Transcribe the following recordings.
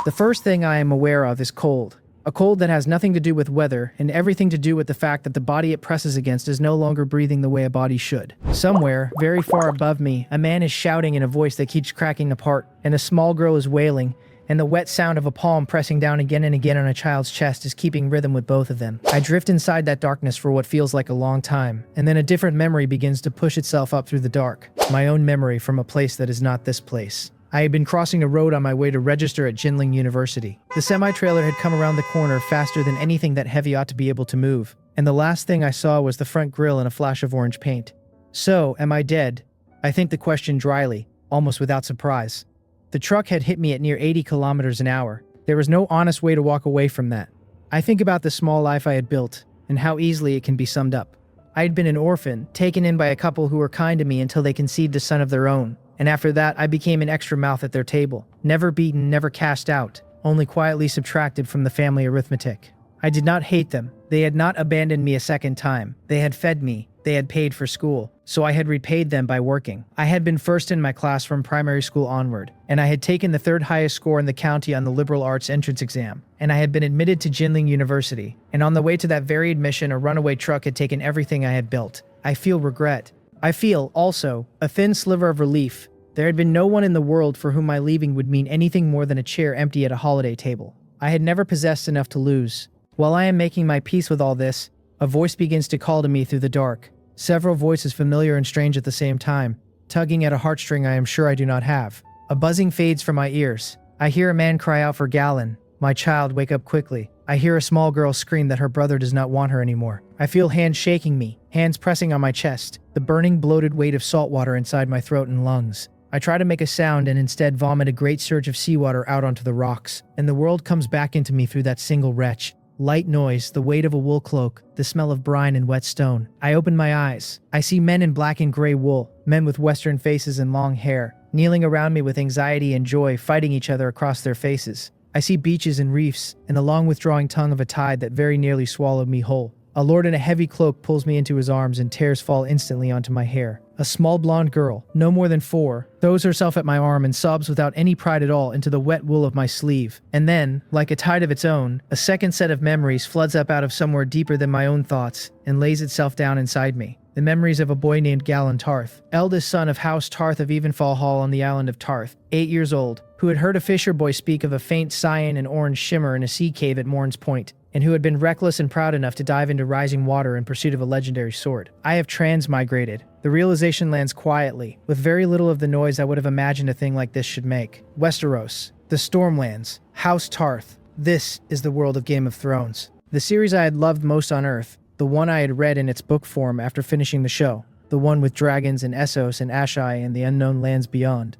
The first thing I am aware of is cold. A cold that has nothing to do with weather and everything to do with the fact that the body it presses against is no longer breathing the way a body should. Somewhere, very far above me, a man is shouting in a voice that keeps cracking apart, and a small girl is wailing, and the wet sound of a palm pressing down again and again on a child's chest is keeping rhythm with both of them. I drift inside that darkness for what feels like a long time, and then a different memory begins to push itself up through the dark. My own memory from a place that is not this place. I had been crossing a road on my way to register at Jinling University. The semi-trailer had come around the corner faster than anything that heavy ought to be able to move, and the last thing I saw was the front grille and a flash of orange paint. So, am I dead? I think the question dryly, almost without surprise. The truck had hit me at near 80 kilometers an hour. There was no honest way to walk away from that. I think about the small life I had built, and how easily it can be summed up. I had been an orphan, taken in by a couple who were kind to me until they conceived a son of their own. And after that, I became an extra mouth at their table. Never beaten, never cast out, only quietly subtracted from the family arithmetic. I did not hate them. They had not abandoned me a second time. They had fed me. They had paid for school. So I had repaid them by working. I had been first in my class from primary school onward, and I had taken the third highest score in the county on the liberal arts entrance exam, and I had been admitted to Jinling University. And on the way to that very admission, a runaway truck had taken everything I had built. I feel regret. I feel, also, a thin sliver of relief. There had been no one in the world for whom my leaving would mean anything more than a chair empty at a holiday table. I had never possessed enough to lose. While I am making my peace with all this, a voice begins to call to me through the dark. Several voices familiar and strange at the same time, tugging at a heartstring I am sure I do not have. A buzzing fades from my ears. I hear a man cry out for Galon. My child, wake up quickly. I hear a small girl scream that her brother does not want her anymore. I feel hands shaking me, hands pressing on my chest, the burning bloated weight of salt water inside my throat and lungs. I try to make a sound and instead vomit a great surge of seawater out onto the rocks, and the world comes back into me through that single retch. Light noise, the weight of a wool cloak, the smell of brine and wet stone. I open my eyes. I see men in black and gray wool, men with western faces and long hair, kneeling around me with anxiety and joy, fighting each other across their faces. I see beaches and reefs, and the long withdrawing tongue of a tide that very nearly swallowed me whole. A lord in a heavy cloak pulls me into his arms and tears fall instantly onto my hair. A small blonde girl, no more than 4, throws herself at my arm and sobs without any pride at all into the wet wool of my sleeve. And then, like a tide of its own, a second set of memories floods up out of somewhere deeper than my own thoughts and lays itself down inside me. The memories of a boy named Galon Tarth, eldest son of House Tarth of Evenstar Hall on the island of Tarth, 8 years old, who had heard a fisher boy speak of a faint cyan and orange shimmer in a sea cave at Mourn's Point, and who had been reckless and proud enough to dive into rising water in pursuit of a legendary sword. I have transmigrated. The realization lands quietly, with very little of the noise I would have imagined a thing like this should make. Westeros, the Stormlands, House Tarth. This is the world of Game of Thrones. The series I had loved most on Earth, the one I had read in its book form after finishing the show, the one with dragons and Essos and Ashai and the unknown lands beyond.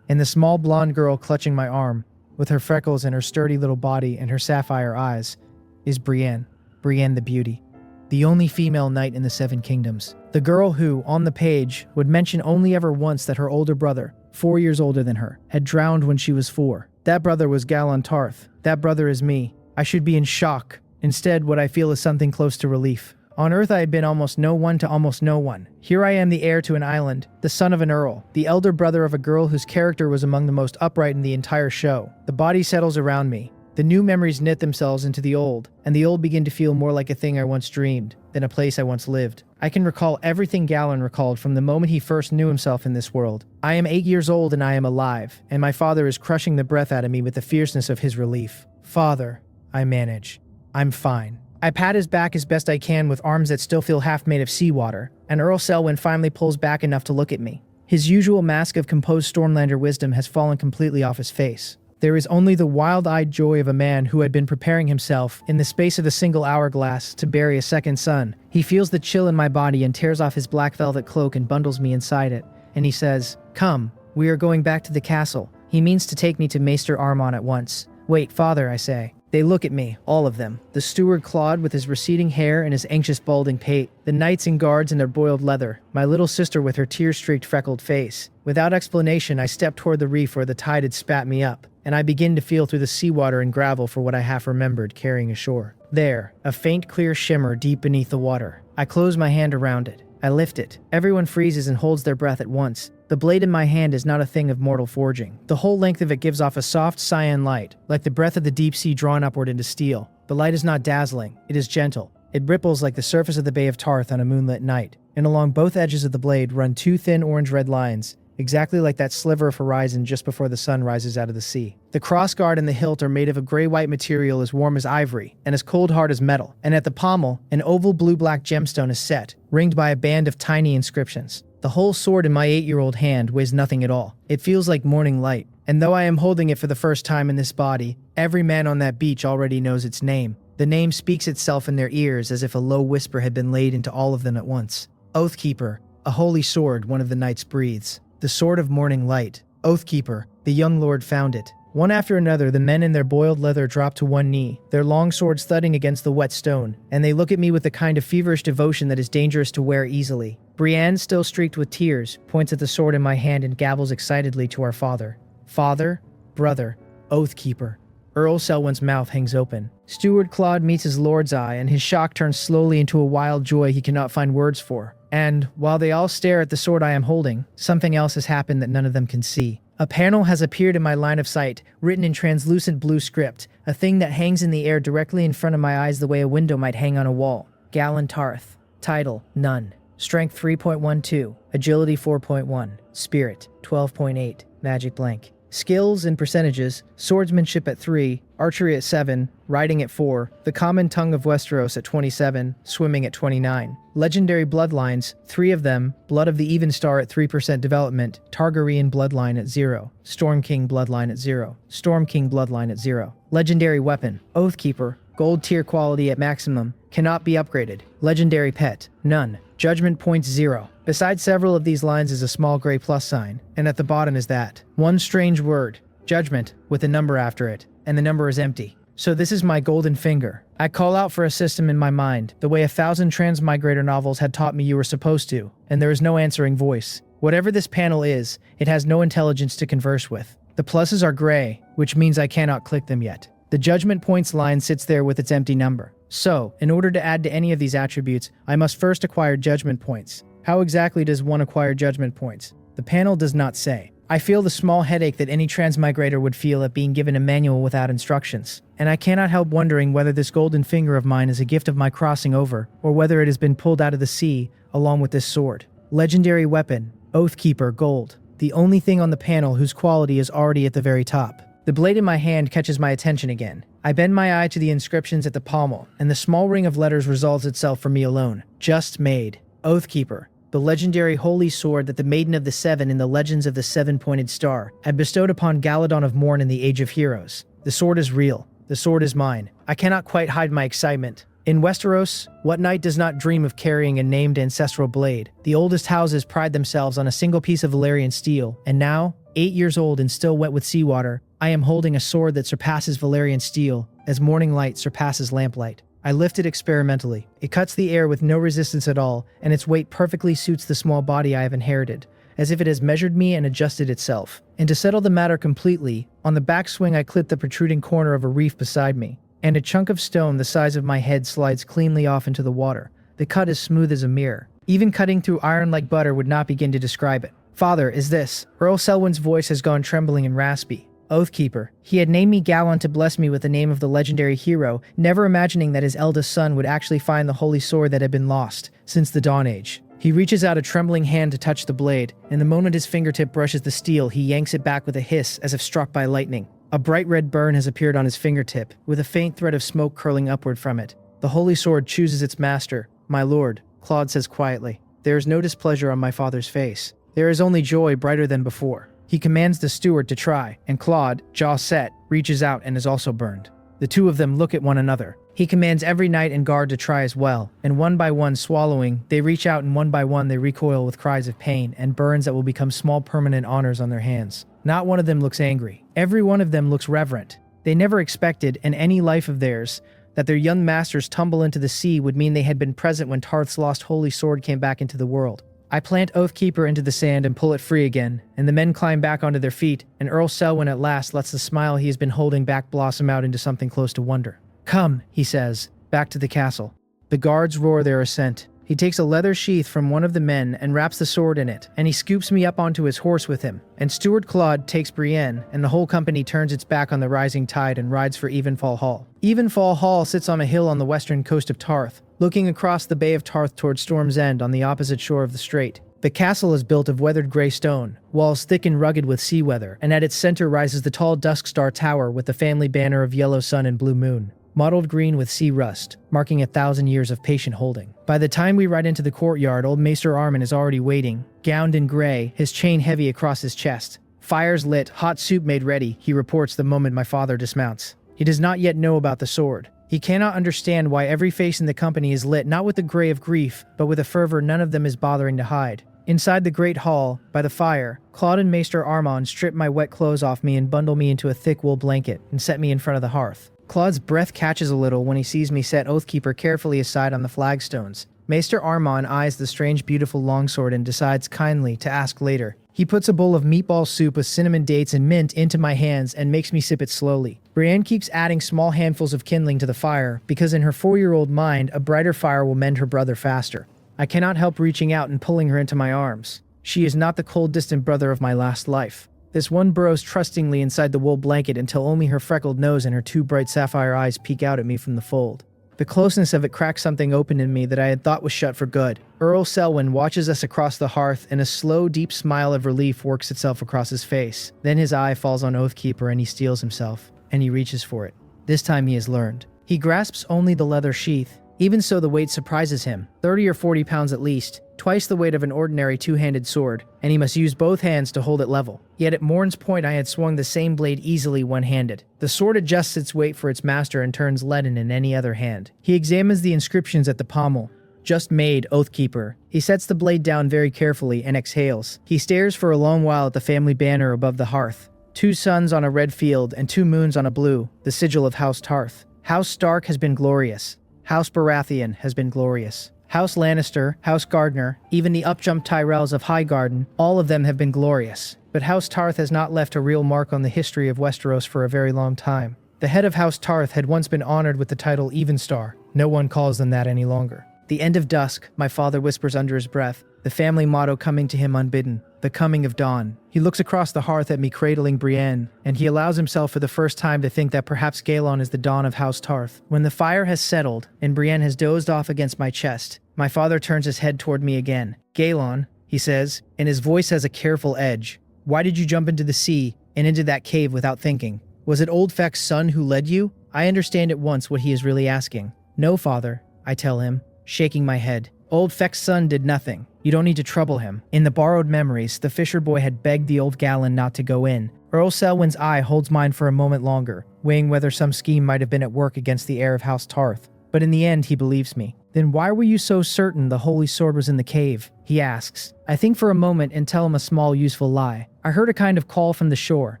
And the small blonde girl clutching my arm, with her freckles and her sturdy little body and her sapphire eyes, is Brienne the Beauty, the only female knight in the Seven Kingdoms. The girl who, on the page, would mention only ever once that her older brother, 4 years older than her, had drowned when she was 4. That brother was Galon Tarth. That brother is me. I should be in shock. Instead, what I feel is something close to relief. On Earth I had been almost no one to almost no one. Here I am, the heir to an island, the son of an earl, the elder brother of a girl whose character was among the most upright in the entire show. The body settles around me. The new memories knit themselves into the old, and the old begin to feel more like a thing I once dreamed than a place I once lived. I can recall everything Galon recalled from the moment he first knew himself in this world. I am 8 years old and I am alive, and my father is crushing the breath out of me with the fierceness of his relief. Father, I manage. I'm fine. I pat his back as best I can with arms that still feel half made of seawater, and Earl Selwyn finally pulls back enough to look at me. His usual mask of composed Stormlander wisdom has fallen completely off his face. There is only the wild-eyed joy of a man who had been preparing himself, in the space of a single hourglass, to bury a second son. He feels the chill in my body and tears off his black velvet cloak and bundles me inside it, and he says, "Come, we are going back to the castle." He means to take me to Maester Armon at once. "Wait, father," I say. They look at me, all of them. The steward Claude with his receding hair and his anxious balding pate. The knights and guards in their boiled leather. My little sister with her tear-streaked freckled face. Without explanation, I step toward the reef where the tide had spat me up, and I begin to feel through the seawater and gravel for what I half remembered carrying ashore. There, a faint clear shimmer deep beneath the water. I close my hand around it. I lift it. Everyone freezes and holds their breath at once. The blade in my hand is not a thing of mortal forging. The whole length of it gives off a soft cyan light, like the breath of the deep sea drawn upward into steel. The light is not dazzling, it is gentle. It ripples like the surface of the Bay of Tarth on a moonlit night, and along both edges of the blade run two thin orange-red lines, exactly like that sliver of horizon just before the sun rises out of the sea. The crossguard and the hilt are made of a gray-white material as warm as ivory and as cold hard as metal, and at the pommel, an oval blue-black gemstone is set, ringed by a band of tiny inscriptions. The whole sword in my 8-year-old hand weighs nothing at all. It feels like morning light, and though I am holding it for the first time in this body, every man on that beach already knows its name. The name speaks itself in their ears as if a low whisper had been laid into all of them at once. Oathkeeper, a holy sword, one of the knights breathes. The sword of morning light. Oathkeeper, the young lord found it. One after another, the men in their boiled leather drop to one knee, their long swords thudding against the wet stone, and they look at me with the kind of feverish devotion that is dangerous to wear easily. Brienne, still streaked with tears, points at the sword in my hand and gabbles excitedly to our father. Father, brother, Oathkeeper. Earl Selwyn's mouth hangs open. Steward Claude meets his lord's eye, and his shock turns slowly into a wild joy he cannot find words for. And, while they all stare at the sword I am holding, something else has happened that none of them can see. A panel has appeared in my line of sight, written in translucent blue script, a thing that hangs in the air directly in front of my eyes the way a window might hang on a wall. Galon Tarth. Title, None. Strength 3.12. Agility 4.1. Spirit 12.8. Magic blank. Skills and percentages: swordsmanship at 3, archery at 7, riding at 4, the common tongue of Westeros at 27, swimming at 29. Legendary bloodlines, 3 of them: blood of the Evenstar at 3% development, Targaryen bloodline at 0, Storm King bloodline at 0, Storm King bloodline at 0. Legendary weapon, Oathkeeper, gold tier quality at maximum, cannot be upgraded. Legendary pet, none. Judgment points 0. Beside several of these lines is a small gray plus sign, and at the bottom is that. One strange word, judgment, with a number after it, and the number is empty. So this is my golden finger. I call out for a system in my mind, the way 1,000 transmigrator novels had taught me you were supposed to, and there is no answering voice. Whatever this panel is, it has no intelligence to converse with. The pluses are gray, which means I cannot click them yet. The judgment points line sits there with its empty number. So, in order to add to any of these attributes, I must first acquire judgment points. How exactly does one acquire judgment points? The panel does not say. I feel the small headache that any transmigrator would feel at being given a manual without instructions, and I cannot help wondering whether this golden finger of mine is a gift of my crossing over, or whether it has been pulled out of the sea, along with this sword. Legendary weapon, Oathkeeper, gold. The only thing on the panel whose quality is already at the very top. The blade in my hand catches my attention again. I bend my eye to the inscriptions at the pommel, and the small ring of letters resolves itself for me alone. Just made. Oathkeeper. The legendary holy sword that the Maiden of the Seven in the Legends of the Seven-Pointed Star had bestowed upon Galon of Mourn in the Age of Heroes. The sword is real. The sword is mine. I cannot quite hide my excitement. In Westeros, what knight does not dream of carrying a named ancestral blade? The oldest houses pride themselves on a single piece of Valyrian steel, and now, 8 years old and still wet with seawater, I am holding a sword that surpasses Valyrian steel, as morning light surpasses lamplight. I lift it experimentally. It cuts the air with no resistance at all, and its weight perfectly suits the small body I have inherited, as if it has measured me and adjusted itself. And to settle the matter completely, on the backswing I clip the protruding corner of a reef beside me, and a chunk of stone the size of my head slides cleanly off into the water. The cut is smooth as a mirror. Even cutting through iron like butter would not begin to describe it. Father, is this? Earl Selwyn's voice has gone trembling and raspy. Oathkeeper. He had named me Galon to bless me with the name of the legendary hero, never imagining that his eldest son would actually find the holy sword that had been lost since the Dawn Age. He reaches out a trembling hand to touch the blade, and the moment his fingertip brushes the steel, he yanks it back with a hiss as if struck by lightning. A bright red burn has appeared on his fingertip, with a faint thread of smoke curling upward from it. The holy sword chooses its master. My lord, Claude says quietly. There is no displeasure on my father's face. There is only joy brighter than before. He commands the steward to try, and Claude, jaw set, reaches out and is also burned. The two of them look at one another. He commands every knight and guard to try as well, and one by one swallowing, they reach out and one by one they recoil with cries of pain and burns that will become small permanent honors on their hands. Not one of them looks angry. Every one of them looks reverent. They never expected, in any life of theirs, that their young masters tumble into the sea would mean they had been present when Tarth's lost holy sword came back into the world. I plant Oathkeeper into the sand and pull it free again, and the men climb back onto their feet, and Earl Selwyn at last lets the smile he has been holding back blossom out into something close to wonder. Come, he says, back to the castle. The guards roar their assent. He takes a leather sheath from one of the men and wraps the sword in it, and he scoops me up onto his horse with him. And Steward Claude takes Brienne, and the whole company turns its back on the rising tide and rides for Evenfall Hall. Evenfall Hall sits on a hill on the western coast of Tarth, looking across the Bay of Tarth towards Storm's End on the opposite shore of the strait. The castle is built of weathered grey stone, walls thick and rugged with sea weather, and at its center rises the tall Duskstar Tower with the family banner of yellow sun and blue moon, mottled green with sea rust, marking 1,000 years of patient holding. By the time we ride into the courtyard, old Maester Armin is already waiting, gowned in grey, his chain heavy across his chest. Fires lit, hot soup made ready, he reports the moment my father dismounts. He does not yet know about the sword. He cannot understand why every face in the company is lit not with the grey of grief, but with a fervor none of them is bothering to hide. Inside the great hall, by the fire, Claude and Maester Armand strip my wet clothes off me and bundle me into a thick wool blanket and set me in front of the hearth. Claude's breath catches a little when he sees me set Oathkeeper carefully aside on the flagstones. Maester Armand eyes the strange beautiful longsword and decides kindly to ask later. He puts a bowl of meatball soup with cinnamon dates and mint into my hands and makes me sip it slowly. Brienne keeps adding small handfuls of kindling to the fire because in her 4-year-old mind, a brighter fire will mend her brother faster. I cannot help reaching out and pulling her into my arms. She is not the cold, distant brother of my last life. This one burrows trustingly inside the wool blanket until only her freckled nose and her 2 bright sapphire eyes peek out at me from the fold. The closeness of it cracks something open in me that I had thought was shut for good. Earl Selwyn watches us across the hearth, and a slow, deep smile of relief works itself across his face. Then his eye falls on Oathkeeper and he steels himself, and he reaches for it. This time he has learned. He grasps only the leather sheath. Even so, the weight surprises him, 30 or 40 pounds at least, twice the weight of an ordinary 2-handed sword, and he must use both hands to hold it level. Yet at Mourn's point I had swung the same blade easily one-handed. The sword adjusts its weight for its master and turns leaden in any other hand. He examines the inscriptions at the pommel. Just made, Oathkeeper. He sets the blade down very carefully and exhales. He stares for a long while at the family banner above the hearth. 2 suns on a red field and 2 moons on a blue, the sigil of House Tarth. House Stark has been glorious. House Baratheon has been glorious. House Lannister, House Gardner, even the up-jumped Tyrells of Highgarden, all of them have been glorious. But House Tarth has not left a real mark on the history of Westeros for a very long time. The head of House Tarth had once been honored with the title Evenstar. No one calls them that any longer. The end of dusk, my father whispers under his breath, the family motto coming to him unbidden, the coming of dawn. He looks across the hearth at me cradling Brienne, and he allows himself for the first time to think that perhaps Galon is the dawn of House Tarth. When the fire has settled, and Brienne has dozed off against my chest, my father turns his head toward me again. Galon, he says, and his voice has a careful edge. Why did you jump into the sea and into that cave without thinking? Was it Old Feck's son who led you? I understand at once what he is really asking. No, father, I tell him, shaking my head. Old Feck's son did nothing. You don't need to trouble him. In the borrowed memories, the fisher boy had begged the old Galon not to go in. Earl Selwyn's eye holds mine for a moment longer, weighing whether some scheme might have been at work against the heir of House Tarth. But in the end, he believes me. Then why were you so certain the holy sword was in the cave? He asks. I think for a moment and tell him a small useful lie. I heard a kind of call from the shore.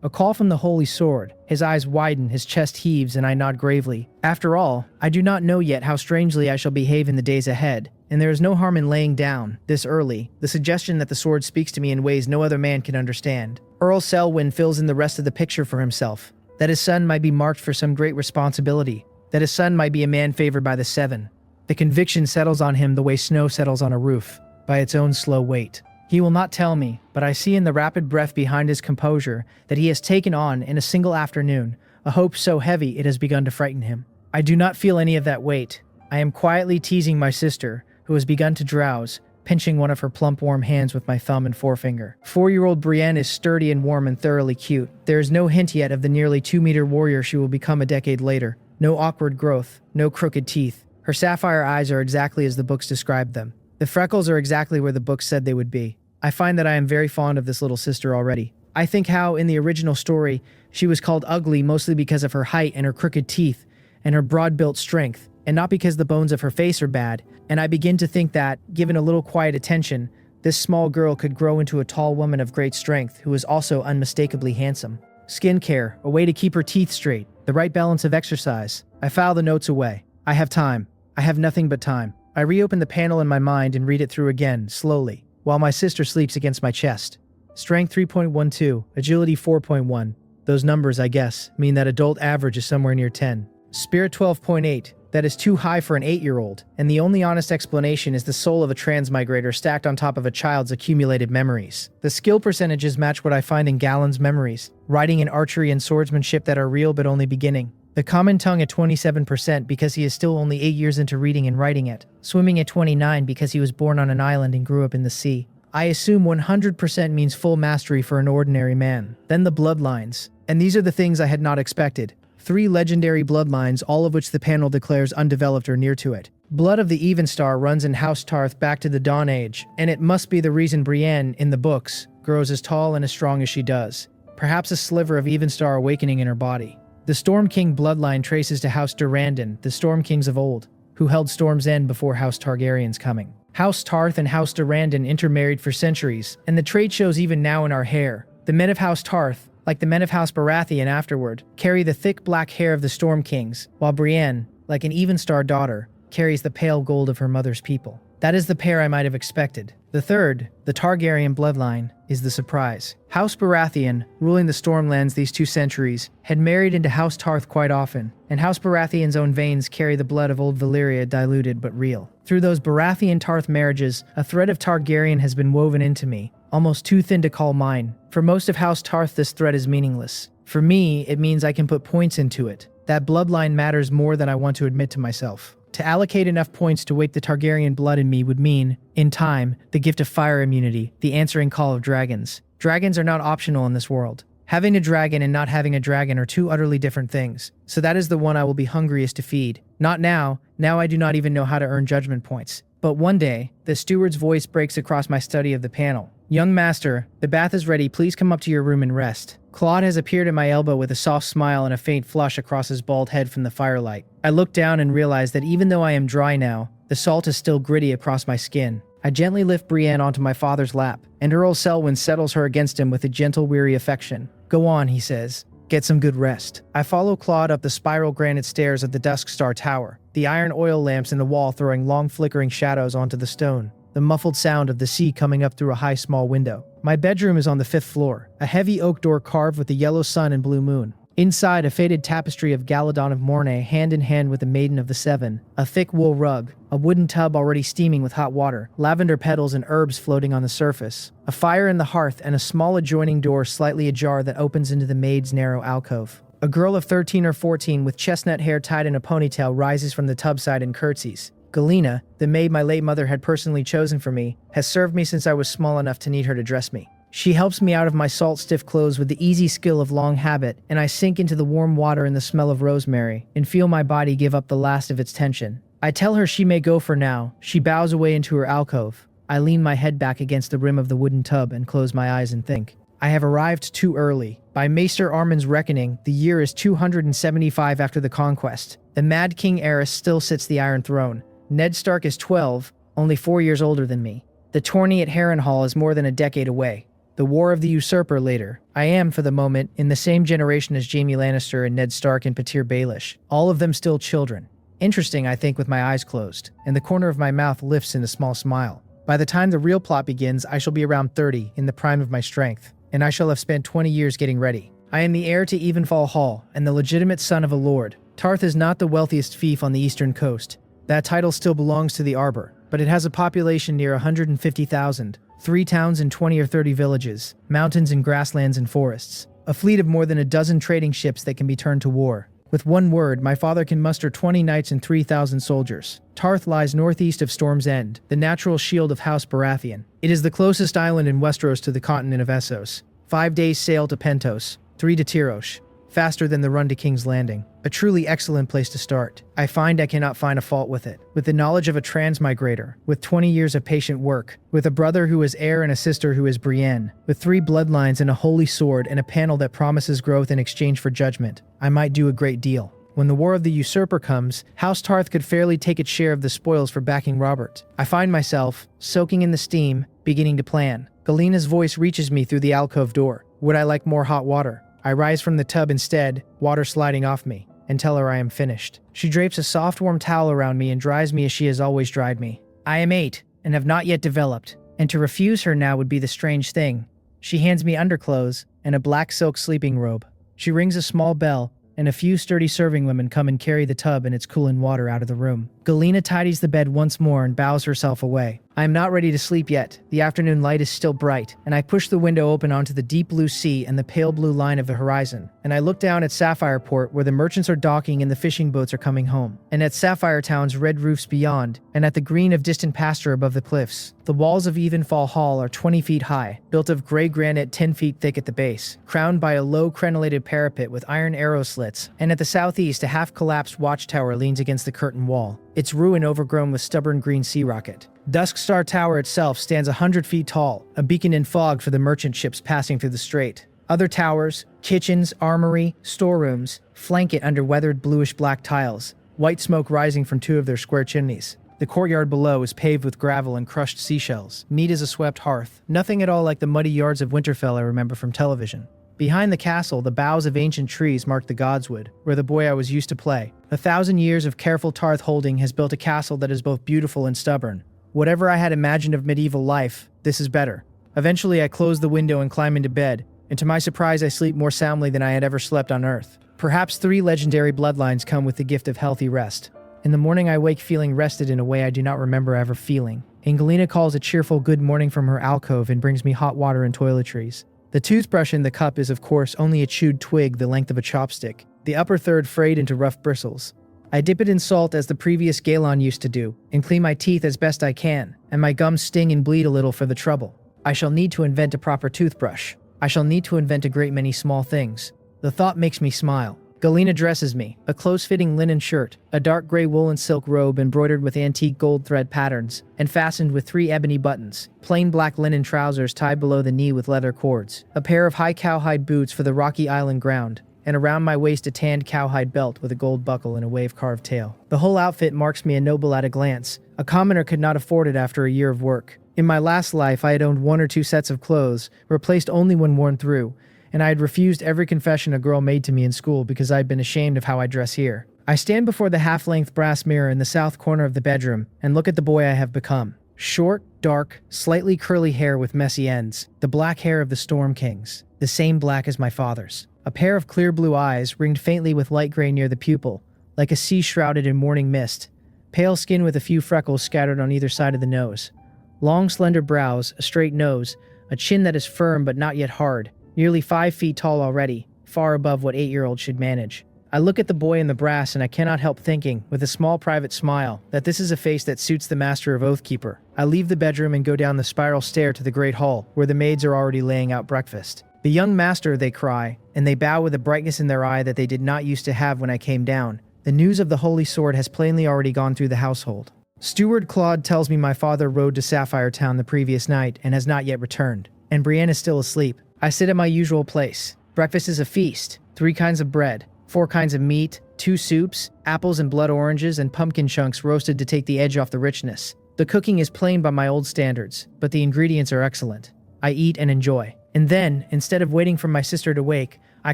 A call from the holy sword. His eyes widen, his chest heaves, and I nod gravely. After all, I do not know yet how strangely I shall behave in the days ahead, and there is no harm in laying down, this early, the suggestion that the sword speaks to me in ways no other man can understand. Earl Selwyn fills in the rest of the picture for himself, that his son might be marked for some great responsibility, that his son might be a man favored by the Seven. The conviction settles on him the way snow settles on a roof, by its own slow weight. He will not tell me, but I see in the rapid breath behind his composure that he has taken on, in a single afternoon, a hope so heavy it has begun to frighten him. I do not feel any of that weight. I am quietly teasing my sister, who has begun to drowse, pinching one of her plump warm hands with my thumb and forefinger. 4-year-old Brienne is sturdy and warm and thoroughly cute. There is no hint yet of the nearly 2-meter warrior she will become a decade later. No awkward growth, no crooked teeth. Her sapphire eyes are exactly as the books described them. The freckles are exactly where the books said they would be. I find that I am very fond of this little sister already. I think how, in the original story, she was called ugly mostly because of her height and her crooked teeth and her broad-built strength, and not because the bones of her face are bad, and I begin to think that, given a little quiet attention, this small girl could grow into a tall woman of great strength who is also unmistakably handsome. Skincare, a way to keep her teeth straight, the right balance of exercise. I file the notes away. I have time. I have nothing but time. I reopen the panel in my mind and read it through again, slowly, while my sister sleeps against my chest. Strength 3.12, agility 4.1. Those numbers, I guess, mean that adult average is somewhere near 10. Spirit 12.8, that is too high for an 8-year-old, and the only honest explanation is the soul of a transmigrator stacked on top of a child's accumulated memories. The skill percentages match what I find in Galon's memories, writing in archery and swordsmanship that are real but only beginning. The common tongue at 27% because he is still only 8 years into reading and writing it. Swimming at 29 because he was born on an island and grew up in the sea. I assume 100% means full mastery for an ordinary man. Then the bloodlines. And these are the things I had not expected. 3 legendary bloodlines, all of which the panel declares undeveloped or near to it. Blood of the Evenstar runs in House Tarth back to the Dawn Age, and it must be the reason Brienne, in the books, grows as tall and as strong as she does. Perhaps a sliver of Evenstar awakening in her body. The Storm King bloodline traces to House Durrandon, the Storm Kings of old, who held Storm's End before House Targaryen's coming. House Tarth and House Durrandon intermarried for centuries, and the trait shows even now in our hair. The men of House Tarth, like the men of House Baratheon afterward, carry the thick black hair of the Storm Kings, while Brienne, like an Evenstar daughter, carries the pale gold of her mother's people. That is the pair I might have expected. The third, the Targaryen bloodline, is the surprise. House Baratheon, ruling the Stormlands these 2 centuries, had married into House Tarth quite often, and House Baratheon's own veins carry the blood of old Valyria diluted but real. Through those Baratheon-Tarth marriages, a thread of Targaryen has been woven into me, almost too thin to call mine. For most of House Tarth, this thread is meaningless. For me, it means I can put points into it. That bloodline matters more than I want to admit to myself. To allocate enough points to wake the Targaryen blood in me would mean, in time, the gift of fire immunity, the answering call of dragons. Dragons are not optional in this world. Having a dragon and not having a dragon are 2 utterly different things, so that is the one I will be hungriest to feed. Not now. Now I do not even know how to earn judgment points. But one day, the steward's voice breaks across my study of the panel. "Young master, the bath is ready. Please come up to your room and rest." Claude has appeared at my elbow with a soft smile and a faint flush across his bald head from the firelight. I look down and realize that even though I am dry now, the salt is still gritty across my skin. I gently lift Brienne onto my father's lap, and Earl Selwyn settles her against him with a gentle, weary affection. "Go on," he says. "Get some good rest." I follow Claude up the spiral granite stairs of the Dusk Star Tower, the iron oil lamps in the wall throwing long flickering shadows onto the stone. The muffled sound of the sea coming up through a high small window. My bedroom is on the 5th floor, a heavy oak door carved with a yellow sun and blue moon. Inside, a faded tapestry of Galon of Mornay hand in hand with the Maiden of the Seven, a thick wool rug, a wooden tub already steaming with hot water, lavender petals and herbs floating on the surface, a fire in the hearth, and a small adjoining door slightly ajar that opens into the maid's narrow alcove. A girl of 13 or 14 with chestnut hair tied in a ponytail rises from the tub side and curtsies. Galena, the maid my late mother had personally chosen for me, has served me since I was small enough to need her to dress me. She helps me out of my salt-stiff clothes with the easy skill of long habit, and I sink into the warm water and the smell of rosemary, and feel my body give up the last of its tension. I tell her she may go for now. She bows away into her alcove. I lean my head back against the rim of the wooden tub and close my eyes and think. I have arrived too early. By Maester Armin's reckoning, the year is 275 after the conquest. The Mad King Aerys still sits the Iron Throne. Ned Stark is 12, only 4 years older than me. The tourney at Harrenhal is more than a decade away. The War of the Usurper later. I am, for the moment, in the same generation as Jaime Lannister and Ned Stark and Petyr Baelish. All of them still children. Interesting, I think, with my eyes closed, and the corner of my mouth lifts in a small smile. By the time the real plot begins, I shall be around 30, in the prime of my strength, and I shall have spent 20 years getting ready. I am the heir to Evenfall Hall, and the legitimate son of a lord. Tarth is not the wealthiest fief on the eastern coast. That title still belongs to the Arbor, but it has a population near 150,000, 3 towns and 20 or 30 villages, mountains and grasslands and forests, a fleet of more than a dozen trading ships that can be turned to war. With one word, my father can muster 20 knights and 3,000 soldiers. Tarth lies northeast of Storm's End, the natural shield of House Baratheon. It is the closest island in Westeros to the continent of Essos. 5 days' sail to Pentos, 3 to Tyrosh, faster than the run to King's Landing. A truly excellent place to start. I find I cannot find a fault with it. With the knowledge of a transmigrator, with 20 years of patient work, with a brother who is heir and a sister who is Brienne, with 3 bloodlines and a holy sword and a panel that promises growth in exchange for judgment, I might do a great deal. When the War of the Usurper comes, House Tarth could fairly take its share of the spoils for backing Robert. I find myself, soaking in the steam, beginning to plan. Galena's voice reaches me through the alcove door. Would I like more hot water? I rise from the tub instead, water sliding off me, and tell her I am finished. She drapes a soft warm towel around me and dries me as she has always dried me. I am 8, and have not yet developed, and to refuse her now would be the strange thing. She hands me underclothes and a black silk sleeping robe. She rings a small bell, and a few sturdy serving women come and carry the tub and its cooling water out of the room. Galena tidies the bed once more and bows herself away. I am not ready to sleep yet. The afternoon light is still bright, and I push the window open onto the deep blue sea and the pale blue line of the horizon. And I look down at Sapphire Port, where the merchants are docking and the fishing boats are coming home, and at Sapphire Town's red roofs beyond, and at the green of distant pasture above the cliffs. The walls of Evenfall Hall are 20 feet high, built of gray granite 10 feet thick at the base, crowned by a low crenellated parapet with iron arrow slits, and at the southeast a half-collapsed watchtower leans against the curtain wall, its ruin overgrown with stubborn green sea rocket. Dusk Star Tower itself stands 100 feet tall, a beacon in fog for the merchant ships passing through the strait. Other towers, kitchens, armory, storerooms, flank it under weathered bluish-black tiles, white smoke rising from 2 of their square chimneys. The courtyard below is paved with gravel and crushed seashells, neat as a swept hearth, nothing at all like the muddy yards of Winterfell I remember from television. Behind the castle, the boughs of ancient trees mark the Godswood, where the boy I was used to play. 1,000 years of careful Tarth holding has built a castle that is both beautiful and stubborn. Whatever I had imagined of medieval life, this is better. Eventually, I close the window and climb into bed, and to my surprise, I sleep more soundly than I had ever slept on Earth. Perhaps 3 legendary bloodlines come with the gift of healthy rest. In the morning, I wake feeling rested in a way I do not remember ever feeling. Angelina calls a cheerful good morning from her alcove and brings me hot water and toiletries. The toothbrush in the cup is, of course, only a chewed twig the length of a chopstick, the upper third frayed into rough bristles. I dip it in salt as the previous Galon used to do, and clean my teeth as best I can, and my gums sting and bleed a little for the trouble. I shall need to invent a proper toothbrush. I shall need to invent a great many small things. The thought makes me smile. Galena dresses me, a close-fitting linen shirt, a dark gray wool and silk robe embroidered with antique gold thread patterns, and fastened with 3 ebony buttons, plain black linen trousers tied below the knee with leather cords, a pair of high cowhide boots for the rocky island ground, and around my waist a tanned cowhide belt with a gold buckle and a wave-carved tail. The whole outfit marks me a noble at a glance. A commoner could not afford it after a year of work. In my last life, I had owned 1 or 2 sets of clothes, replaced only when worn through, and I had refused every confession a girl made to me in school because I had been ashamed of how I dress here. I stand before the half-length brass mirror in the south corner of the bedroom and look at the boy I have become. Short, dark, slightly curly hair with messy ends, the black hair of the Storm Kings, the same black as my father's. A pair of clear blue eyes ringed faintly with light gray near the pupil, like a sea shrouded in morning mist. Pale skin with a few freckles scattered on either side of the nose. Long, slender brows, a straight nose, a chin that is firm but not yet hard, nearly 5 feet tall already, far above what 8-year-olds should manage. I look at the boy in the brass and I cannot help thinking, with a small private smile, that this is a face that suits the master of Oathkeeper. I leave the bedroom and go down the spiral stair to the great hall, where the maids are already laying out breakfast. "The young master," they cry, and they bow with a brightness in their eye that they did not used to have when I came down. The news of the Holy Sword has plainly already gone through the household. Steward Claude tells me my father rode to Sapphire Town the previous night and has not yet returned, and Brienne is still asleep. I sit at my usual place. Breakfast is a feast. 3 kinds of bread, 4 kinds of meat, 2 soups, apples and blood oranges, and pumpkin chunks roasted to take the edge off the richness. The cooking is plain by my old standards, but the ingredients are excellent. I eat and enjoy. And then, instead of waiting for my sister to wake, I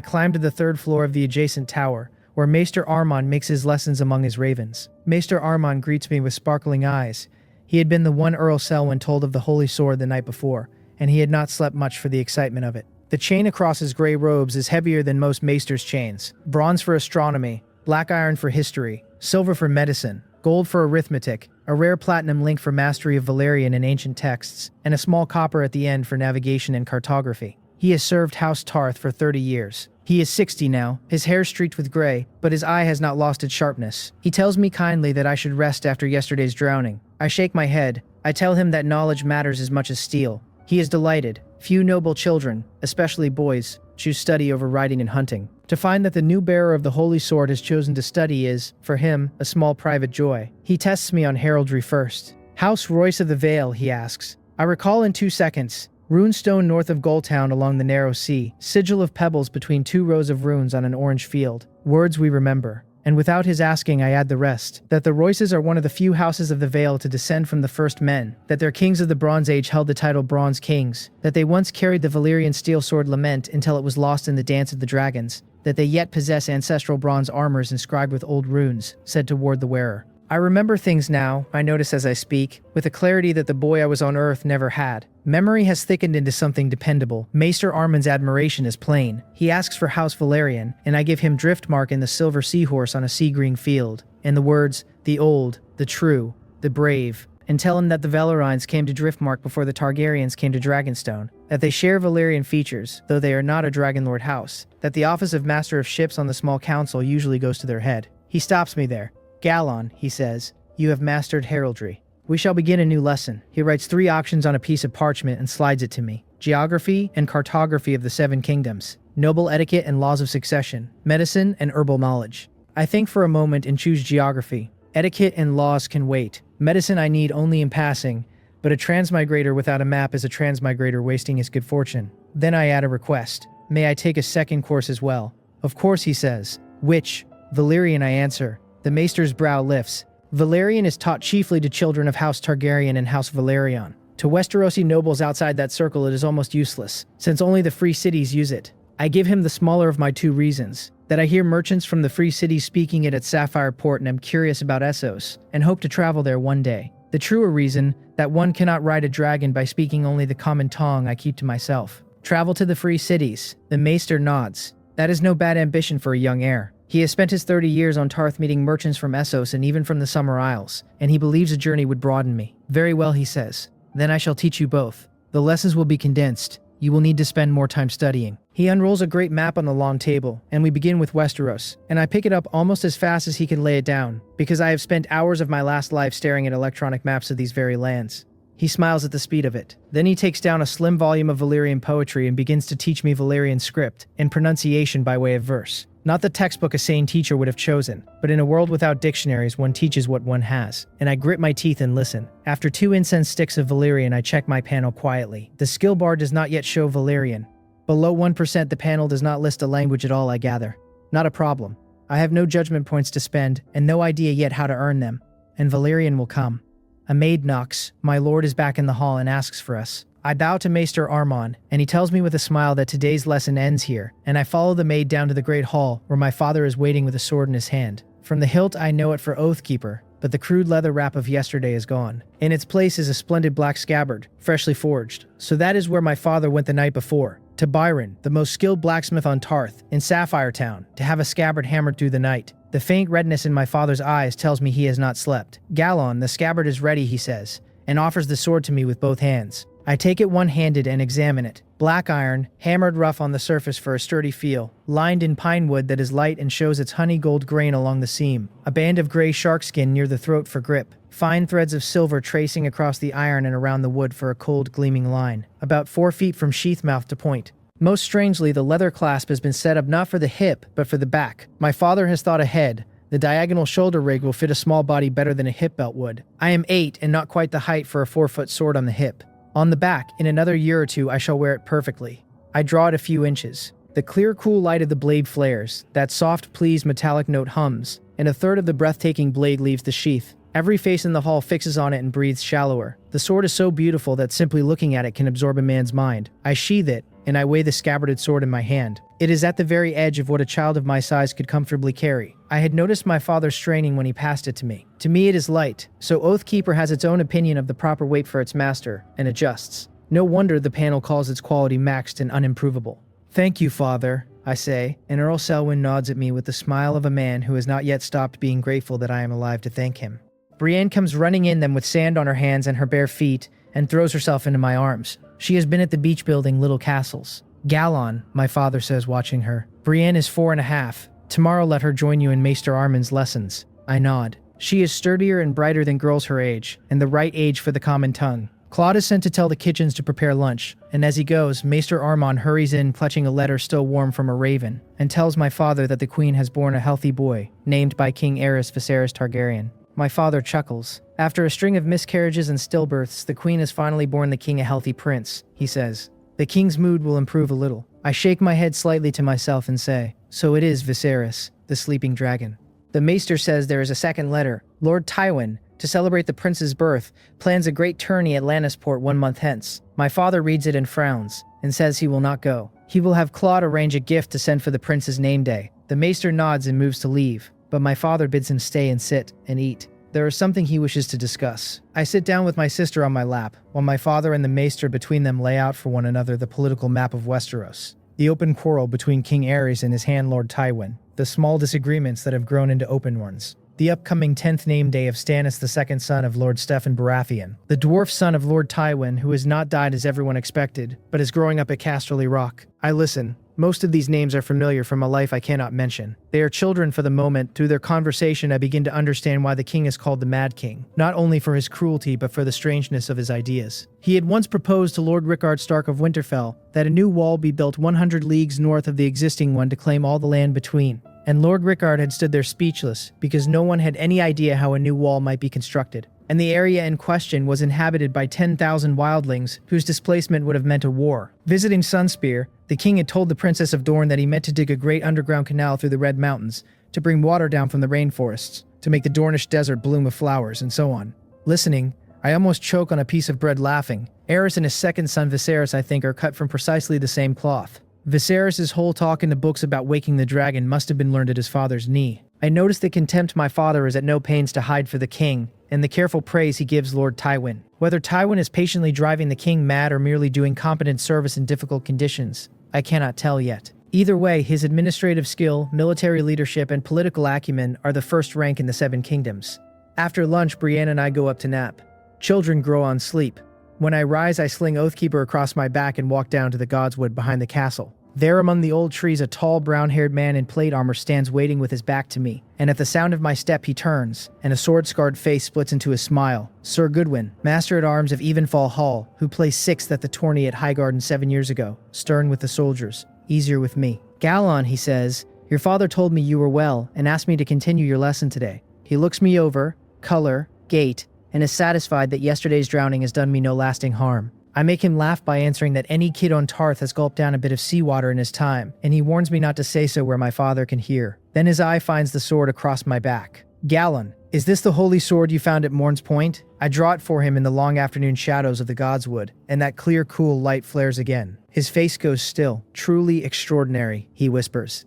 climb to the 3rd floor of the adjacent tower, where Maester Armand makes his lessons among his ravens. Maester Armand greets me with sparkling eyes. He had been the one Earl Selwyn told of the Holy Sword the night before, and he had not slept much for the excitement of it. The chain across his gray robes is heavier than most maesters' chains. Bronze for astronomy, black iron for history, silver for medicine, gold for arithmetic, a rare platinum link for mastery of Valerian and ancient texts, and a small copper at the end for navigation and cartography. He has served House Tarth for 30 years. He is 60 now, his hair streaked with gray, but his eye has not lost its sharpness. He tells me kindly that I should rest after yesterday's drowning. I shake my head. I tell him that knowledge matters as much as steel. He is delighted. Few noble children, especially boys, choose study over riding and hunting. To find that the new bearer of the Holy Sword has chosen to study is, for him, a small private joy. He tests me on heraldry first. "House Royce of the Vale," he asks. I recall in 2 seconds. Runestone north of Gulltown along the narrow sea. Sigil of pebbles between 2 rows of runes on an orange field. Words we remember. And without his asking, I add the rest. That the Royces are one of the few houses of the Vale to descend from the first men. That their kings of the Bronze Age held the title Bronze Kings. That they once carried the Valyrian steel sword Lament until it was lost in the Dance of the Dragons. That they yet possess ancestral bronze armors inscribed with old runes, said to ward the wearer. I remember things now, I notice as I speak, with a clarity that the boy I was on Earth never had. Memory has thickened into something dependable. Maester Armin's admiration is plain. He asks for House Valerian, and I give him Driftmark and the silver seahorse on a sea-green field, and the words, the old, the true, the brave, and tell him that the Valerines came to Driftmark before the Targaryens came to Dragonstone, that they share Valyrian features, though they are not a Dragonlord house, that the office of Master of Ships on the small council usually goes to their head. He stops me there. Galon, he says, you have mastered heraldry. We shall begin a new lesson. He writes 3 options on a piece of parchment and slides it to me. Geography and cartography of the 7 kingdoms. Noble etiquette and laws of succession. Medicine and herbal knowledge. I think for a moment and choose geography. Etiquette and laws can wait. Medicine I need only in passing, but a transmigrator without a map is a transmigrator wasting his good fortune. Then I add a request. May I take a second course as well? Of course, he says. Which? Valyrian, I answer. The maester's brow lifts. Valyrian is taught chiefly to children of House Targaryen and House Valerion. To Westerosi nobles outside that circle it is almost useless, since only the free cities use it. I give him the smaller of my 2 reasons, that I hear merchants from the free cities speaking it at Sapphire port and am curious about Essos, and hope to travel there one day. The truer reason, that one cannot ride a dragon by speaking only the common tongue I keep to myself. Travel to the free cities. The maester nods. That is no bad ambition for a young heir. He has spent his 30 years on Tarth meeting merchants from Essos and even from the Summer Isles, and he believes a journey would broaden me. Very well, he says. Then I shall teach you both. The lessons will be condensed. You will need to spend more time studying. He unrolls a great map on the long table, and we begin with Westeros, and I pick it up almost as fast as he can lay it down, because I have spent hours of my last life staring at electronic maps of these very lands. He smiles at the speed of it. Then he takes down a slim volume of Valyrian poetry and begins to teach me Valyrian script and pronunciation by way of verse. Not the textbook a sane teacher would have chosen, but in a world without dictionaries one teaches what one has. And I grit my teeth and listen. After 2 incense sticks of Valyrian I check my panel quietly. The skill bar does not yet show Valyrian. Below 1% the panel does not list a language at all, I gather. Not a problem. I have no judgment points to spend, and no idea yet how to earn them. And Valyrian will come. A maid knocks. My lord is back in the hall and asks for us. I bow to Maester Armin, and he tells me with a smile that today's lesson ends here, and I follow the maid down to the great hall, where my father is waiting with a sword in his hand. From the hilt I know it for Oathkeeper, but the crude leather wrap of yesterday is gone. In its place is a splendid black scabbard, freshly forged. So that is where my father went the night before. To Byron, the most skilled blacksmith on Tarth, in Sapphire Town, to have a scabbard hammered through the night. The faint redness in my father's eyes tells me he has not slept. Galon, the scabbard is ready, he says, and offers the sword to me with both hands. I take it one-handed and examine it. Black iron, hammered rough on the surface for a sturdy feel, lined in pine wood that is light and shows its honey gold grain along the seam, a band of gray sharkskin near the throat for grip, fine threads of silver tracing across the iron and around the wood for a cold gleaming line, about 4 feet from sheath mouth to point. Most strangely, the leather clasp has been set up not for the hip, but for the back. My father has thought ahead. The diagonal shoulder rig will fit a small body better than a hip belt would. I am 8 and not quite the height for a 4-foot sword on the hip. On the back, in another year or 2, I shall wear it perfectly. I draw it a few inches. The clear, cool light of the blade flares, that soft, pleased metallic note hums, and a third of the breathtaking blade leaves the sheath. Every face in the hall fixes on it and breathes shallower. The sword is so beautiful that simply looking at it can absorb a man's mind. I sheathe it, and I weigh the scabbarded sword in my hand. It is at the very edge of what a child of my size could comfortably carry. I had noticed my father straining when he passed it to me. To me it is light, so Oathkeeper has its own opinion of the proper weight for its master, and adjusts. No wonder the panel calls its quality maxed and unimprovable. Thank you, father, I say, and Earl Selwyn nods at me with the smile of a man who has not yet stopped being grateful that I am alive to thank him. Brienne comes running in then with sand on her hands and her bare feet, and throws herself into my arms. She has been at the beach building little castles. Galon, my father says, watching her. Brienne is 4.5. Tomorrow let her join you in Maester Armin's lessons. I nod. She is sturdier and brighter than girls her age, and the right age for the common tongue. Claude is sent to tell the kitchens to prepare lunch, and as he goes, Maester Armin hurries in clutching a letter still warm from a raven, and tells my father that the queen has born a healthy boy, named by King Aerys Viserys Targaryen. My father chuckles. After a string of miscarriages and stillbirths, the queen has finally born the king a healthy prince, he says. The king's mood will improve a little. I shake my head slightly to myself and say, so it is Viserys, the sleeping dragon. The maester says there is a second letter. Lord Tywin, to celebrate the prince's birth, plans a great tourney at Lannisport 1 month hence. My father reads it and frowns, and says he will not go. He will have Claude arrange a gift to send for the prince's name day. The maester nods and moves to leave, but my father bids him stay and sit and eat. there is something he wishes to discuss. I sit down with my sister on my lap, while my father and the maester between them lay out for one another the political map of Westeros. The open quarrel between King Aerys and his hand Lord Tywin. The small disagreements that have grown into open ones. The upcoming 10th name day of Stannis, the second son of Lord Steffan Baratheon. The dwarf son of Lord Tywin, who has not died as everyone expected, but is growing up at Casterly Rock. I listen. Most of these names are familiar from a life I cannot mention. They are children for the moment. Through their conversation, I begin to understand why the king is called the Mad King, not only for his cruelty but for the strangeness of his ideas. He had once proposed to Lord Rickard Stark of Winterfell that a new wall be built 100 leagues north of the existing one to claim all the land between. And Lord Rickard had stood there speechless, because no one had any idea how a new wall might be constructed. And the area in question was inhabited by 10,000 wildlings, whose displacement would have meant a war. Visiting Sunspear, the king had told the Princess of Dorne that he meant to dig a great underground canal through the Red Mountains, to bring water down from the rainforests, to make the Dornish desert bloom with flowers, and so on. Listening, I almost choke on a piece of bread laughing. Aerys and his second son Viserys, I think, are cut from precisely the same cloth. Viserys' whole talk in the books about waking the dragon must have been learned at his father's knee. I notice the contempt my father is at no pains to hide for the king, and the careful praise he gives Lord Tywin. Whether Tywin is patiently driving the king mad or merely doing competent service in difficult conditions, I cannot tell yet. Either way, his administrative skill, military leadership, and political acumen are the first rank in the Seven Kingdoms. After lunch, Brienne and I go up to nap. Children grow on sleep. When I rise, I sling Oathkeeper across my back and walk down to the Godswood behind the castle. There among the old trees, a tall, brown-haired man in plate armor stands waiting with his back to me, and at the sound of my step he turns, and a sword-scarred face splits into a smile. Sir Goodwin, Master-at-Arms of Evenfall Hall, who placed 6th at the tourney at Highgarden 7 years ago, stern with the soldiers, easier with me. Galon, he says, your father told me you were well, and asked me to continue your lesson today. He looks me over, color, gait, and is satisfied that yesterday's drowning has done me no lasting harm. I make him laugh by answering that any kid on Tarth has gulped down a bit of seawater in his time, and he warns me not to say so where my father can hear. Then his eye finds the sword across my back. Galon, is this the holy sword you found at Mourn's Point? I draw it for him in the long afternoon shadows of the Godswood, and that clear, cool light flares again. His face goes still. Truly extraordinary, he whispers.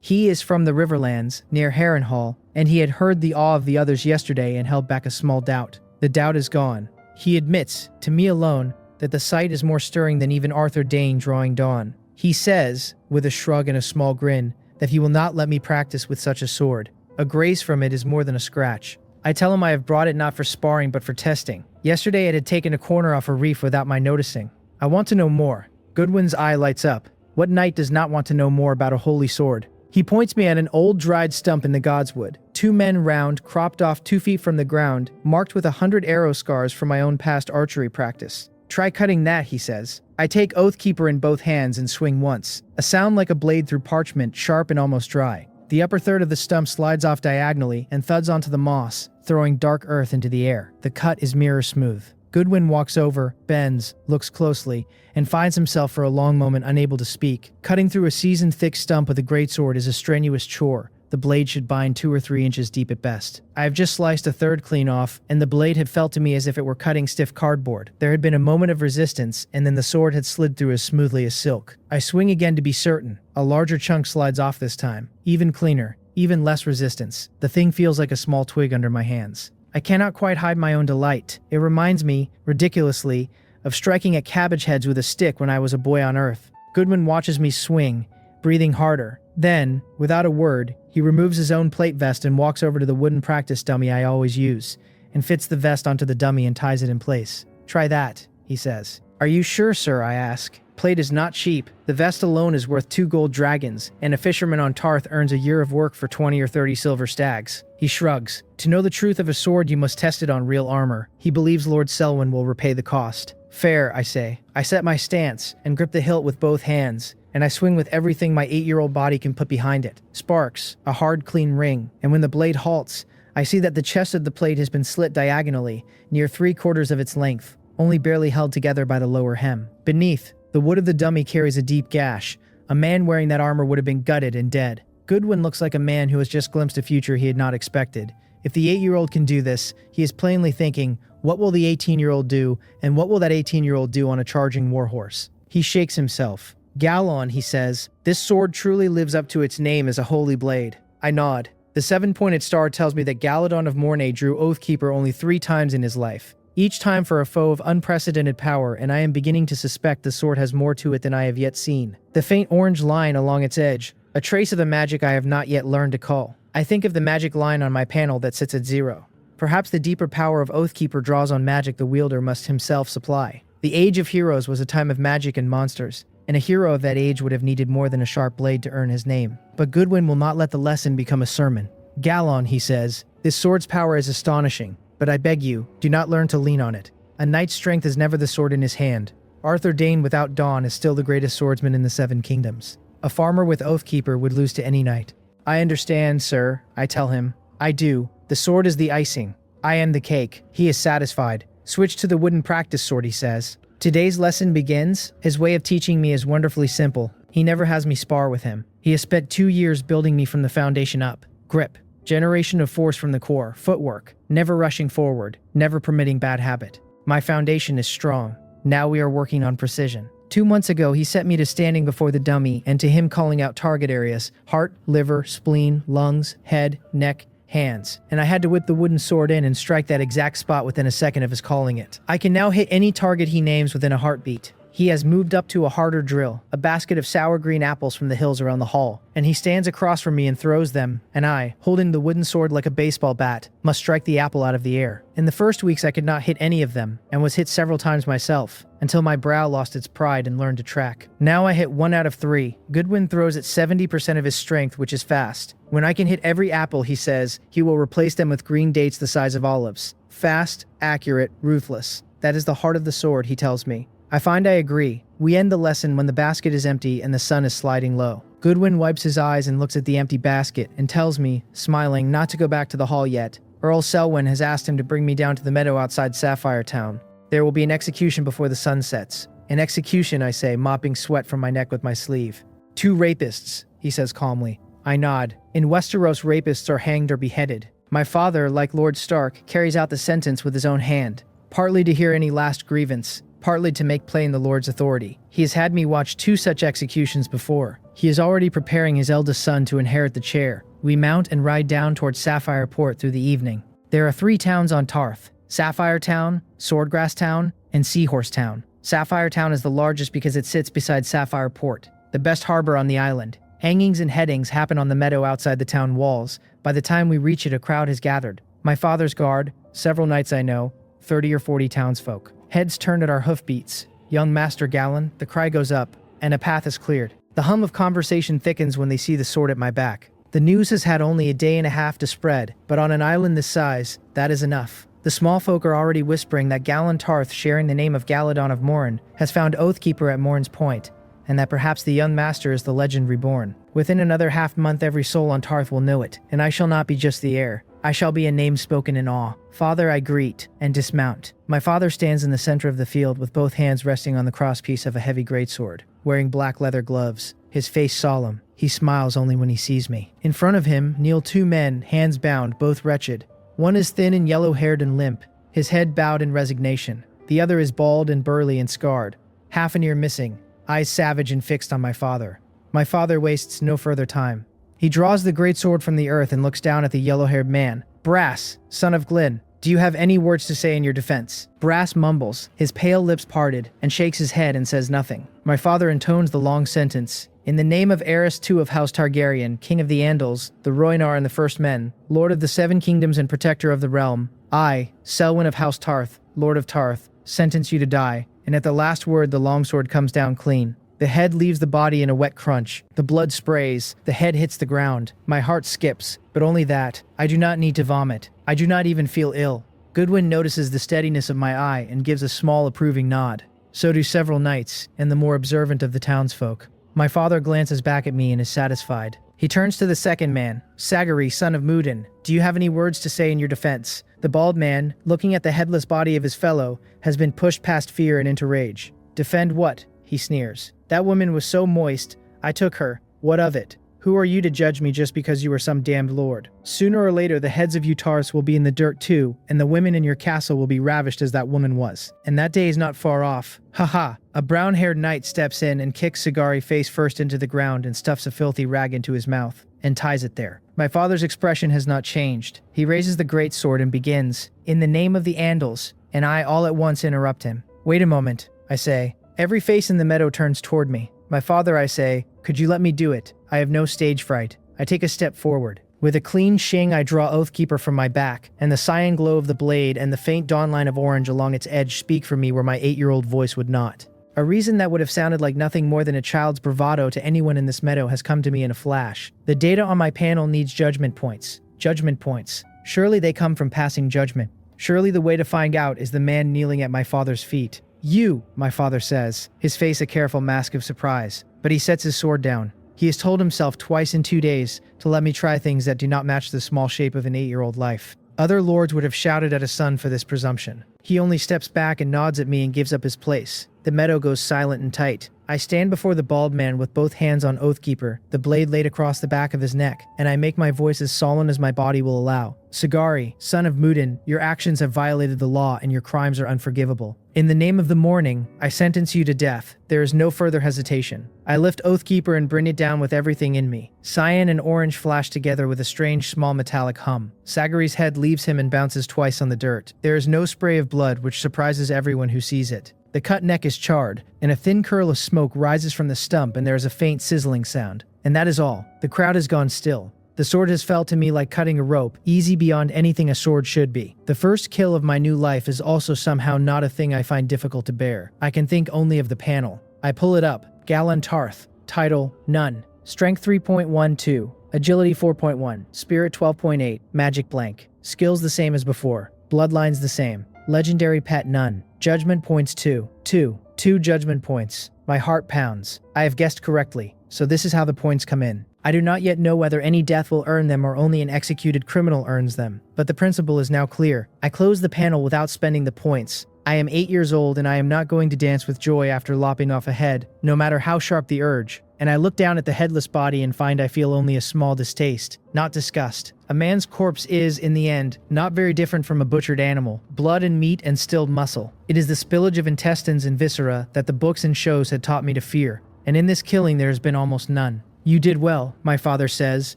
He is from the Riverlands, near Harrenhal, and he had heard the awe of the others yesterday and held back a small doubt. The doubt is gone. He admits, to me alone, that the sight is more stirring than even Arthur Dayne drawing dawn. He says, with a shrug and a small grin, that he will not let me practice with such a sword. A graze from it is more than a scratch. I tell him I have brought it not for sparring but for testing. Yesterday it had taken a corner off a reef without my noticing. I want to know more. Goodwin's eye lights up. What knight does not want to know more about a holy sword? He points me at an old dried stump in the Godswood. 2 men round, cropped off 2 feet from the ground, marked with 100 arrow scars from my own past archery practice. Try cutting that, he says. I take Oathkeeper in both hands and swing once. A sound like a blade through parchment, sharp and almost dry. The upper third of the stump slides off diagonally and thuds onto the moss, throwing dark earth into the air. The cut is mirror smooth. Goodwin walks over, bends, looks closely, and finds himself for a long moment unable to speak. Cutting through a seasoned thick stump with a greatsword is a strenuous chore. The blade should bind 2 or 3 inches deep at best. I have just sliced a third clean off, and the blade had felt to me as if it were cutting stiff cardboard. There had been a moment of resistance, and then the sword had slid through as smoothly as silk. I swing again to be certain. A larger chunk slides off this time. Even cleaner, even less resistance. The thing feels like a small twig under my hands. I cannot quite hide my own delight. It reminds me, ridiculously, of striking at cabbage heads with a stick when I was a boy on Earth. Goodwin watches me swing, breathing harder. Then, without a word, he removes his own plate vest and walks over to the wooden practice dummy I always use, and fits the vest onto the dummy and ties it in place. Try that, he says. Are you sure, sir? I ask. Plate is not cheap. The vest alone is worth 2 gold dragons, and a fisherman on Tarth earns a year of work for 20 or 30 silver stags. He shrugs. To know the truth of a sword, you must test it on real armor. He believes Lord Selwyn will repay the cost. Fair, I say. I set my stance, and grip the hilt with both hands, and I swing with everything my 8-year-old body can put behind it. Sparks, a hard, clean ring, and when the blade halts, I see that the chest of the plate has been slit diagonally, near 3/4 of its length, only barely held together by the lower hem. Beneath, the wood of the dummy carries a deep gash. A man wearing that armor would have been gutted and dead. Goodwin looks like a man who has just glimpsed a future he had not expected. If the 8-year-old can do this, he is plainly thinking, what will the 18-year-old do, and what will that 18-year-old do on a charging warhorse? He shakes himself. Galon, he says, this sword truly lives up to its name as a holy blade. I nod. The 7-pointed star tells me that Galon of Mornay drew Oathkeeper only 3 times in his life. Each time for a foe of unprecedented power, and I am beginning to suspect the sword has more to it than I have yet seen. The faint orange line along its edge, a trace of the magic I have not yet learned to call. I think of the magic line on my panel that sits at 0. Perhaps the deeper power of Oathkeeper draws on magic the wielder must himself supply. The Age of Heroes was a time of magic and monsters, and a hero of that age would have needed more than a sharp blade to earn his name. But Goodwin will not let the lesson become a sermon. Galon, he says, this sword's power is astonishing, but I beg you, do not learn to lean on it. A knight's strength is never the sword in his hand. Arthur Dane without Dawn is still the greatest swordsman in the 7 kingdoms. A farmer with Oathkeeper would lose to any knight. I understand, sir, I tell him. I do. The sword is the icing. I am the cake. He is satisfied. Switch to the wooden practice sword, he says. Today's lesson begins. His way of teaching me is wonderfully simple. He never has me spar with him. He has spent 2 years building me from the foundation up. Grip. Generation of force from the core. Footwork. Never rushing forward. Never permitting bad habit. My foundation is strong. Now we are working on precision. 2 months ago, he set me to standing before the dummy and to him calling out target areas: heart, liver, spleen, lungs, head, neck, hands. And I had to whip the wooden sword in and strike that exact spot within a second of his calling it. I can now hit any target he names within a heartbeat. He has moved up to a harder drill, a basket of sour green apples from the hills around the hall, and he stands across from me and throws them, and I, holding the wooden sword like a baseball bat, must strike the apple out of the air. In the first weeks I could not hit any of them, and was hit several times myself, until my brow lost its pride and learned to track. Now I hit 1 out of 3. Goodwin throws at 70% of his strength, which is fast. When I can hit every apple, he says, he will replace them with green dates the size of olives. Fast, accurate, ruthless. That is the heart of the sword, he tells me. I find I agree. We end the lesson when the basket is empty and the sun is sliding low. Goodwin wipes his eyes and looks at the empty basket and tells me, smiling, not to go back to the hall yet. Earl Selwyn has asked him to bring me down to the meadow outside Sapphire town. There will be an execution before the sun sets. An execution, I say, mopping sweat from my neck with my sleeve. 2 rapists, he says calmly. I nod. In Westeros, rapists are hanged or beheaded. My father, like Lord Stark, carries out the sentence with his own hand, partly to hear any last grievance, partly to make plain the Lord's authority. He has had me watch 2 such executions before. He is already preparing his eldest son to inherit the chair. We mount and ride down towards Sapphire Port through the evening. There are 3 towns on Tarth: Sapphire Town, Swordgrass Town, and Seahorse Town. Sapphire Town is the largest because it sits beside Sapphire Port, the best harbor on the island. Hangings and headings happen on the meadow outside the town walls. By the time we reach it, a crowd has gathered. My father's guard, several knights I know, 30 or 40 townsfolk. Heads turn at our hoofbeats. Young Master Galon, the cry goes up, and a path is cleared. The hum of conversation thickens when they see the sword at my back. The news has had only a day and a half to spread, but on an island this size, that is enough. The small folk are already whispering that Galon Tarth, sharing the name of Galon of Mourn, has found Oathkeeper at Mourn's Point, and that perhaps the young master is the legend Reborn. Within another half-month every soul on Tarth will know it, and I shall not be just the heir. I shall be a name spoken in awe. Father, I greet, and dismount. My father stands in the center of the field with both hands resting on the crosspiece of a heavy greatsword, wearing black leather gloves, his face solemn. He smiles only when he sees me. In front of him kneel 2 men, hands bound, both wretched. One is thin and yellow-haired and limp, his head bowed in resignation. The other is bald and burly and scarred, half an ear missing, eyes savage and fixed on my father. My father wastes no further time. He draws the greatsword from the earth and looks down at the yellow-haired man. Brass, son of Glyn, do you have any words to say in your defense? Brass mumbles, his pale lips parted, and shakes his head and says nothing. My father intones the long sentence. In the name of Heiress II of House Targaryen, King of the Andals, the Rhoynar and the First Men, Lord of the 7 Kingdoms and Protector of the Realm, I, Selwyn of House Tarth, Lord of Tarth, sentence you to die. And at the last word the longsword comes down clean. The head leaves the body in a wet crunch. The blood sprays. The head hits the ground. My heart skips, but only that. I do not need to vomit. I do not even feel ill. Goodwin notices the steadiness of my eye and gives a small approving nod. So do several knights, and the more observant of the townsfolk. My father glances back at me and is satisfied. He turns to the second man, Sagari, son of Mudan. Do you have any words to say in your defense? The bald man, looking at the headless body of his fellow, has been pushed past fear and into rage. Defend what? He sneers. That woman was so moist. I took her. What of it? Who are you to judge me just because you are some damned lord? Sooner or later the heads of you Tarths will be in the dirt too, and the women in your castle will be ravished as that woman was. And that day is not far off. Ha. A brown-haired knight steps in and kicks Sagari face first into the ground and stuffs a filthy rag into his mouth. and ties it there. My father's expression has not changed. He raises the greatsword and begins, "In the name of the Andals," and I all at once interrupt him. "Wait a moment," I say. Every face in the meadow turns toward me. "My father," I say, "could you let me do it? I have no stage fright." I take a step forward. With a clean shing, I draw Oathkeeper from my back, and the cyan glow of the blade and the faint dawn line of orange along its edge speak for me where my 8-year-old voice would not. A reason that would have sounded like nothing more than a child's bravado to anyone in this meadow has come to me in a flash. The data on my panel needs judgment points. Judgment points. Surely they come from passing judgment. Surely the way to find out is the man kneeling at my father's feet. "You," my father says, his face a careful mask of surprise. But he sets his sword down. He has told himself twice in 2 days to let me try things that do not match the small shape of an 8-year-old life. Other lords would have shouted at a son for this presumption. He only steps back and nods at me and gives up his place. The meadow goes silent and tight. I stand before the bald man with both hands on Oathkeeper, the blade laid across the back of his neck, and I make my voice as solemn as my body will allow. "Sagari, son of Mudan, your actions have violated the law and your crimes are unforgivable. In the name of the morning, I sentence you to death. There is no further hesitation." I lift Oathkeeper and bring it down with everything in me. Cyan and orange flash together with a strange small metallic hum. Sagari's head leaves him and bounces twice on the dirt. There is no spray of blood, which surprises everyone who sees it. The cut neck is charred, and a thin curl of smoke rises from the stump, and there is a faint sizzling sound. And that is all. The crowd has gone still. The sword has felt to me like cutting a rope, easy beyond anything a sword should be. The first kill of my new life is also somehow not a thing I find difficult to bear. I can think only of the panel. I pull it up. Galon Tarth. Title, None. Strength 3.12. Agility 4.1. Spirit 12.8. Magic blank. Skills the same as before. Bloodlines the same. Legendary pet none. Judgment points 2. 2 judgment points. My heart pounds. I have guessed correctly, so this is how the points come in. I do not yet know whether any death will earn them or only an executed criminal earns them, but the principle is now clear. I close the panel without spending the points. I am 8 years old and I am not going to dance with joy after lopping off a head, no matter how sharp the urge. And I look down at the headless body and find I feel only a small distaste, not disgust. A man's corpse is, in the end, not very different from a butchered animal. Blood and meat and stilled muscle. It is the spillage of intestines and viscera that the books and shows had taught me to fear. And in this killing there has been almost none. "You did well," my father says,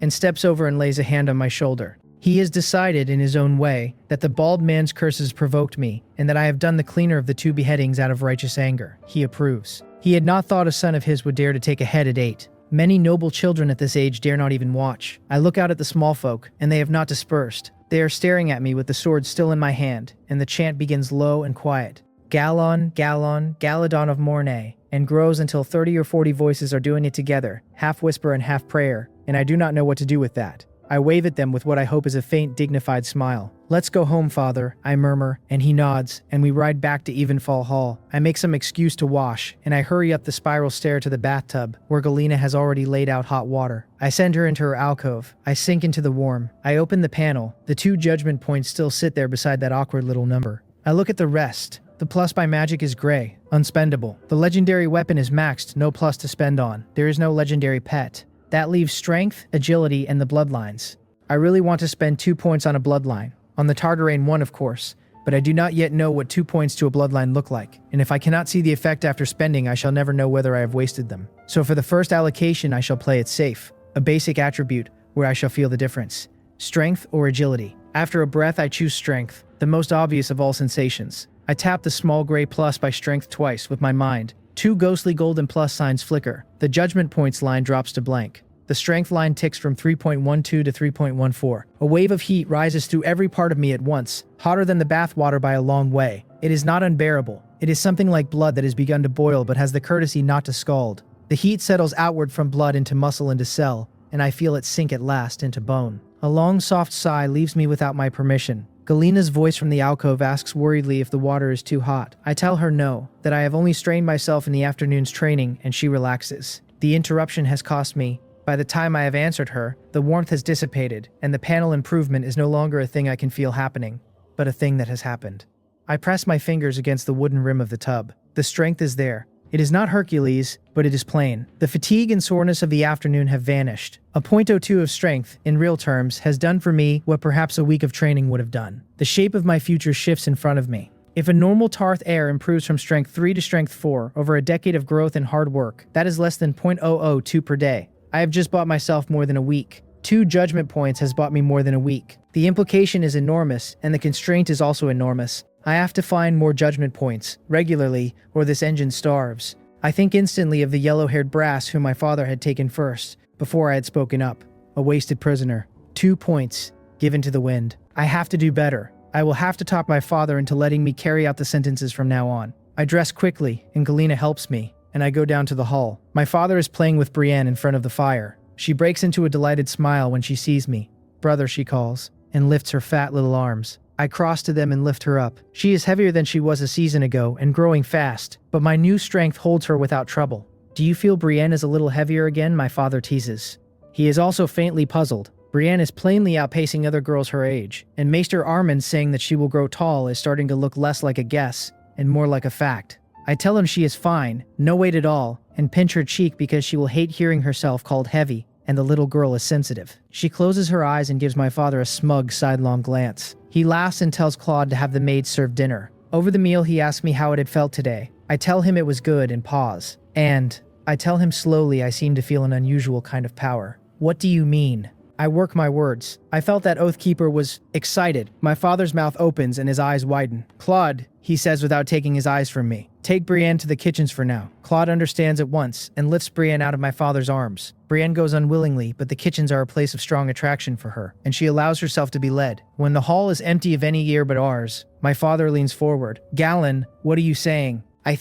and steps over and lays a hand on my shoulder. He has decided, in his own way, that the bald man's curses provoked me, and that I have done the cleaner of the 2 beheadings out of righteous anger. He approves. He had not thought a son of his would dare to take a head at 8. Many noble children at this age dare not even watch. I look out at the small folk, and they have not dispersed. They are staring at me with the sword still in my hand, and the chant begins low and quiet. Galon, Galon, Galadon of Mornay, and grows until 30 or 40 voices are doing it together, half whisper and half prayer, and I do not know what to do with that. I wave at them with what I hope is a faint, dignified smile. "Let's go home, father," I murmur, and he nods, and we ride back to Evenfall Hall. I make some excuse to wash, and I hurry up the spiral stair to the bathtub, where Galena has already laid out hot water. I send her into her alcove. I sink into the warm. I open the panel. The 2 judgment points still sit there beside that awkward little number. I look at the rest. The plus by magic is gray, unspendable. The legendary weapon is maxed, no plus to spend on. There is no legendary pet. That leaves strength, agility, and the bloodlines. I really want to spend 2 points on a bloodline. On the Targaryen one, of course, but I do not yet know what 2 points to a bloodline look like, and if I cannot see the effect after spending, I shall never know whether I have wasted them. So for the first allocation, I shall play it safe, a basic attribute where I shall feel the difference. Strength or agility. After a breath, I choose strength, the most obvious of all sensations. I tap the small gray plus by strength twice with my mind. 2 ghostly golden plus signs flicker. The judgment points line drops to blank. The strength line ticks from 3.12 to 3.14. A wave of heat rises through every part of me at once, hotter than the bathwater by a long way. It is not unbearable. It is something like blood that has begun to boil but has the courtesy not to scald. The heat settles outward from blood into muscle into cell, and I feel it sink at last into bone. A long soft sigh leaves me without my permission. Galena's voice from the alcove asks worriedly if the water is too hot. I tell her no, that I have only strained myself in the afternoon's training, and she relaxes. The interruption has cost me. By the time I have answered her, the warmth has dissipated, and the panel improvement is no longer a thing I can feel happening, but a thing that has happened. I press my fingers against the wooden rim of the tub. The strength is there. It is not Hercules, but it is plain. The fatigue and soreness of the afternoon have vanished. A .02 of strength, in real terms, has done for me what perhaps a week of training would have done. The shape of my future shifts in front of me. If a normal Tarth heir improves from strength 3 to strength 4 over a decade of growth and hard work, that is less than .002 per day. I have just bought myself more than a week. 2 judgment points has bought me more than a week. The implication is enormous, and the constraint is also enormous. I have to find more judgment points, regularly, or this engine starves. I think instantly of the yellow-haired brass whom my father had taken first, before I had spoken up. A wasted prisoner. 2 points, given to the wind. I have to do better. I will have to talk my father into letting me carry out the sentences from now on. I dress quickly, and Galena helps me, and I go down to the hall. My father is playing with Brienne in front of the fire. She breaks into a delighted smile when she sees me. "Brother," she calls, and lifts her fat little arms. I cross to them and lift her up. She is heavier than she was a season ago and growing fast, but my new strength holds her without trouble. "Do you feel Brienne is a little heavier again?" my father teases. He is also faintly puzzled. Brienne is plainly outpacing other girls her age, and Maester Armand saying that she will grow tall is starting to look less like a guess and more like a fact. I tell him she is fine, no weight at all, and pinch her cheek because she will hate hearing herself called heavy, and the little girl is sensitive. She closes her eyes and gives my father a smug sidelong glance. He laughs and tells Claude to have the maid serve dinner. Over the meal he asks me how it had felt today. I tell him it was good and pause. And I tell him slowly I seem to feel an unusual kind of power. "What do you mean?" I work my words. I felt that Oathkeeper was excited. My father's mouth opens and his eyes widen. "Claude," he says without taking his eyes from me. "Take Brienne to the kitchens for now." Claude understands at once and lifts Brienne out of my father's arms. Brienne goes unwillingly, but the kitchens are a place of strong attraction for her, and she allows herself to be led. When the hall is empty of any ear but ours, my father leans forward. "Galon, what are you saying?" I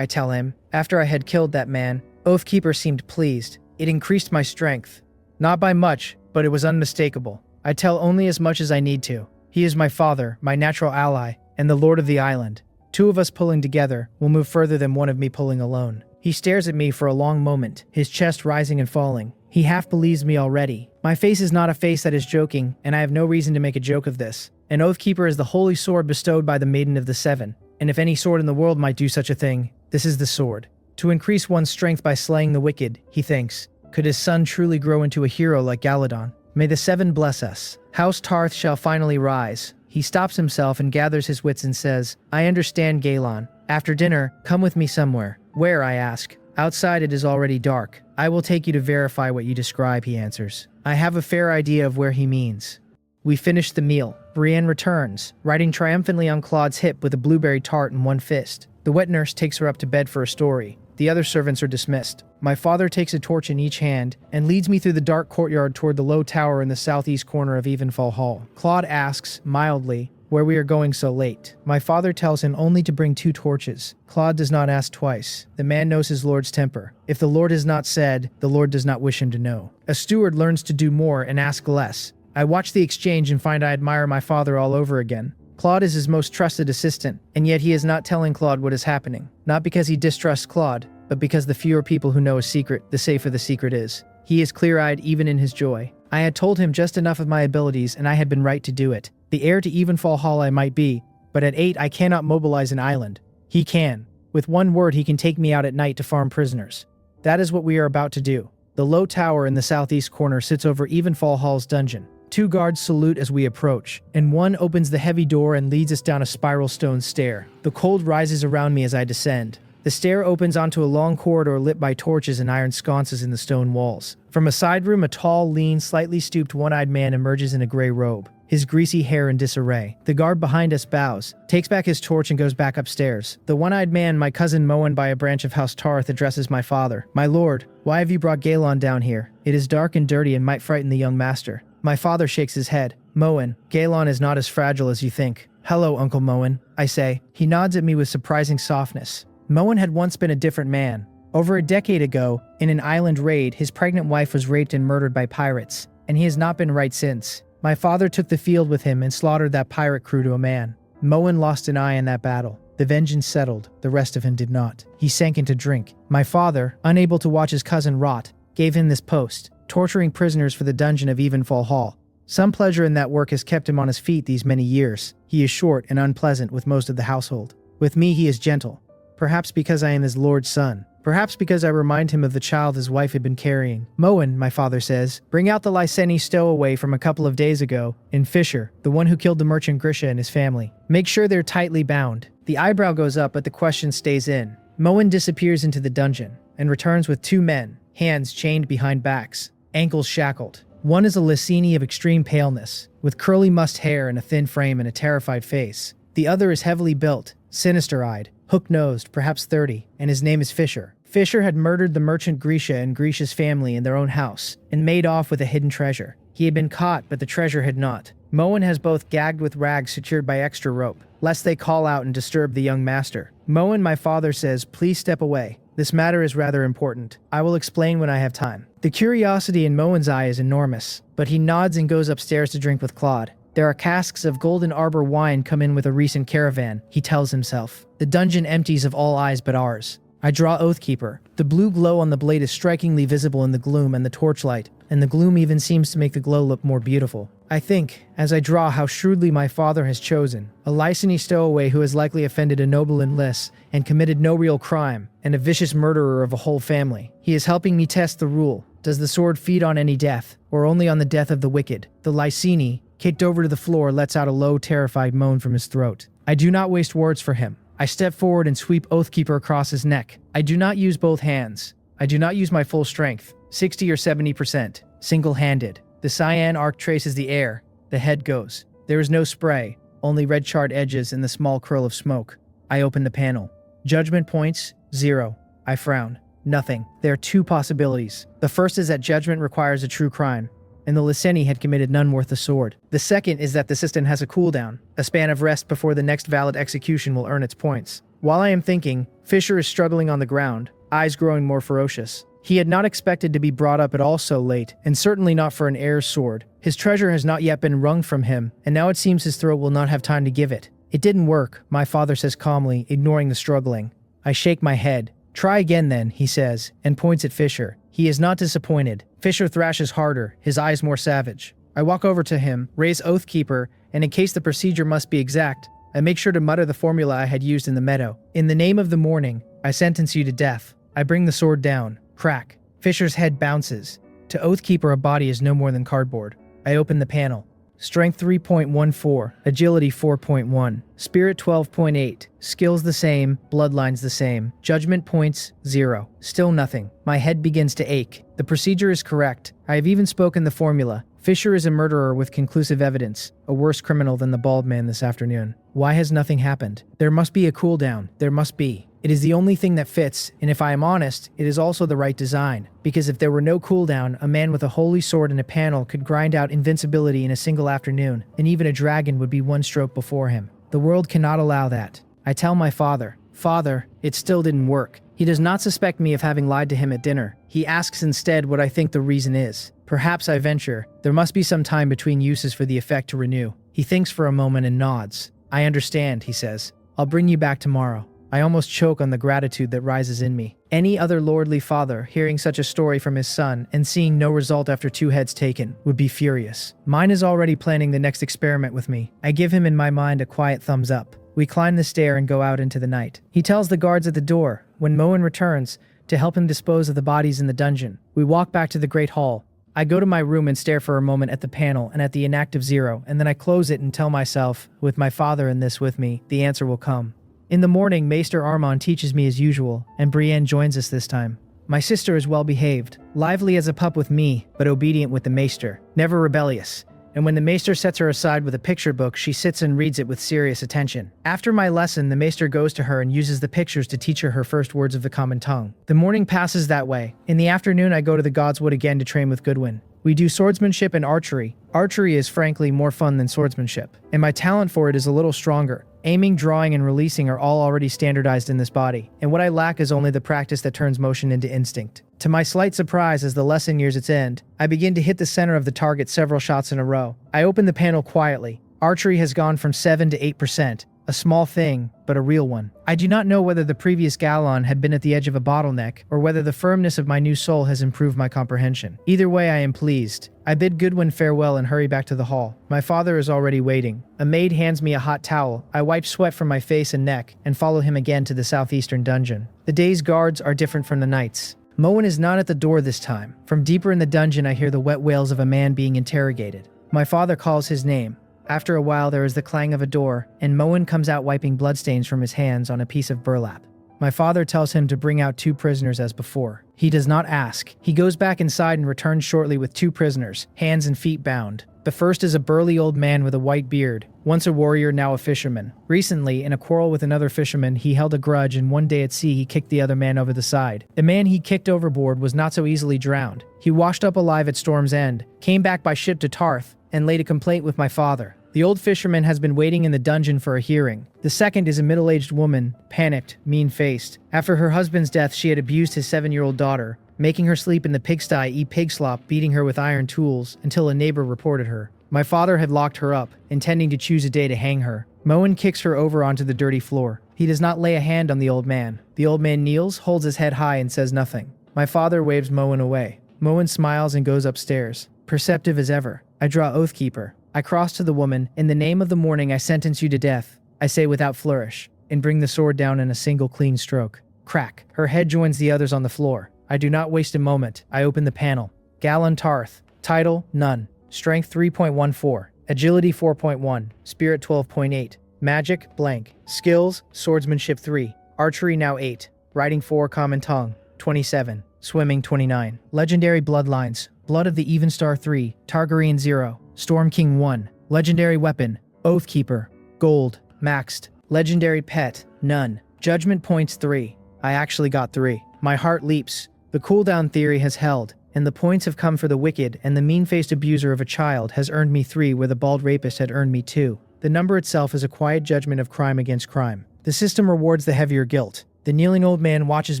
tell him. After I had killed that man, Oathkeeper seemed pleased. It increased my strength. Not by much, but it was unmistakable. I tell only as much as I need to. He is my father, my natural ally, and the lord of the island. 2 of us pulling together will move further than one of me pulling alone. He stares at me for a long moment, his chest rising and falling. He half believes me already. My face is not a face that is joking, and I have no reason to make a joke of this. An Oathkeeper is the holy sword bestowed by the Maiden of the Seven, and if any sword in the world might do such a thing, this is the sword. To increase one's strength by slaying the wicked, he thinks. Could his son truly grow into a hero like Galon? May the Seven bless us. House Tarth shall finally rise. He stops himself and gathers his wits and says, "I understand, Galon. After dinner, come with me somewhere." "Where?" I ask. "Outside it is already dark. I will take you to verify what you describe," he answers. I have a fair idea of where he means. We finish the meal. Brienne returns, riding triumphantly on Claude's hip with a blueberry tart in one fist. The wet nurse takes her up to bed for a story. The other servants are dismissed. My father takes a torch in each hand and leads me through the dark courtyard toward the low tower in the southeast corner of Evenfall Hall. Claude asks, mildly, where we are going so late. My father tells him only to bring 2 torches. Claude does not ask twice. The man knows his lord's temper. If the lord has not said, the lord does not wish him to know. A steward learns to do more and ask less. I watch the exchange and find I admire my father all over again. Claude is his most trusted assistant, and yet he is not telling Claude what is happening. Not because he distrusts Claude, but because the fewer people who know a secret, the safer the secret is. He is clear-eyed even in his joy. I had told him just enough of my abilities, and I had been right to do it. The heir to Evenfall Hall I might be, but at 8 I cannot mobilize an island. He can. With one word he can take me out at night to farm prisoners. That is what we are about to do. The low tower in the southeast corner sits over Evenfall Hall's dungeon. 2 guards salute as we approach, and one opens the heavy door and leads us down a spiral stone stair. The cold rises around me as I descend. The stair opens onto a long corridor lit by torches and iron sconces in the stone walls. From a side room, a tall, lean, slightly stooped, one-eyed man emerges in a gray robe, his greasy hair in disarray. The guard behind us bows, takes back his torch and goes back upstairs. The one-eyed man, my cousin Moen by a branch of House Tarth, addresses my father. "My lord, why have you brought Galon down here? It is dark and dirty and might frighten the young master." My father shakes his head. "Moen, Galon is not as fragile as you think." "Hello, Uncle Moen," I say. He nods at me with surprising softness. Moen had once been a different man. Over a decade ago, in an island raid, his pregnant wife was raped and murdered by pirates, and he has not been right since. My father took the field with him and slaughtered that pirate crew to a man. Moen lost an eye in that battle. The vengeance settled, the rest of him did not. He sank into drink. My father, unable to watch his cousin rot, gave him this post, torturing prisoners for the dungeon of Evenfall Hall. Some pleasure in that work has kept him on his feet these many years. He is short and unpleasant with most of the household. With me he is gentle. Perhaps because I am his lord's son. Perhaps because I remind him of the child his wife had been carrying. "Moen," my father says, "bring out the Lyseni stowaway from a couple of days ago, and Fisher, the one who killed the merchant Grisha and his family. Make sure they're tightly bound." The eyebrow goes up, but the question stays in. Moen disappears into the dungeon, and returns with 2 men. hands chained behind backs, ankles shackled. One is a Lysini of extreme paleness, with curly mussed hair and a thin frame and a terrified face. The other is heavily built, sinister-eyed, hook-nosed, perhaps 30, and his name is Fisher. Fisher had murdered the merchant Grisha and Grisha's family in their own house, and made off with a hidden treasure. He had been caught, but the treasure had not. Moen has both gagged with rags secured by extra rope, lest they call out and disturb the young master. Moen, my father, says, "Please step away. This matter is rather important. I will explain when I have time." The curiosity in Moen's eye is enormous, but he nods and goes upstairs to drink with Claude. There are casks of Golden Arbor wine come in with a recent caravan, he tells himself. The dungeon empties of all eyes but ours. I draw Oathkeeper. The blue glow on the blade is strikingly visible in the gloom and the torchlight, and the gloom even seems to make the glow look more beautiful. I think, as I draw, how shrewdly my father has chosen. A Lysini stowaway who has likely offended a noble in Lys and committed no real crime, and a vicious murderer of a whole family. He is helping me test the rule. Does the sword feed on any death, or only on the death of the wicked? The Lysini, kicked over to the floor, lets out a low, terrified moan from his throat. I do not waste words for him. I step forward and sweep Oathkeeper across his neck. I do not use both hands. I do not use my full strength, 60 or 70%, single-handed. The cyan arc traces the air. The head goes. There is no spray, only red charred edges and the small curl of smoke. I open the panel. Judgment points, 0. I frown. Nothing. There are two possibilities. The first is that judgment requires a true crime, and the Lyseni had committed none worth the sword. The second is that the system has a cooldown, a span of rest before the next valid execution will earn its points. While I am thinking, Fisher is struggling on the ground, eyes growing more ferocious. He had not expected to be brought up at all so late, and certainly not for an heir's sword. His treasure has not yet been wrung from him, and now it seems his throat will not have time to give it. It didn't work, my father says calmly, ignoring the struggling. I shake my head. Try again then, he says, and points at Fisher. He is not disappointed. Fisher thrashes harder, his eyes more savage. I walk over to him, raise Oathkeeper, and in case the procedure must be exact, I make sure to mutter the formula I had used in the meadow. In the name of the morning, I sentence you to death. I bring the sword down. Crack. Fisher's head bounces. To Oathkeeper, a body is no more than cardboard. I open the panel. Strength 3.14, Agility 4.1, Spirit 12.8, Skills the same, Bloodlines the same, Judgment points 0. Still nothing. My head begins to ache. The procedure is correct. I have even spoken the formula. Fisher is a murderer with conclusive evidence, a worse criminal than the bald man this afternoon. Why has nothing happened? There must be a cooldown. There must be. It is the only thing that fits, and if I am honest, it is also the right design. Because if there were no cooldown, a man with a holy sword and a panel could grind out invincibility in a single afternoon, and even a dragon would be one stroke before him. The world cannot allow that. I tell my father, "Father, it still didn't work." He does not suspect me of having lied to him at dinner. He asks instead what I think the reason is. Perhaps I venture, there must be some time between uses for the effect to renew. He thinks for a moment and nods. I understand, he says. I'll bring you back tomorrow. I almost choke on the gratitude that rises in me. Any other lordly father, hearing such a story from his son and seeing no result after 2 heads taken, would be furious. Mine is already planning the next experiment with me. I give him in my mind a quiet thumbs up. We climb the stair and go out into the night. He tells the guards at the door, when Moen returns, to help him dispose of the bodies in the dungeon. We walk back to the great hall. I go to my room and stare for a moment at the panel and at the inactive 0, and then I close it and tell myself, with my father in this with me, the answer will come. In the morning, Maester Armand teaches me as usual, and Brienne joins us this time. My sister is well behaved, lively as a pup with me, but obedient with the Maester, never rebellious. And when the Maester sets her aside with a picture book, she sits and reads it with serious attention. After my lesson, the Maester goes to her and uses the pictures to teach her first words of the common tongue. The morning passes that way. In the afternoon, I go to the Godswood again to train with Goodwin. We do swordsmanship and archery. Archery is frankly more fun than swordsmanship, and my talent for it is a little stronger. Aiming, drawing, and releasing are all already standardized in this body, and what I lack is only the practice that turns motion into instinct. To my slight surprise, as the lesson nears its end, I begin to hit the center of the target several shots in a row. I open the panel quietly. Archery has gone from 7 to 8%. A small thing, but a real one. I do not know whether the previous Galon had been at the edge of a bottleneck, or whether the firmness of my new soul has improved my comprehension. Either way, I am pleased. I bid Goodwin farewell and hurry back to the hall. My father is already waiting. A maid hands me a hot towel. I wipe sweat from my face and neck, and follow him again to the southeastern dungeon. The day's guards are different from the night's. Moen is not at the door this time. From deeper in the dungeon, I hear the wet wails of a man being interrogated. My father calls his name. After a while, there is the clang of a door, and Moen comes out wiping bloodstains from his hands on a piece of burlap. My father tells him to bring out 2 prisoners as before. He does not ask. He goes back inside and returns shortly with 2 prisoners, hands and feet bound. The first is a burly old man with a white beard, once a warrior, now a fisherman. Recently, in a quarrel with another fisherman, he held a grudge, and one day at sea he kicked the other man over the side. The man he kicked overboard was not so easily drowned. He washed up alive at Storm's End, came back by ship to Tarth, and laid a complaint with my father. The old fisherman has been waiting in the dungeon for a hearing. The second is a middle-aged woman, panicked, mean-faced. After her husband's death, she had abused his 7-year-old daughter, making her sleep in the pigsty, eat pig slop, beating her with iron tools, until a neighbor reported her. My father had locked her up, intending to choose a day to hang her. Moen kicks her over onto the dirty floor. He does not lay a hand on the old man. The old man kneels, holds his head high, and says nothing. My father waves Moen away. Moen smiles and goes upstairs, perceptive as ever. I draw Oathkeeper. I cross to the woman. In the name of the morning, I sentence you to death. I say without flourish, and bring the sword down in a single clean stroke. Crack. Her head joins the others on the floor. I do not waste a moment. I open the panel. Galon Tarth. Title, none. Strength 3.14. Agility 4.1. Spirit 12.8. Magic, blank. Skills, swordsmanship 3. Archery now 8. Writing 4. Common tongue, 27. Swimming 29. Legendary bloodlines. Blood of the Evenstar 3. Targaryen 0. Storm King 1. Legendary weapon. Oathkeeper. Gold. Maxed. Legendary pet. None. Judgment points 3. I actually got 3. My heart leaps. The cooldown theory has held, and the points have come for the wicked, and the mean-faced abuser of a child has earned me 3 where the bald rapist had earned me 2. The number itself is a quiet judgment of crime against crime. The system rewards the heavier guilt. The kneeling old man watches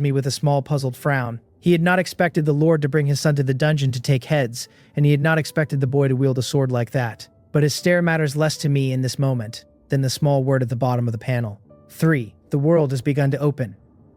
me with a small puzzled frown. He had not expected the Lord to bring his son to the dungeon to take heads, and he had not expected the boy to wield a sword like that. But his stare matters less to me in this moment than the small word at the bottom of the panel. 3. The world has begun to open.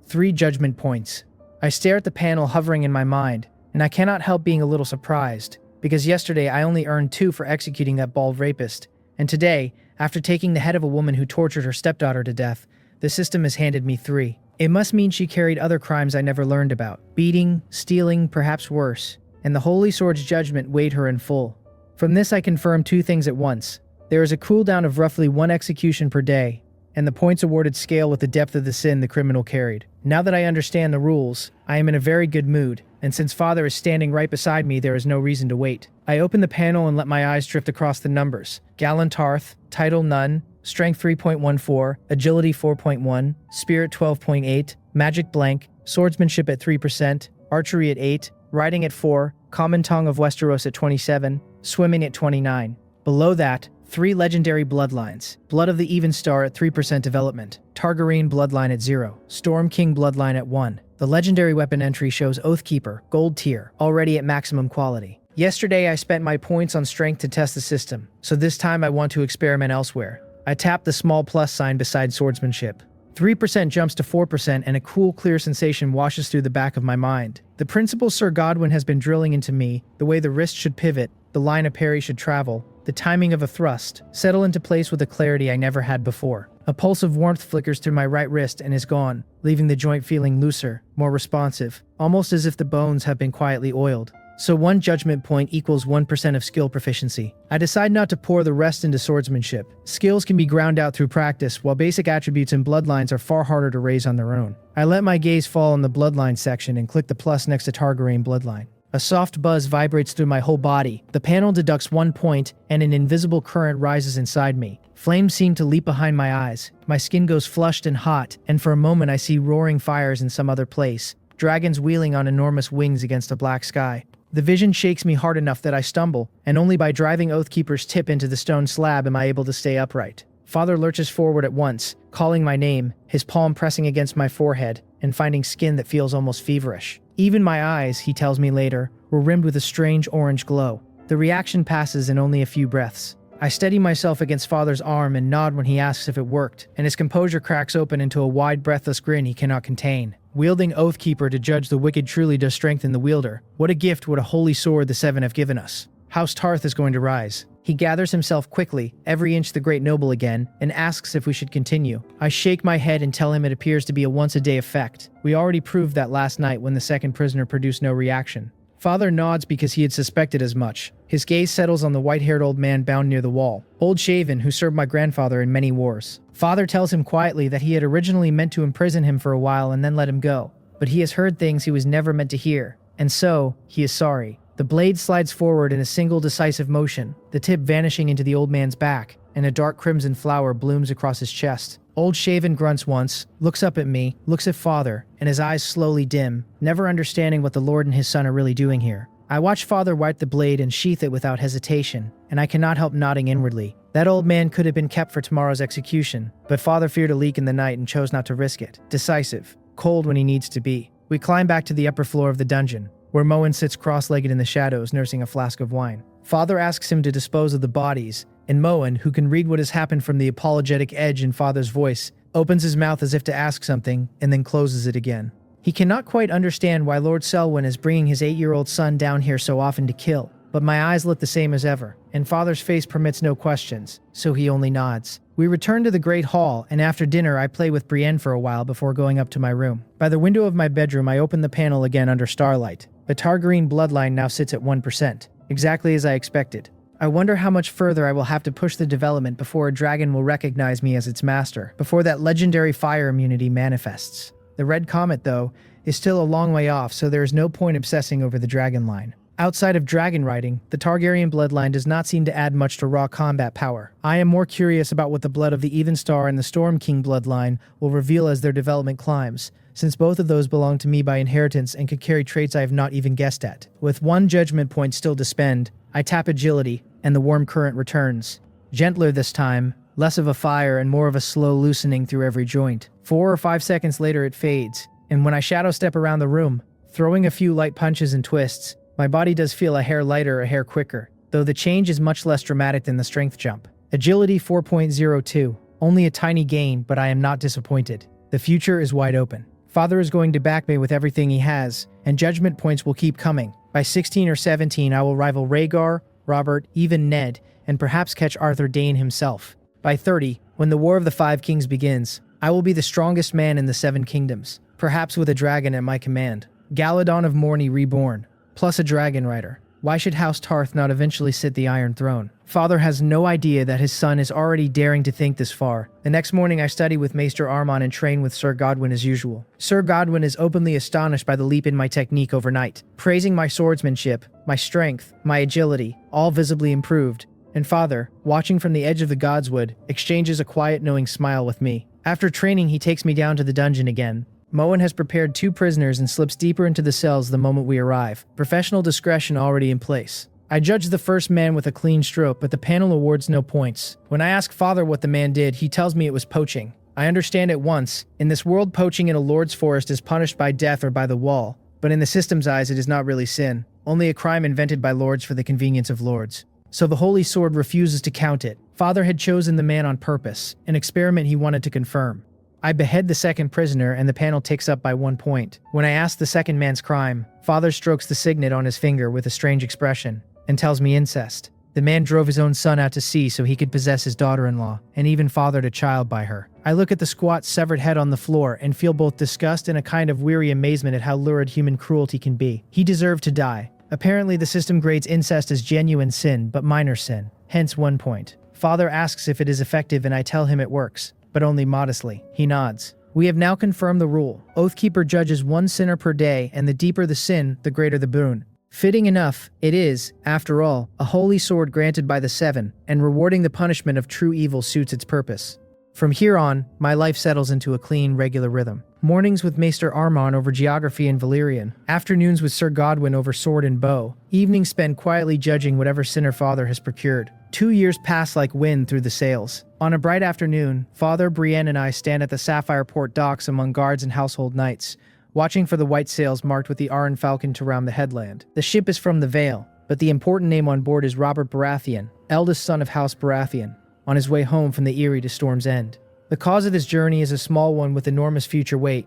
3 judgment points. I stare at the panel hovering in my mind, and I cannot help being a little surprised, because yesterday I only earned 2 for executing that bald rapist, and today, after taking the head of a woman who tortured her stepdaughter to death, the system has handed me 3. It must mean she carried other crimes I never learned about. Beating, stealing, perhaps worse. And the Holy Sword's judgment weighed her in full. From this I confirm 2 things at once. There is a cooldown of roughly 1 execution per day, and the points awarded scale with the depth of the sin the criminal carried. Now that I understand the rules, I am in a very good mood, and since Father is standing right beside me, there is no reason to wait. I open the panel and let my eyes drift across the numbers. Galon Tarth, title none, strength 3.14, agility 4.1, spirit 12.8, magic blank, swordsmanship at 3%, archery at 8, writing at 4, common tongue of Westeros at 27, swimming at 29. Below that, 3 legendary bloodlines. Blood of the Evenstar at 3% development. Targaryen bloodline at 0. Storm King bloodline at 1. The legendary weapon entry shows Oathkeeper, gold tier, already at maximum quality. Yesterday I spent my points on strength to test the system, so this time I want to experiment elsewhere. I tap the small plus sign beside swordsmanship. 3% jumps to 4% and a cool, clear sensation washes through the back of my mind. The principle Sir Godwin has been drilling into me, the way the wrist should pivot, the line a parry should travel, the timing of a thrust, settle into place with a clarity I never had before. A pulse of warmth flickers through my right wrist and is gone, leaving the joint feeling looser, more responsive, almost as if the bones have been quietly oiled. So 1 judgment point equals 1% of skill proficiency. I decide not to pour the rest into swordsmanship. Skills can be ground out through practice, while basic attributes and bloodlines are far harder to raise on their own. I let my gaze fall on the bloodline section and click the plus next to Targaryen bloodline. A soft buzz vibrates through my whole body. The panel deducts 1 point, and an invisible current rises inside me. Flames seem to leap behind my eyes. My skin goes flushed and hot, and for a moment I see roaring fires in some other place. Dragons wheeling on enormous wings against a black sky. The vision shakes me hard enough that I stumble, and only by driving Oathkeeper's tip into the stone slab am I able to stay upright. Father lurches forward at once, calling my name, his palm pressing against my forehead, and finding skin that feels almost feverish. Even my eyes, he tells me later, were rimmed with a strange orange glow. The reaction passes in only a few breaths. I steady myself against Father's arm and nod when he asks if it worked, and his composure cracks open into a wide, breathless grin he cannot contain. Wielding Oathkeeper to judge the wicked truly does strengthen the wielder. What a gift, what a holy sword the 7 have given us. House Tarth is going to rise. He gathers himself quickly, every inch the great noble again, and asks if we should continue. I shake my head and tell him it appears to be a once-a-day effect. We already proved that last night when the second prisoner produced no reaction. Father nods because he had suspected as much. His gaze settles on the white-haired old man bound near the wall, old shaven, who served my grandfather in many wars. Father tells him quietly that he had originally meant to imprison him for a while and then let him go, but he has heard things he was never meant to hear, and so he is sorry. The blade slides forward in a single decisive motion, the tip vanishing into the old man's back, and a dark crimson flower blooms across his chest. Old shaven grunts once, looks up at me, looks at Father, and his eyes slowly dim, never understanding what the Lord and his son are really doing here. I watch Father wipe the blade and sheath it without hesitation, and I cannot help nodding inwardly. That old man could have been kept for tomorrow's execution, but Father feared a leak in the night and chose not to risk it. Decisive, cold when he needs to be. We climb back to the upper floor of the dungeon, where Moen sits cross-legged in the shadows nursing a flask of wine. Father asks him to dispose of the bodies, and Moen, who can read what has happened from the apologetic edge in Father's voice, opens his mouth as if to ask something, and then closes it again. He cannot quite understand why Lord Selwyn is bringing his 8-year-old son down here so often to kill, but my eyes look the same as ever, and Father's face permits no questions, so he only nods. We return to the Great Hall, and after dinner I play with Brienne for a while before going up to my room. By the window of my bedroom I open the panel again under starlight. The Targaryen bloodline now sits at 1%, exactly as I expected. I wonder how much further I will have to push the development before a dragon will recognize me as its master, before that legendary fire immunity manifests. The Red Comet, though, is still a long way off, so there is no point obsessing over the dragon line. Outside of dragon riding, the Targaryen bloodline does not seem to add much to raw combat power. I am more curious about what the blood of the Evenstar and the Storm King bloodline will reveal as their development climbs, since both of those belong to me by inheritance and could carry traits I have not even guessed at. With one judgment point still to spend, I tap agility, and the warm current returns. Gentler this time, less of a fire and more of a slow loosening through every joint. 4 or 5 seconds later it fades, and when I shadow step around the room, throwing a few light punches and twists, my body does feel a hair lighter, a hair quicker, though the change is much less dramatic than the strength jump. Agility 4.02, only a tiny gain, but I am not disappointed. The future is wide open. Father is going to back me with everything he has, and judgment points will keep coming. By 16 or 17 I will rival Rhaegar, Robert, even Ned, and perhaps catch Arthur Dayne himself. By 30, when the War of the Five Kings begins, I will be the strongest man in the Seven Kingdoms, perhaps with a dragon at my command. Galon of Morny reborn, plus a dragon rider. Why should House Tarth not eventually sit the Iron Throne? Father has no idea that his son is already daring to think this far. The next morning I study with Maester Armon and train with Sir Godwyn as usual. Sir Godwyn is openly astonished by the leap in my technique overnight, praising my swordsmanship, my strength, my agility, all visibly improved. And Father, watching from the edge of the Godswood, exchanges a quiet knowing smile with me. After training he takes me down to the dungeon again. Moen has prepared 2 prisoners and slips deeper into the cells the moment we arrive, professional discretion already in place. I judge the first man with a clean stroke, but the panel awards no points. When I ask Father what the man did, he tells me it was poaching. I understand at once. In this world, poaching in a lord's forest is punished by death or by the wall, but in the system's eyes it is not really sin, only a crime invented by lords for the convenience of lords. So the Holy Sword refuses to count it. Father had chosen the man on purpose, an experiment he wanted to confirm. I behead the second prisoner and the panel ticks up by 1 point. When I ask the second man's crime, Father strokes the signet on his finger with a strange expression and tells me incest. The man drove his own son out to sea so he could possess his daughter-in-law and even fathered a child by her. I look at the squat severed head on the floor and feel both disgust and a kind of weary amazement at how lurid human cruelty can be. He deserved to die. Apparently the system grades incest as genuine sin but minor sin, hence 1 point. Father asks if it is effective and I tell him it works, but only modestly. He nods. We have now confirmed the rule. Oathkeeper judges 1 sinner per day, and the deeper the sin, the greater the boon. Fitting enough, it is, after all, a holy sword granted by the Seven, and rewarding the punishment of true evil suits its purpose. From here on, my life settles into a clean, regular rhythm. Mornings with Maester Armon over geography and Valyrian, afternoons with Sir Godwyn over sword and bow, evenings spent quietly judging whatever sinner Father has procured. 2 years pass like wind through the sails. On a bright afternoon, Father, Brienne, and I stand at the Sapphire port docks among guards and household knights, watching for the white sails marked with the Arryn Falcon to round the headland. The ship is from the Vale, but the important name on board is Robert Baratheon, eldest son of House Baratheon, on his way home from the Eyrie to Storm's End. The cause of this journey is a small one with enormous future weight.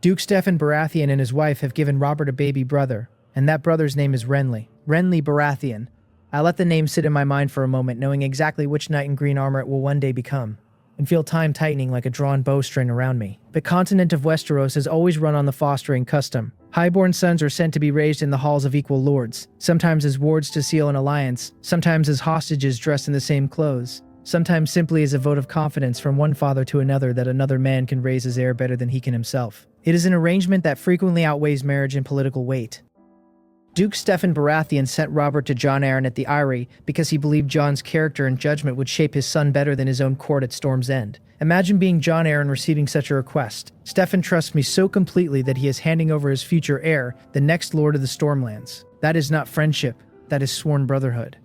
Duke Stefan Baratheon and his wife have given Robert a baby brother, and that brother's name is Renly. Renly Baratheon. I let the name sit in my mind for a moment, knowing exactly which knight in green armor it will one day become, and feel time tightening like a drawn bowstring around me. The continent of Westeros has always run on the fostering custom. Highborn sons are sent to be raised in the halls of equal lords, sometimes as wards to seal an alliance, sometimes as hostages dressed in the same clothes, sometimes simply as a vote of confidence from one father to another that another man can raise his heir better than he can himself. It is an arrangement that frequently outweighs marriage in political weight. Duke Stephen Baratheon sent Robert to Jon Arryn at the Eyrie because he believed Jon's character and judgment would shape his son better than his own court at Storm's End. Imagine being Jon Arryn receiving such a request. Stephen trusts me so completely that he is handing over his future heir, the next Lord of the Stormlands. That is not friendship, that is sworn brotherhood.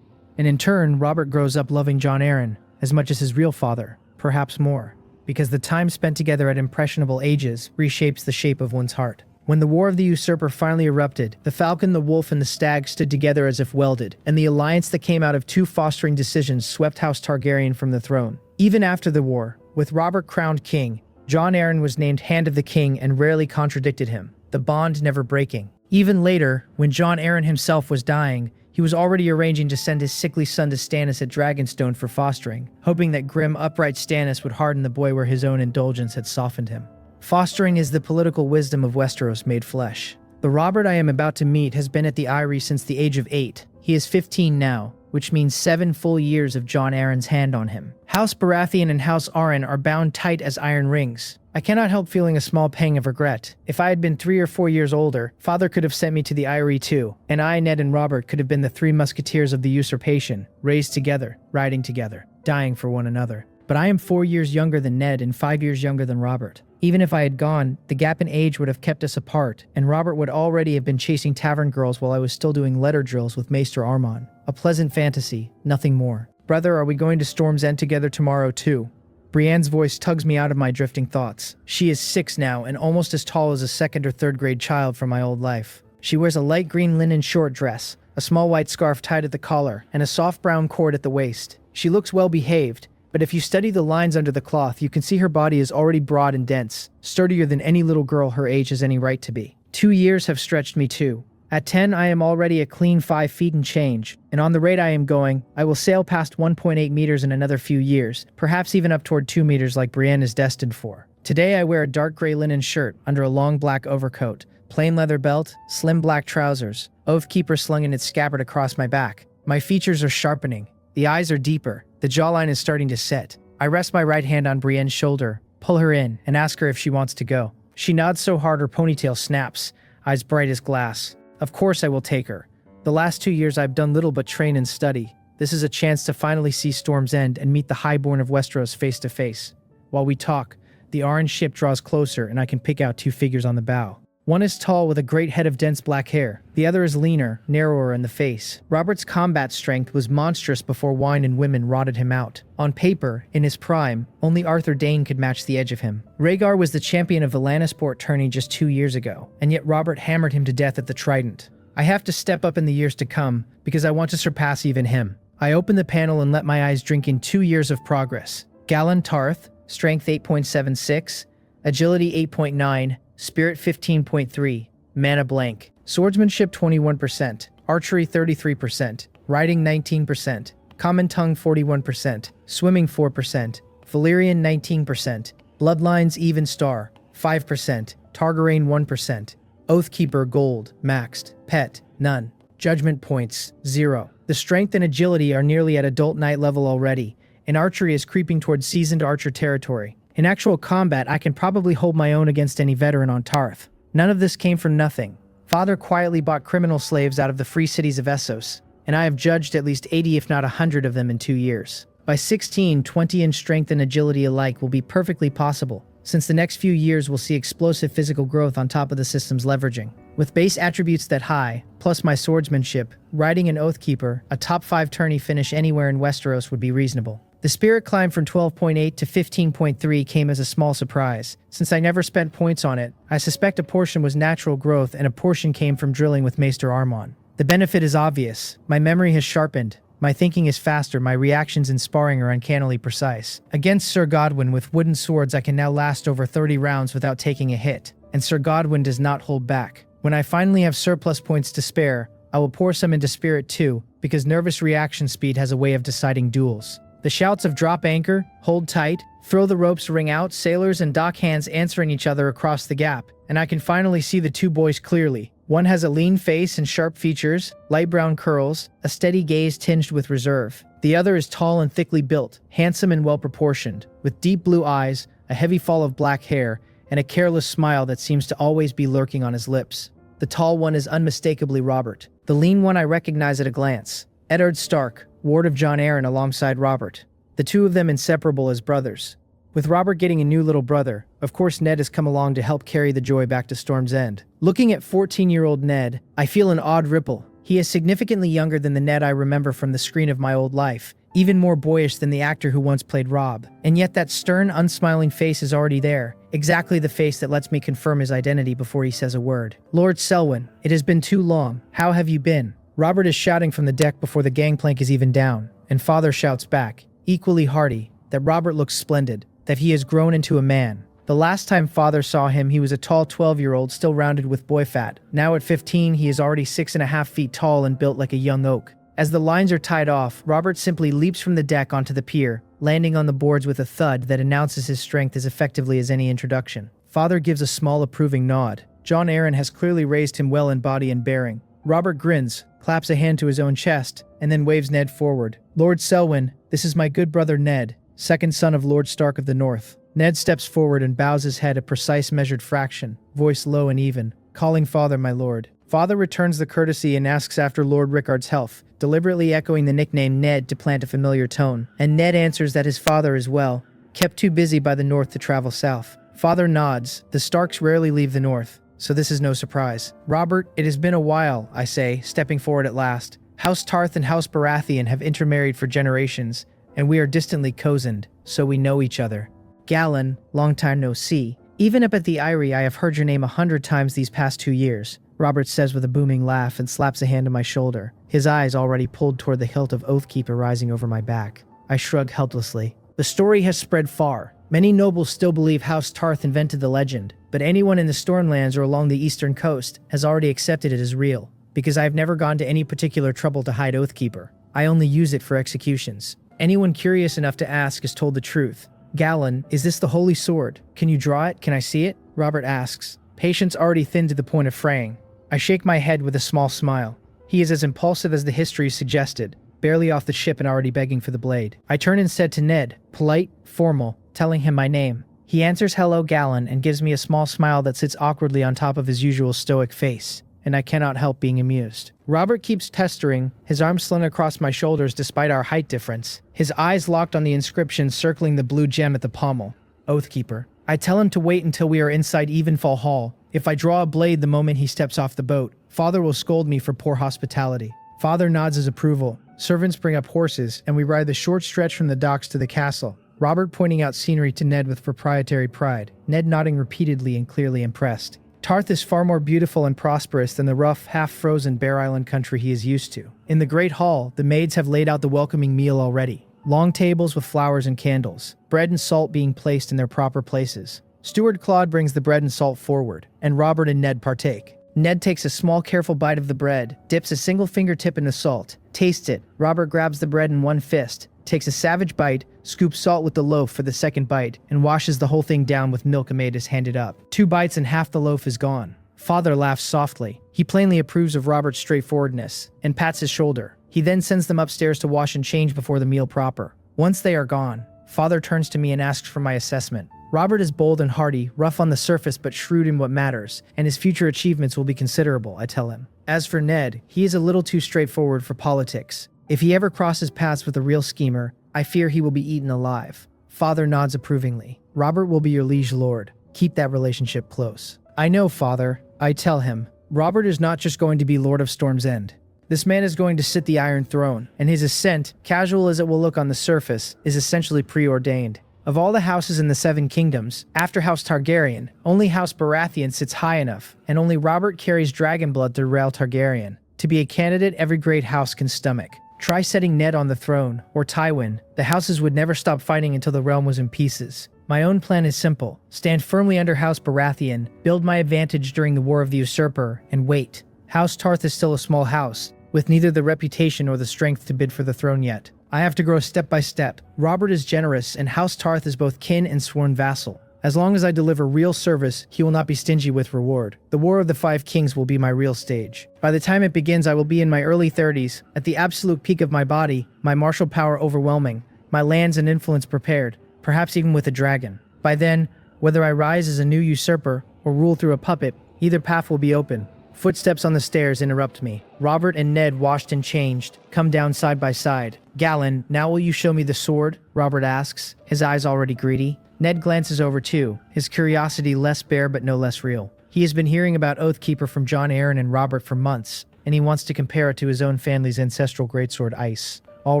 And in turn, Robert grows up loving Jon Arryn as much as his real father, perhaps more, because the time spent together at impressionable ages reshapes the shape of one's heart. When the War of the Usurper finally erupted, the Falcon, the Wolf, and the Stag stood together as if welded, and the alliance that came out of two fostering decisions swept House Targaryen from the throne. Even after the war, with Robert crowned king, Jon Arryn was named Hand of the King and rarely contradicted him, the bond never breaking. Even later, when Jon Arryn himself was dying, he was already arranging to send his sickly son to Stannis at Dragonstone for fostering, hoping that grim, upright Stannis would harden the boy where his own indulgence had softened him. Fostering is the political wisdom of Westeros made flesh. The Robert I am about to meet has been at the Eyrie since the age of 8. He is 15 now, which means 7 full years of Jon Arryn's hand on him. House Baratheon and House Arryn are bound tight as iron rings. I cannot help feeling a small pang of regret. If I had been 3 or 4 years older, Father could have sent me to the Eyrie too, and I, Ned, and Robert could have been the 3 musketeers of the usurpation, raised together, riding together, dying for one another. But I am 4 years younger than Ned and 5 years younger than Robert. Even if I had gone, the gap in age would have kept us apart, and Robert would already have been chasing tavern girls while I was still doing letter drills with Maester Armon. A pleasant fantasy, nothing more. Brother, are we going to Storm's End together tomorrow too? Brienne's voice tugs me out of my drifting thoughts. She is 6 now and almost as tall as a 2nd or 3rd grade child from my old life. She wears a light green linen short dress, a small white scarf tied at the collar, and a soft brown cord at the waist. She looks well behaved, but if you study the lines under the cloth, you can see her body is already broad and dense, sturdier than any little girl her age has any right to be. 2 years have stretched me too. At 10, I am already a clean 5 feet and change, and on the rate I am going, I will sail past 1.8 meters in another few years, perhaps even up toward 2 meters like Brienne is destined for. Today I wear a dark gray linen shirt under a long black overcoat, plain leather belt, slim black trousers, Oathkeeper slung in its scabbard across my back. My features are sharpening. The eyes are deeper. The jawline is starting to set. I rest my right hand on Brienne's shoulder, pull her in, and ask her if she wants to go. She nods so hard her ponytail snaps, eyes bright as glass. Of course I will take her. The last 2 years I've done little but train and study. This is a chance to finally see Storm's End and meet the Highborn of Westeros face to face. While we talk, the orange ship draws closer and I can pick out 2 figures on the bow. One is tall with a great head of dense black hair. The other is leaner, narrower in the face. Robert's combat strength was monstrous before wine and women rotted him out. On paper, in his prime, only Arthur Dayne could match the edge of him. Rhaegar was the champion of the Lannisport tourney just 2 years ago, and yet Robert hammered him to death at the Trident. I have to step up in the years to come, because I want to surpass even him. I open the panel and let my eyes drink in 2 years of progress. Galon Tarth, strength 8.76, agility 8.9, Spirit 15.3, mana blank, swordsmanship 21%, archery 33%, riding 19%, common tongue 41%, swimming 4%, Valyrian 19%, bloodlines Evenstar 5%, Targaryen 1%, Oathkeeper gold, maxed, pet, none, judgment points 0. The strength and agility are nearly at adult knight level already, and archery is creeping towards seasoned archer territory. In actual combat, I can probably hold my own against any veteran on Tarth. None of this came from nothing. Father quietly bought criminal slaves out of the free cities of Essos, and I have judged at least 80 if not 100 of them in 2 years. By 16, 20 in strength and agility alike will be perfectly possible, since the next few years will see explosive physical growth on top of the system's leveraging. With base attributes that high, plus my swordsmanship, riding an Oathkeeper, a top 5 tourney finish anywhere in Westeros would be reasonable. The spirit climb from 12.8 to 15.3 came as a small surprise. Since I never spent points on it, I suspect a portion was natural growth and a portion came from drilling with Maester Armon. The benefit is obvious. My memory has sharpened. My thinking is faster, my reactions in sparring are uncannily precise. Against Sir Godwyn with wooden swords I can now last over 30 rounds without taking a hit, and Sir Godwyn does not hold back. When I finally have surplus points to spare, I will pour some into spirit too, because nervous reaction speed has a way of deciding duels. The shouts of drop anchor, hold tight, throw the ropes ring out, sailors and dock hands answering each other across the gap, and I can finally see the two boys clearly. One has a lean face and sharp features, light brown curls, a steady gaze tinged with reserve. The other is tall and thickly built, handsome and well-proportioned, with deep blue eyes, a heavy fall of black hair, and a careless smile that seems to always be lurking on his lips. The tall one is unmistakably Robert. The lean one I recognize at a glance. Eddard Stark, ward of Jon Arryn alongside Robert. The two of them inseparable as brothers. With Robert getting a new little brother, of course Ned has come along to help carry the joy back to Storm's End. Looking at 14-year-old Ned, I feel an odd ripple. He is significantly younger than the Ned I remember from the screen of my old life, even more boyish than the actor who once played Robb. And yet that stern, unsmiling face is already there, exactly the face that lets me confirm his identity before he says a word. Lord Selwyn, it has been too long. How have you been? Robert is shouting from the deck before the gangplank is even down, and Father shouts back, equally hearty, that Robert looks splendid, that he has grown into a man. The last time Father saw him, he was a tall 12-year-old still rounded with boy fat. Now at 15, he is already 6.5 feet tall and built like a young oak. As the lines are tied off, Robert simply leaps from the deck onto the pier, landing on the boards with a thud that announces his strength as effectively as any introduction. Father gives a small approving nod. Jon Arryn has clearly raised him well in body and bearing. Robert grins, claps a hand to his own chest, and then waves Ned forward. Lord Selwyn, this is my good brother Ned, second son of Lord Stark of the North. Ned steps forward and bows his head a precise measured fraction, voice low and even, calling Father my lord. Father returns the courtesy and asks after Lord Rickard's health, deliberately echoing the nickname Ned to plant a familiar tone, and Ned answers that his father is well, kept too busy by the North to travel south. Father nods. The Starks rarely leave the North, so this is no surprise. Robert, it has been a while, I say, stepping forward at last. House Tarth and House Baratheon have intermarried for generations, and we are distantly cozened, so we know each other. Galon, long time no see. Even up at the Eyrie, I have heard your name 100 times these past 2 years, Robert says with a booming laugh and slaps a hand on my shoulder, his eyes already pulled toward the hilt of Oathkeeper rising over my back. I shrug helplessly. The story has spread far. Many nobles still believe House Tarth invented the legend, but anyone in the Stormlands or along the eastern coast has already accepted it as real, because I have never gone to any particular trouble to hide Oathkeeper. I only use it for executions. Anyone curious enough to ask is told the truth. Galon, is this the holy sword? Can you draw it? Can I see it? Robert asks, patience already thinned to the point of fraying. I shake my head with a small smile. He is as impulsive as the history suggested, barely off the ship and already begging for the blade. I turn instead to Ned, polite, formal, telling him my name. He answers hello Galon and gives me a small smile that sits awkwardly on top of his usual stoic face, and I cannot help being amused. Robert keeps pestering, his arms slung across my shoulders despite our height difference, his eyes locked on the inscription circling the blue gem at the pommel. Oathkeeper. I tell him to wait until we are inside Evenfall Hall. If I draw a blade the moment he steps off the boat, Father will scold me for poor hospitality. Father nods his approval. Servants bring up horses, and we ride the short stretch from the docks to the castle, Robert pointing out scenery to Ned with proprietary pride, Ned nodding repeatedly and clearly impressed. Tarth is far more beautiful and prosperous than the rough, half-frozen Bear Island country he is used to. In the Great Hall, the maids have laid out the welcoming meal already. Long tables with flowers and candles, bread and salt being placed in their proper places. Steward Claude brings the bread and salt forward, and Robert and Ned partake. Ned takes a small, careful bite of the bread, dips a single fingertip in the salt, tastes it. Robert grabs the bread in one fist, takes a savage bite, scoops salt with the loaf for the second bite, and washes the whole thing down with milk Amade is handed up. 2 bites and half the loaf is gone. Father laughs softly. He plainly approves of Robert's straightforwardness, and pats his shoulder. He then sends them upstairs to wash and change before the meal proper. Once they are gone, Father turns to me and asks for my assessment. Robert is bold and hearty, rough on the surface but shrewd in what matters, and his future achievements will be considerable, I tell him. As for Ned, he is a little too straightforward for politics. If he ever crosses paths with a real schemer, I fear he will be eaten alive. Father nods approvingly. Robert will be your liege lord. Keep that relationship close. I know, Father, I tell him. Robert is not just going to be Lord of Storm's End. This man is going to sit the Iron Throne, and his ascent, casual as it will look on the surface, is essentially preordained. Of all the houses in the 7 kingdoms, after House Targaryen, only House Baratheon sits high enough, and only Robert carries dragon blood through Rhael Targaryen. To be a candidate every great house can stomach. Try setting Ned on the throne, or Tywin. The houses would never stop fighting until the realm was in pieces. My own plan is simple. Stand firmly under House Baratheon, build my advantage during the War of the Usurper, and wait. House Tarth is still a small house, with neither the reputation or the strength to bid for the throne yet. I have to grow step by step. Robert is generous, and House Tarth is both kin and sworn vassal. As long as I deliver real service, he will not be stingy with reward. The War of the Five Kings will be my real stage. By the time it begins, I will be in my early 30s, at the absolute peak of my body, my martial power overwhelming, my lands and influence prepared, perhaps even with a dragon. By then, whether I rise as a new usurper or rule through a puppet, either path will be open. Footsteps on the stairs interrupt me. Robert and Ned, washed and changed, come down side by side. Galon, now will you show me the sword? Robert asks, his eyes already greedy. Ned glances over too, his curiosity less bare but no less real. He has been hearing about Oathkeeper from Jon Arryn and Robert for months, and he wants to compare it to his own family's ancestral greatsword Ice. All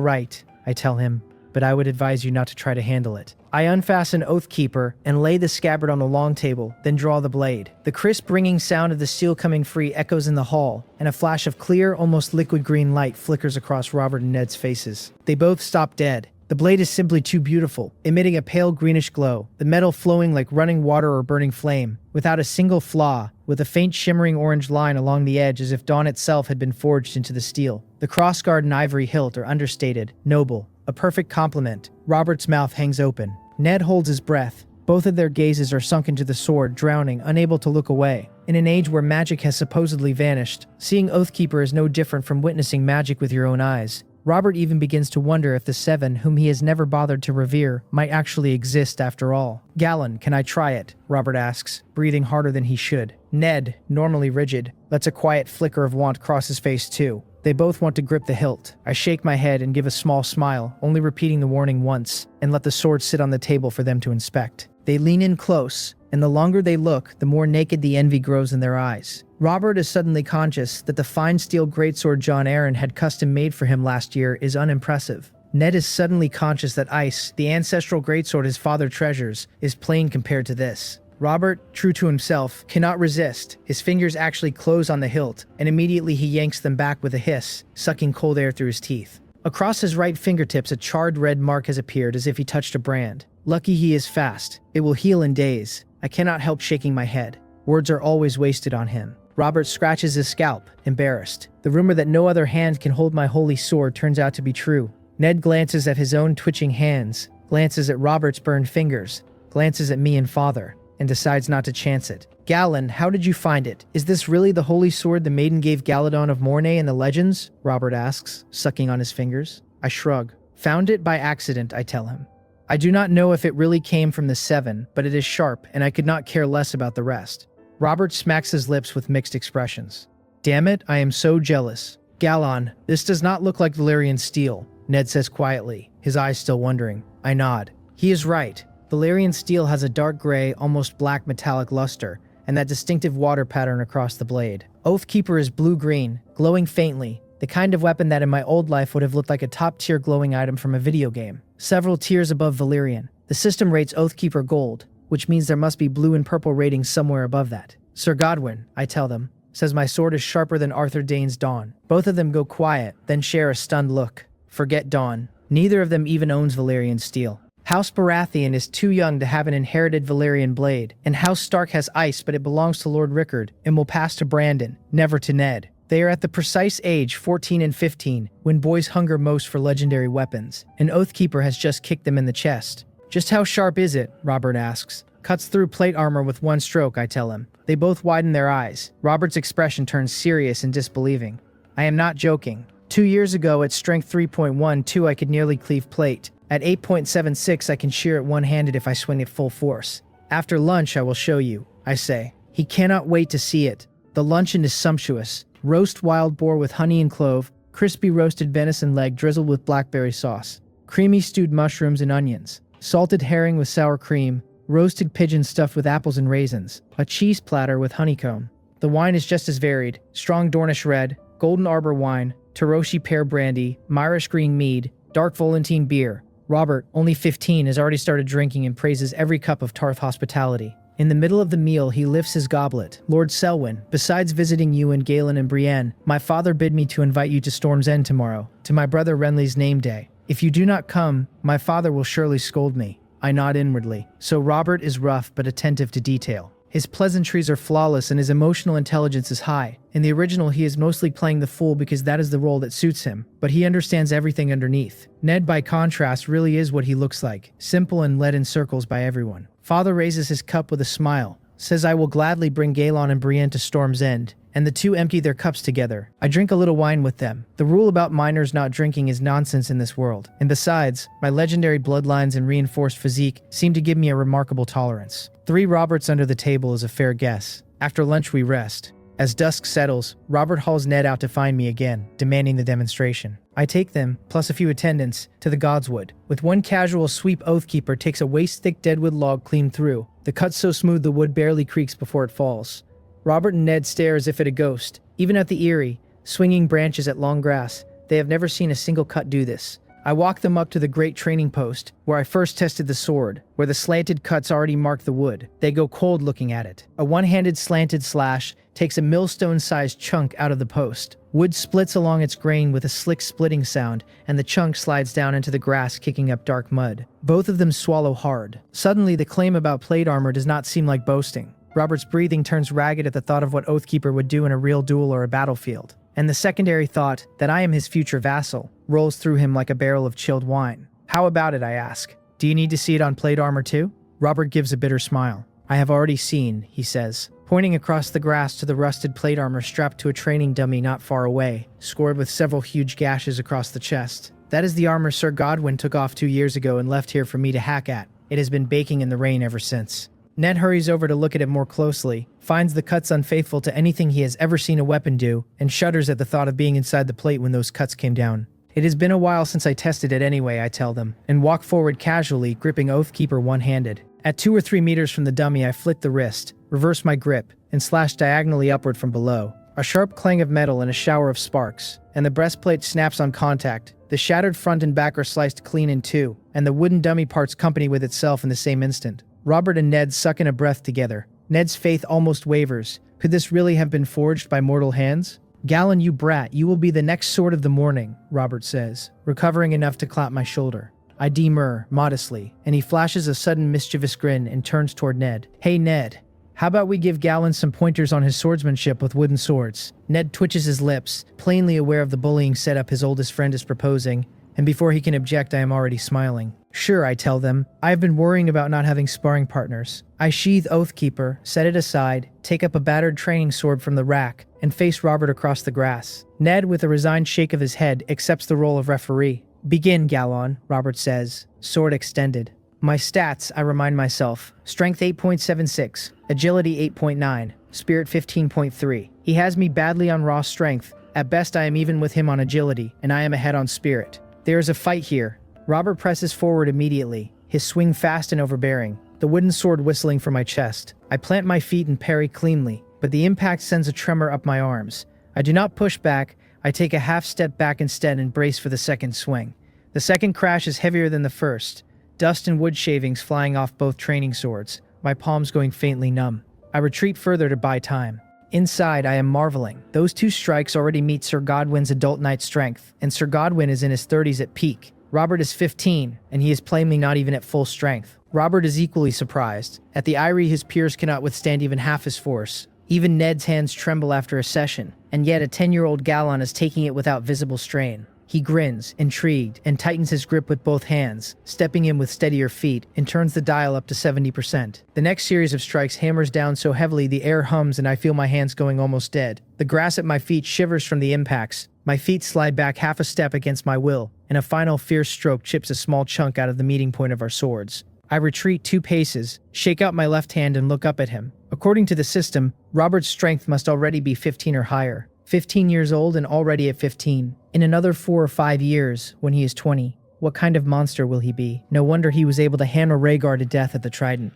right, I tell him, but I would advise you not to try to handle it. I unfasten Oathkeeper and lay the scabbard on the long table, then draw the blade. The crisp ringing sound of the steel coming free echoes in the hall, and a flash of clear, almost liquid green light flickers across Robert and Ned's faces. They both stop dead. The blade is simply too beautiful, emitting a pale greenish glow, the metal flowing like running water or burning flame, without a single flaw, with a faint shimmering orange line along the edge as if dawn itself had been forged into the steel. The crossguard and ivory hilt are understated, noble, a perfect complement. Robert's mouth hangs open. Ned holds his breath. Both of their gazes are sunk into the sword, drowning, unable to look away. In an age where magic has supposedly vanished, seeing Oathkeeper is no different from witnessing magic with your own eyes. Robert even begins to wonder if the seven, whom he has never bothered to revere, might actually exist after all. Galon, can I try it? Robert asks, breathing harder than he should. Ned, normally rigid, lets a quiet flicker of want cross his face too. They both want to grip the hilt. I shake my head and give a small smile, only repeating the warning once, and let the sword sit on the table for them to inspect. They lean in close, and the longer they look, the more naked the envy grows in their eyes. Robert is suddenly conscious that the fine steel greatsword Jon Arryn had custom made for him last year is unimpressive. Ned is suddenly conscious that Ice, the ancestral greatsword his father treasures, is plain compared to this. Robert, true to himself, cannot resist. His fingers actually close on the hilt, and immediately he yanks them back with a hiss, sucking cold air through his teeth. Across his right fingertips, a charred red mark has appeared as if he touched a brand. Lucky he is fast. It will heal in days. I cannot help shaking my head. Words are always wasted on him. Robert scratches his scalp, embarrassed. The rumor that no other hand can hold my holy sword turns out to be true. Ned glances at his own twitching hands, glances at Robert's burned fingers, glances at me and father, and decides not to chance it. Galon, how did you find it? Is this really the holy sword the maiden gave Galladon of Mornay in the legends? Robert asks, sucking on his fingers. I shrug. Found it by accident, I tell him. I do not know if it really came from the seven, but it is sharp, and I could not care less about the rest. Robert smacks his lips with mixed expressions. Damn it, I am so jealous. Galon, this does not look like Valyrian steel, Ned says quietly, his eyes still wondering. I nod. He is right. Valyrian steel has a dark gray, almost black metallic luster, and that distinctive water pattern across the blade. Oathkeeper is blue-green, glowing faintly, the kind of weapon that in my old life would have looked like a top-tier glowing item from a video game. Several tiers above Valyrian. The system rates Oathkeeper gold, which means there must be blue and purple ratings somewhere above that. Sir Godwyn, I tell them, says my sword is sharper than Arthur Dayne's Dawn. Both of them go quiet, then share a stunned look. Forget Dawn. Neither of them even owns Valyrian steel. House Baratheon is too young to have an inherited Valyrian blade, and House Stark has ice, but it belongs to Lord Rickard, and will pass to Brandon, never to Ned. They are at the precise age, 14 and 15, when boys hunger most for legendary weapons, and Oathkeeper has just kicked them in the chest. Just how sharp is it? Robert asks. Cuts through plate armor with one stroke, I tell him. They both widen their eyes. Robert's expression turns serious and disbelieving. I am not joking. 2 years ago, at strength 3.12, I could nearly cleave plate. At 8.76, I can shear it one-handed if I swing at full force. After lunch, I will show you, I say. He cannot wait to see it. The luncheon is sumptuous. Roast wild boar with honey and clove, crispy roasted venison leg drizzled with blackberry sauce, creamy stewed mushrooms and onions, salted herring with sour cream, roasted pigeon stuffed with apples and raisins, a cheese platter with honeycomb. The wine is just as varied: strong Dornish red, golden arbor wine, Taroshi pear brandy, Myrish green mead, dark Volantine beer. Robert, only 15, has already started drinking and praises every cup of Tarth hospitality. In the middle of the meal, he lifts his goblet. Lord Selwyn, besides visiting you and Galon and Brienne, my father bid me to invite you to Storm's End tomorrow, to my brother Renly's name day. If you do not come, my father will surely scold me. I nod inwardly. So Robert is rough but attentive to detail. His pleasantries are flawless and his emotional intelligence is high. In the original, he is mostly playing the fool because that is the role that suits him, but he understands everything underneath. Ned, by contrast, really is what he looks like, simple and led in circles by everyone. Father raises his cup with a smile, says I will gladly bring Galon and Brienne to Storm's End, and the two empty their cups together. I drink a little wine with them. The rule about minors not drinking is nonsense in this world, and besides, my legendary bloodlines and reinforced physique seem to give me a remarkable tolerance. 3 Roberts under the table is a fair guess. After lunch we rest. As dusk settles, Robert hauls Ned out to find me again, demanding the demonstration. I take them, plus a few attendants, to the Godswood. With one casual sweep, Oathkeeper takes a waist-thick deadwood log clean through, the cut so smooth the wood barely creaks before it falls. Robert and Ned stare as if at a ghost. Even at the eerie, swinging branches at long grass, they have never seen a single cut do this. I walk them up to the great training post, where I first tested the sword, where the slanted cuts already mark the wood. They go cold looking at it. A one-handed slanted slash takes a millstone-sized chunk out of the post. Wood splits along its grain with a slick splitting sound, and the chunk slides down into the grass, kicking up dark mud. Both of them swallow hard. Suddenly, the claim about plate armor does not seem like boasting. Robert's breathing turns ragged at the thought of what Oathkeeper would do in a real duel or a battlefield. And the secondary thought, that I am his future vassal, rolls through him like a barrel of chilled wine. How about it, I ask. Do you need to see it on plate armor too? Robert gives a bitter smile. I have already seen, he says, pointing across the grass to the rusted plate armor strapped to a training dummy not far away, scored with several huge gashes across the chest. That is the armor Sir Godwyn took off 2 years ago and left here for me to hack at. It has been baking in the rain ever since. Ned hurries over to look at it more closely, finds the cuts unfaithful to anything he has ever seen a weapon do, and shudders at the thought of being inside the plate when those cuts came down. It has been a while since I tested it anyway, I tell them, and walk forward casually, gripping Oathkeeper one-handed. At 2 or 3 meters from the dummy, I flick the wrist, reverse my grip, and slash diagonally upward from below. A sharp clang of metal and a shower of sparks, and the breastplate snaps on contact. The shattered front and back are sliced clean in two, and the wooden dummy parts company with itself in the same instant. Robert and Ned suck in a breath together. Ned's faith almost wavers. Could this really have been forged by mortal hands? Galon, you brat, you will be the next sword of the morning, Robert says, recovering enough to clap my shoulder. I demur, modestly, and he flashes a sudden mischievous grin and turns toward Ned. Hey Ned, how about we give Galon some pointers on his swordsmanship with wooden swords? Ned twitches his lips, plainly aware of the bullying setup his oldest friend is proposing, and before he can object I am already smiling. Sure, I tell them. I have been worrying about not having sparring partners. I sheathe Oathkeeper, set it aside, take up a battered training sword from the rack, and face Robert across the grass. Ned, with a resigned shake of his head, accepts the role of referee. Begin, Galon, Robert says, sword extended. My stats, I remind myself. Strength 8.76, agility 8.9, spirit 15.3. He has me badly on raw strength. At best I am even with him on agility, and I am ahead on spirit. There is a fight here. Robert presses forward immediately, his swing fast and overbearing, the wooden sword whistling from my chest. I plant my feet and parry cleanly, but the impact sends a tremor up my arms. I do not push back, I take a half step back instead and brace for the second swing. The second crash is heavier than the first, dust and wood shavings flying off both training swords, my palms going faintly numb. I retreat further to buy time. Inside, I am marveling. Those 2 strikes already meet Sir Godwyn's adult knight strength, and Sir Godwyn is in his 30s at peak. Robert is 15, and he is plainly not even at full strength. Robert is equally surprised. At the Eyrie, his peers cannot withstand even half his force. Even Ned's hands tremble after a session, and yet a 10-year-old Galon is taking it without visible strain. He grins, intrigued, and tightens his grip with both hands, stepping in with steadier feet, and turns the dial up to 70%. The next series of strikes hammers down so heavily the air hums and I feel my hands going almost dead. The grass at my feet shivers from the impacts. My feet slide back half a step against my will, and a final fierce stroke chips a small chunk out of the meeting point of our swords. I retreat 2 paces, shake out my left hand and look up at him. According to the system, Robert's strength must already be 15 or higher. 15 years old and already at 15. In another 4 or 5 years, when he is 20, what kind of monster will he be? No wonder he was able to hammer Rhaegar to death at the Trident.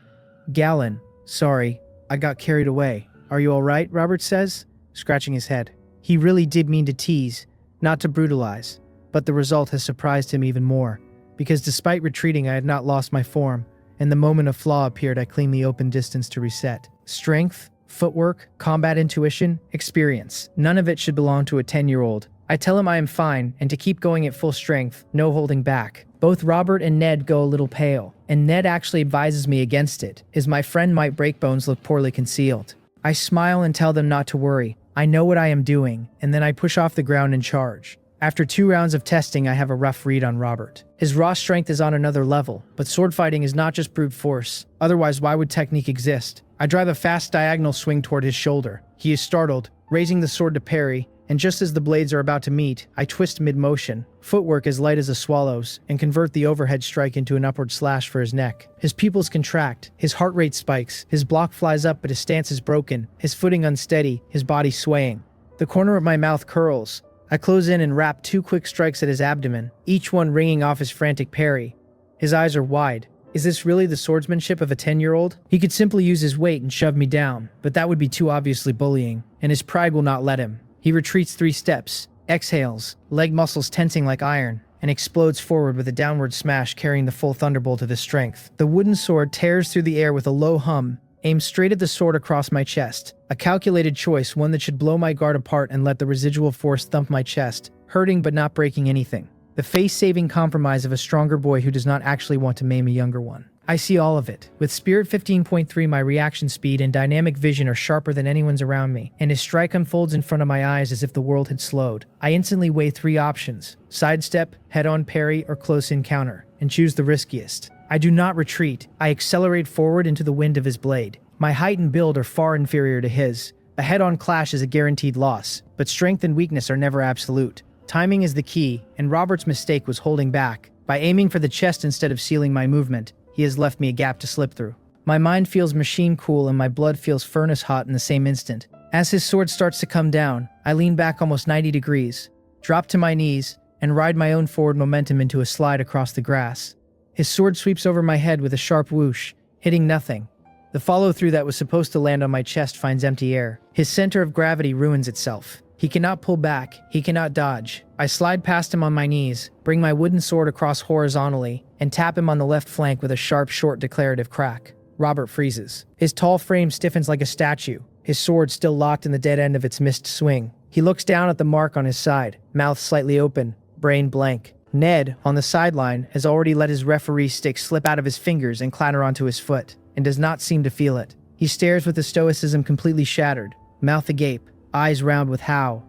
Galon, sorry, I got carried away. Are you alright? Robert says, scratching his head. He really did mean to tease, not to brutalize, but the result has surprised him even more, because despite retreating I had not lost my form, and the moment a flaw appeared I cleanly opened distance to reset. Strength, footwork, combat intuition, experience. None of it should belong to a 10-year-old. I tell him I am fine, and to keep going at full strength, no holding back. Both Robert and Ned go a little pale, and Ned actually advises me against it, as my friend might break bones look poorly concealed. I smile and tell them not to worry. I know what I am doing, and then I push off the ground and charge. After 2 rounds of testing, I have a rough read on Robert. His raw strength is on another level, but sword fighting is not just brute force. Otherwise, why would technique exist? I drive a fast diagonal swing toward his shoulder. He is startled, raising the sword to parry, and just as the blades are about to meet, I twist mid-motion, footwork as light as a swallow's, and convert the overhead strike into an upward slash for his neck. His pupils contract, his heart rate spikes, his block flies up but his stance is broken, his footing unsteady, his body swaying. The corner of my mouth curls. I close in and wrap 2 quick strikes at his abdomen, each one ringing off his frantic parry. His eyes are wide. Is this really the swordsmanship of a 10-year-old? He could simply use his weight and shove me down, but that would be too obviously bullying, and his pride will not let him. He retreats 3 steps, exhales, leg muscles tensing like iron, and explodes forward with a downward smash carrying the full thunderbolt of his strength. The wooden sword tears through the air with a low hum, aims straight at the sword across my chest. A calculated choice, one that should blow my guard apart and let the residual force thump my chest, hurting but not breaking anything. The face-saving compromise of a stronger boy who does not actually want to maim a younger one. I see all of it. With Spirit 15.3, my reaction speed and dynamic vision are sharper than anyone's around me, and his strike unfolds in front of my eyes as if the world had slowed. I instantly weigh 3 options: sidestep, head-on parry, or close encounter, and choose the riskiest. I do not retreat. I accelerate forward into the wind of his blade. My height and build are far inferior to his. A head-on clash is a guaranteed loss, but strength and weakness are never absolute. Timing is the key, and Robert's mistake was holding back. By aiming for the chest instead of sealing my movement, he has left me a gap to slip through. My mind feels machine cool and my blood feels furnace hot in the same instant. As his sword starts to come down, I lean back almost 90 degrees, drop to my knees, and ride my own forward momentum into a slide across the grass. His sword sweeps over my head with a sharp whoosh, hitting nothing. The follow-through that was supposed to land on my chest finds empty air. His center of gravity ruins itself. He cannot pull back, he cannot dodge. I slide past him on my knees, bring my wooden sword across horizontally, and tap him on the left flank with a sharp, short declarative crack. Robert freezes. His tall frame stiffens like a statue, his sword still locked in the dead end of its missed swing. He looks down at the mark on his side, mouth slightly open, brain blank. Ned, on the sideline, has already let his referee stick slip out of his fingers and clatter onto his foot, and does not seem to feel it. He stares with a stoicism completely shattered, mouth agape, eyes round with how.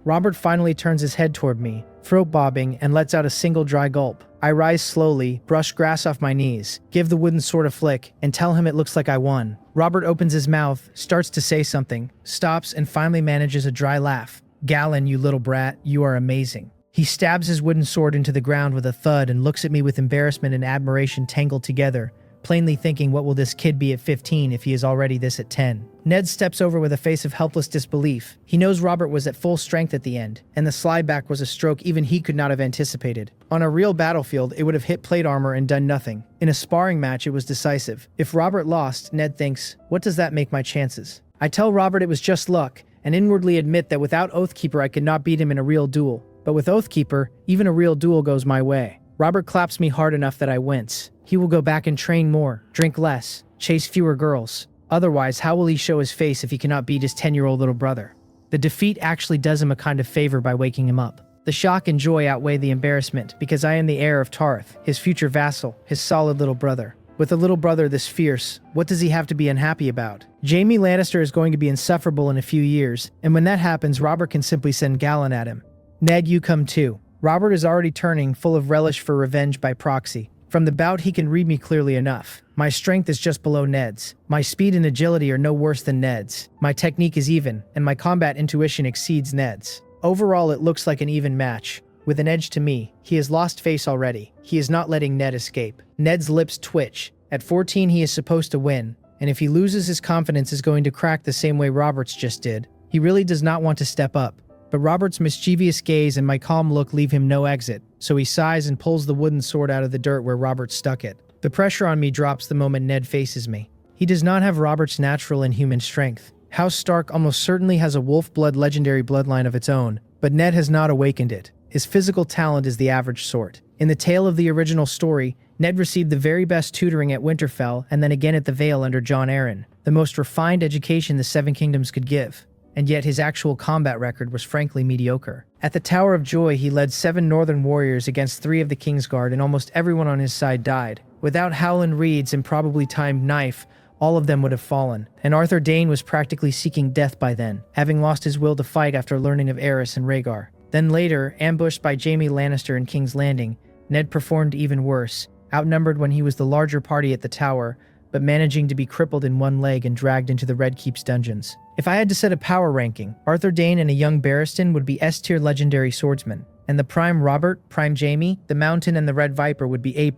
Robert finally turns his head toward me, throat bobbing, and lets out a single dry gulp. I rise slowly, brush grass off my knees, give the wooden sword a flick, and tell him it looks like I won. Robert opens his mouth, starts to say something, stops, and finally manages a dry laugh. "Galon, you little brat, you are amazing." He stabs his wooden sword into the ground with a thud and looks at me with embarrassment and admiration tangled together, plainly thinking, what will this kid be at 15 if he is already this at 10? Ned steps over with a face of helpless disbelief. He knows Robert was at full strength at the end, and the slide back was a stroke even he could not have anticipated. On a real battlefield, it would have hit plate armor and done nothing. In a sparring match, it was decisive. If Robert lost, Ned thinks, what does that make my chances? I tell Robert it was just luck, and inwardly admit that without Oathkeeper I could not beat him in a real duel. But with Oathkeeper, even a real duel goes my way. Robert claps me hard enough that I wince. He will go back and train more, drink less, chase fewer girls. Otherwise, how will he show his face if he cannot beat his 10-year-old little brother? The defeat actually does him a kind of favor by waking him up. The shock and joy outweigh the embarrassment because I am the heir of Tarth, his future vassal, his solid little brother. With a little brother this fierce, what does he have to be unhappy about? Jaime Lannister is going to be insufferable in a few years, and when that happens, Robert can simply send Galon at him. Ned, you come too. Robert is already turning, full of relish for revenge by proxy. From the bout, he can read me clearly enough. My strength is just below Ned's. My speed and agility are no worse than Ned's. My technique is even, and my combat intuition exceeds Ned's. Overall, it looks like an even match. With an edge to me, he has lost face already. He is not letting Ned escape. Ned's lips twitch. At 14, he is supposed to win, and if he loses, his confidence is going to crack the same way Robert's just did. He really does not want to step up. But Robert's mischievous gaze and my calm look leave him no exit, so he sighs and pulls the wooden sword out of the dirt where Robert stuck it. The pressure on me drops the moment Ned faces me. He does not have Robert's natural and human strength. House Stark almost certainly has a wolf blood legendary bloodline of its own, but Ned has not awakened it. His physical talent is the average sort. In the tale of the original story, Ned received the very best tutoring at Winterfell and then again at the Vale under Jon Arryn, the most refined education the Seven Kingdoms could give. and yet his actual combat record was frankly mediocre. At the Tower of Joy, he led 7 northern warriors against 3 of the Kingsguard, and almost everyone on his side died. Without Howland Reed's improbably timed knife, all of them would have fallen, and Arthur Dayne was practically seeking death by then, having lost his will to fight after learning of Aerys and Rhaegar. Then later, ambushed by Jaime Lannister in King's Landing, Ned performed even worse, outnumbered when he was the larger party at the tower, but managing to be crippled in one leg and dragged into the Red Keep's dungeons. If I had to set a power ranking, Arthur Dayne and a young Barristan would be S-tier legendary swordsmen, and the Prime Robert, Prime Jaime, the Mountain and the Red Viper would be A+,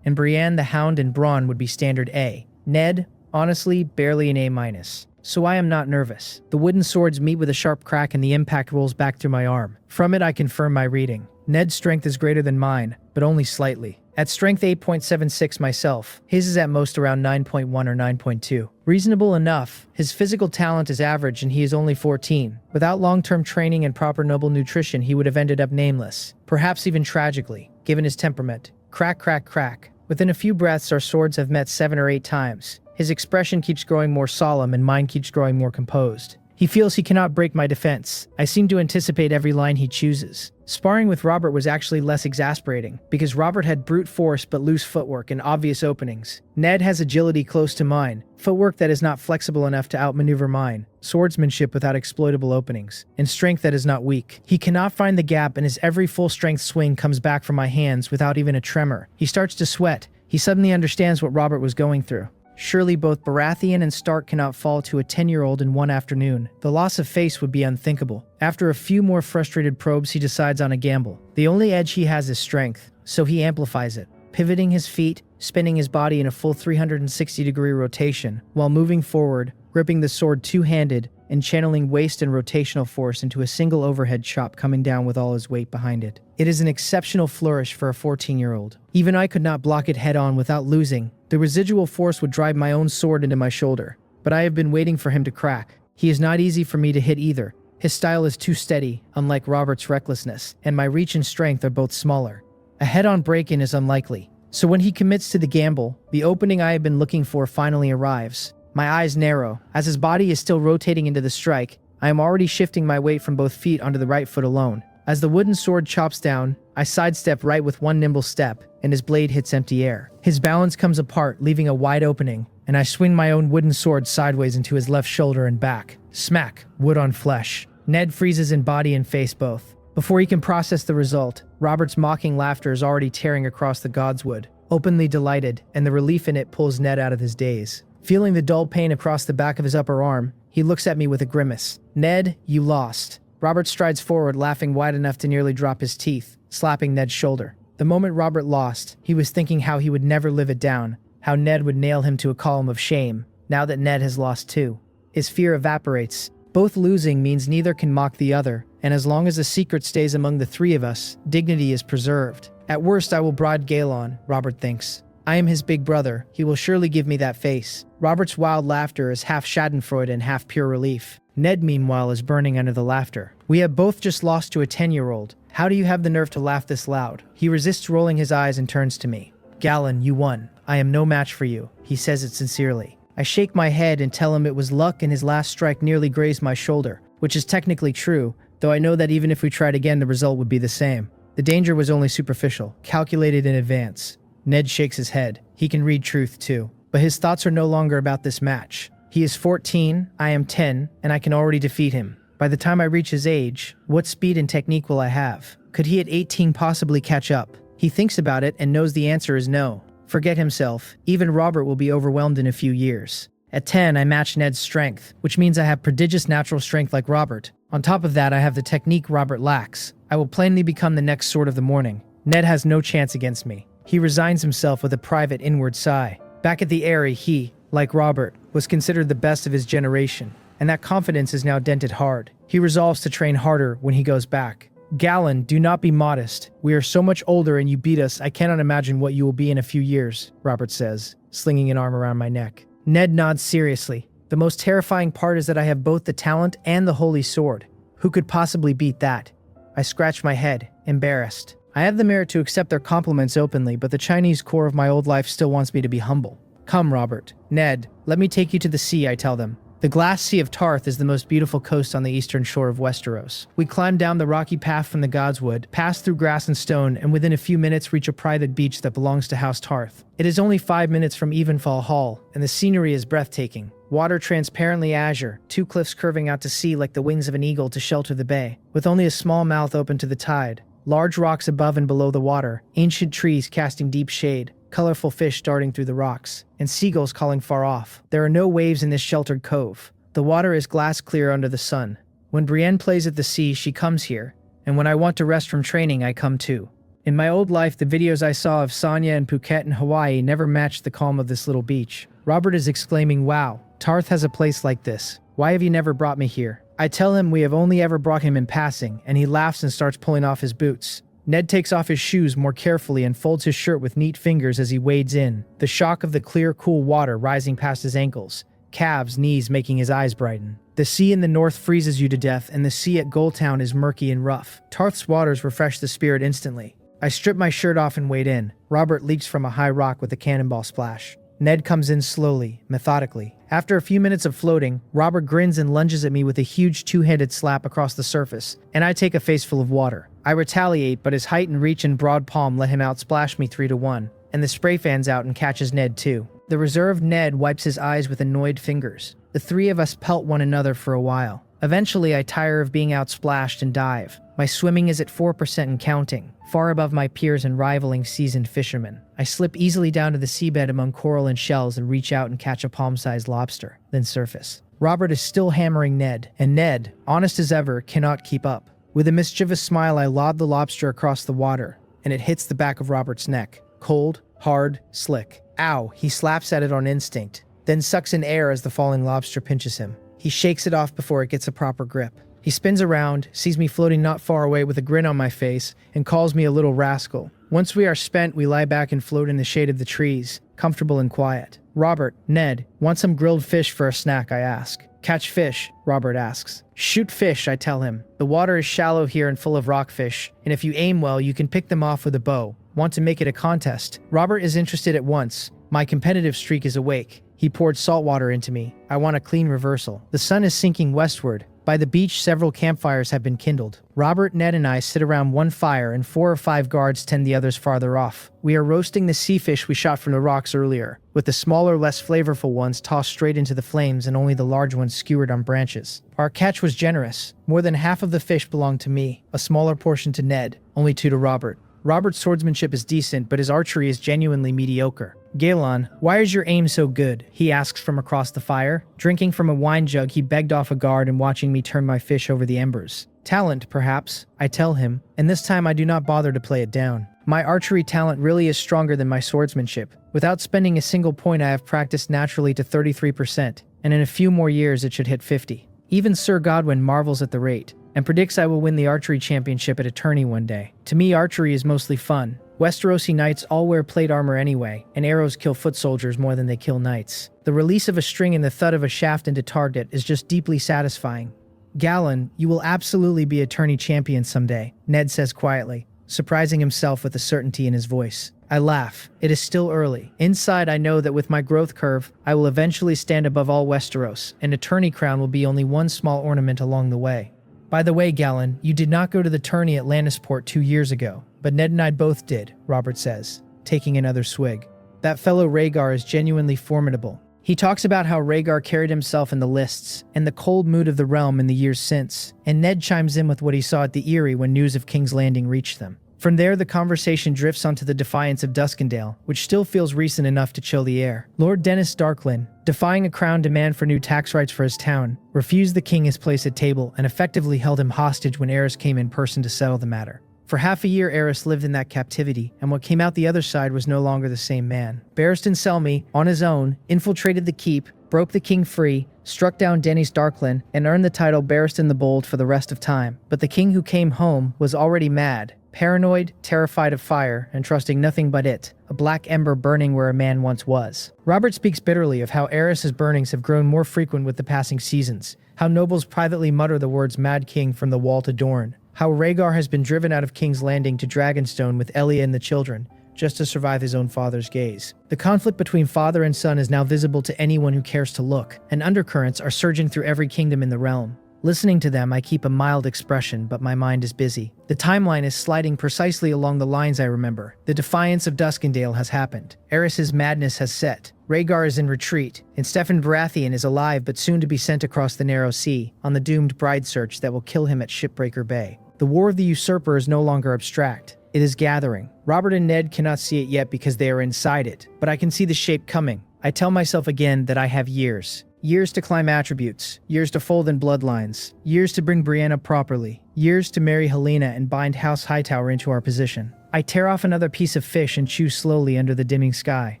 and Brienne, the Hound, and Bronn would be standard A. Ned, honestly, barely an A-. So I am not nervous. The wooden swords meet with a sharp crack and the impact rolls back through my arm. From it I confirm my reading. Ned's strength is greater than mine, but only slightly. At strength 8.76 myself, his is at most around 9.1 or 9.2. Reasonable enough, his physical talent is average and he is only 14. Without long-term training and proper noble nutrition, he would have ended up nameless. Perhaps even tragically, given his temperament. Crack, crack, crack. Within a few breaths our swords have met 7 or 8 times. His expression keeps growing more solemn and mine keeps growing more composed. He feels he cannot break my defense. I seem to anticipate every line he chooses. Sparring with Robert was actually less exasperating, because Robert had brute force but loose footwork and obvious openings. Ned has agility close to mine, footwork that is not flexible enough to outmaneuver mine, swordsmanship without exploitable openings, and strength that is not weak. He cannot find the gap, and his every full-strength swing comes back from my hands without even a tremor. He starts to sweat. He suddenly understands what Robert was going through. Surely both Baratheon and Stark cannot fall to a 10-year-old in one afternoon. The loss of face would be unthinkable. After a few more frustrated probes, he decides on a gamble. The only edge he has is strength, so he amplifies it, pivoting his feet, spinning his body in a full 360-degree rotation, while moving forward, gripping the sword two-handed, and channeling waist and rotational force into a single overhead chop coming down with all his weight behind it. It is an exceptional flourish for a 14-year-old. Even I could not block it head-on without losing. The residual force would drive my own sword into my shoulder, but I have been waiting for him to crack. He is not easy for me to hit either. His style is too steady, unlike Robert's recklessness, and my reach and strength are both smaller. A head-on break-in is unlikely. So when he commits to the gamble, the opening I have been looking for finally arrives. My eyes narrow. As his body is still rotating into the strike, I am already shifting my weight from both feet onto the right foot alone. As the wooden sword chops down, I sidestep right with one nimble step, and his blade hits empty air. His balance comes apart, leaving a wide opening, and I swing my own wooden sword sideways into his left shoulder and back. Smack, wood on flesh. Ned freezes in body and face both. Before he can process the result, Robert's mocking laughter is already tearing across the godswood, openly delighted, and the relief in it pulls Ned out of his daze. Feeling the dull pain across the back of his upper arm, he looks at me with a grimace. Ned, you lost. Robert strides forward, laughing wide enough to nearly drop his teeth, slapping Ned's shoulder. The moment Robert lost, he was thinking how he would never live it down, how Ned would nail him to a column of shame, now that Ned has lost too. His fear evaporates. Both losing means neither can mock the other, and as long as the secret stays among the three of us, dignity is preserved. At worst, I will bribe Galon, Robert thinks. I am his big brother. He will surely give me that face. Robert's wild laughter is half schadenfreude and half pure relief. Ned, meanwhile, is burning under the laughter. We have both just lost to a 10-year-old. How do you have the nerve to laugh this loud? He resists rolling his eyes and turns to me. Galon, you won. I am no match for you. He says it sincerely. I shake my head and tell him it was luck and his last strike nearly grazed my shoulder, which is technically true, though I know that even if we tried again, the result would be the same. The danger was only superficial, calculated in advance. Ned shakes his head. He can read truth too. But his thoughts are no longer about this match. He is 14, I am 10, and I can already defeat him. By the time I reach his age, what speed and technique will I have? Could he at 18 possibly catch up? He thinks about it and knows the answer is no. Forget himself. Even Robert will be overwhelmed in a few years. At 10, I match Ned's strength, which means I have prodigious natural strength like Robert. On top of that, I have the technique Robert lacks. I will plainly become the next sword of the morning. Ned has no chance against me. He resigns himself with a private inward sigh. Back at the Eyrie, he, like Robert, was considered the best of his generation, and that confidence is now dented hard. He resolves to train harder when he goes back. Galon, do not be modest. We are so much older and you beat us, I cannot imagine what you will be in a few years, Robert says, slinging an arm around my neck. Ned nods seriously. The most terrifying part is that I have both the talent and the holy sword. Who could possibly beat that? I scratch my head, embarrassed. I have the merit to accept their compliments openly, but the Chinese core of my old life still wants me to be humble. Come, Robert. Ned, let me take you to the sea, I tell them. The glass sea of Tarth is the most beautiful coast on the eastern shore of Westeros. We climb down the rocky path from the Godswood, pass through grass and stone, and within a few minutes reach a private beach that belongs to House Tarth. It is only 5 minutes from Evenfall Hall, and the scenery is breathtaking. Water transparently azure, 2 cliffs curving out to sea like the wings of an eagle to shelter the bay, with only a small mouth open to the tide. Large rocks above and below the water, ancient trees casting deep shade, colorful fish darting through the rocks, and seagulls calling far off. There are no waves in this sheltered cove. The water is glass clear under the sun. When Brienne plays at the sea, she comes here, and when I want to rest from training, I come too. In my old life, the videos I saw of Sonya and Phuket in Hawaii never matched the calm of this little beach. Robert is exclaiming, "Wow, Tarth has a place like this. Why have you never brought me here?" I tell him we have only ever brought him in passing, and he laughs and starts pulling off his boots. Ned takes off his shoes more carefully and folds his shirt with neat fingers as he wades in, the shock of the clear, cool water rising past his ankles, calves, knees making his eyes brighten. The sea in the north freezes you to death, and the sea at Goldtown is murky and rough. Tarth's waters refresh the spirit instantly. I strip my shirt off and wade in. Robert leaps from a high rock with a cannonball splash. Ned comes in slowly, methodically. After a few minutes of floating, Robert grins and lunges at me with a huge 2-handed slap across the surface, and I take a face full of water. I retaliate, but his height and reach and broad palm let him outsplash me 3-1, and the spray fans out and catches Ned too. The reserved Ned wipes his eyes with annoyed fingers. The 3 of us pelt one another for a while. Eventually, I tire of being outsplashed and dive. My swimming is at 4% and counting, far above my peers and rivaling seasoned fishermen. I slip easily down to the seabed among coral and shells and reach out and catch a palm-sized lobster, then surface. Robert is still hammering Ned, and Ned, honest as ever, cannot keep up. With a mischievous smile, I laud the lobster across the water, and it hits the back of Robert's neck. Cold, hard, slick. Ow, he slaps at it on instinct, then sucks in air as the falling lobster pinches him. He shakes it off before it gets a proper grip. He spins around, sees me floating not far away with a grin on my face, and calls me a little rascal. Once we are spent, we lie back and float in the shade of the trees, comfortable and quiet. Robert, Ned, want some grilled fish for a snack, I ask. Catch fish, Robert asks. Shoot fish, I tell him. The water is shallow here and full of rockfish, and if you aim well, you can pick them off with a bow. Want to make it a contest? Robert is interested at once. My competitive streak is awake. He poured salt water into me. I want a clean reversal. The sun is sinking westward. By the beach, several campfires have been kindled. Robert, Ned, and I sit around one fire, and 4 or 5 guards tend the others farther off. We are roasting the sea fish we shot from the rocks earlier, with the smaller, less flavorful ones tossed straight into the flames and only the large ones skewered on branches. Our catch was generous. More than half of the fish belonged to me, a smaller portion to Ned, only 2 to Robert. Robert's swordsmanship is decent, but his archery is genuinely mediocre. Galon, why is your aim so good? He asks from across the fire. Drinking from a wine jug, he begged off a guard and watching me turn my fish over the embers. Talent, perhaps, I tell him, and this time I do not bother to play it down. My archery talent really is stronger than my swordsmanship. Without spending a single point, I have practiced naturally to 33%, and in a few more years it should hit 50. Even Sir Godwin marvels at the rate, and predicts I will win the archery championship at a tourney one day. To me, archery is mostly fun. Westerosi knights all wear plate armor anyway, and arrows kill foot soldiers more than they kill knights. The release of a string and the thud of a shaft into target is just deeply satisfying. Galon, you will absolutely be a tourney champion someday, Ned says quietly, surprising himself with the certainty in his voice. I laugh. It is still early. Inside, I know that with my growth curve, I will eventually stand above all Westeros, and a tourney crown will be only one small ornament along the way. By the way, Galon, you did not go to the tourney at Lannisport 2 years ago, but Ned and I both did, Robert says, taking another swig. That fellow Rhaegar is genuinely formidable. He talks about how Rhaegar carried himself in the lists, and the cold mood of the realm in the years since, and Ned chimes in with what he saw at the Eyrie when news of King's Landing reached them. From there, the conversation drifts onto the defiance of Duskendale, which still feels recent enough to chill the air. Lord Dennis Darklyn, defying a crown demand for new tax rights for his town, refused the king his place at table and effectively held him hostage when Aerys came in person to settle the matter. For half a year, Aerys lived in that captivity, and what came out the other side was no longer the same man. Barristan Selmy, on his own, infiltrated the keep, broke the king free, struck down Denys Darklyn, and earned the title Barristan the Bold for the rest of time. But the king who came home was already mad, paranoid, terrified of fire, and trusting nothing but it, a black ember burning where a man once was. Robert speaks bitterly of how Aerys's burnings have grown more frequent with the passing seasons, how nobles privately mutter the words Mad King from the Wall to Dorne, how Rhaegar has been driven out of King's Landing to Dragonstone with Elia and the children, just to survive his own father's gaze. The conflict between father and son is now visible to anyone who cares to look, and undercurrents are surging through every kingdom in the realm. Listening to them, I keep a mild expression, but my mind is busy. The timeline is sliding precisely along the lines I remember. The defiance of Duskendale has happened. Aerys's madness has set. Rhaegar is in retreat, and Steffan Baratheon is alive but soon to be sent across the narrow sea on the doomed bride search that will kill him at Shipbreaker Bay. The War of the Usurper is no longer abstract. It is gathering. Robert and Ned cannot see it yet because they are inside it, but I can see the shape coming. I tell myself again that I have years. Years to climb attributes, years to fold in bloodlines, years to bring Brienne properly, years to marry Helena and bind House Hightower into our position. I tear off another piece of fish and chew slowly under the dimming sky.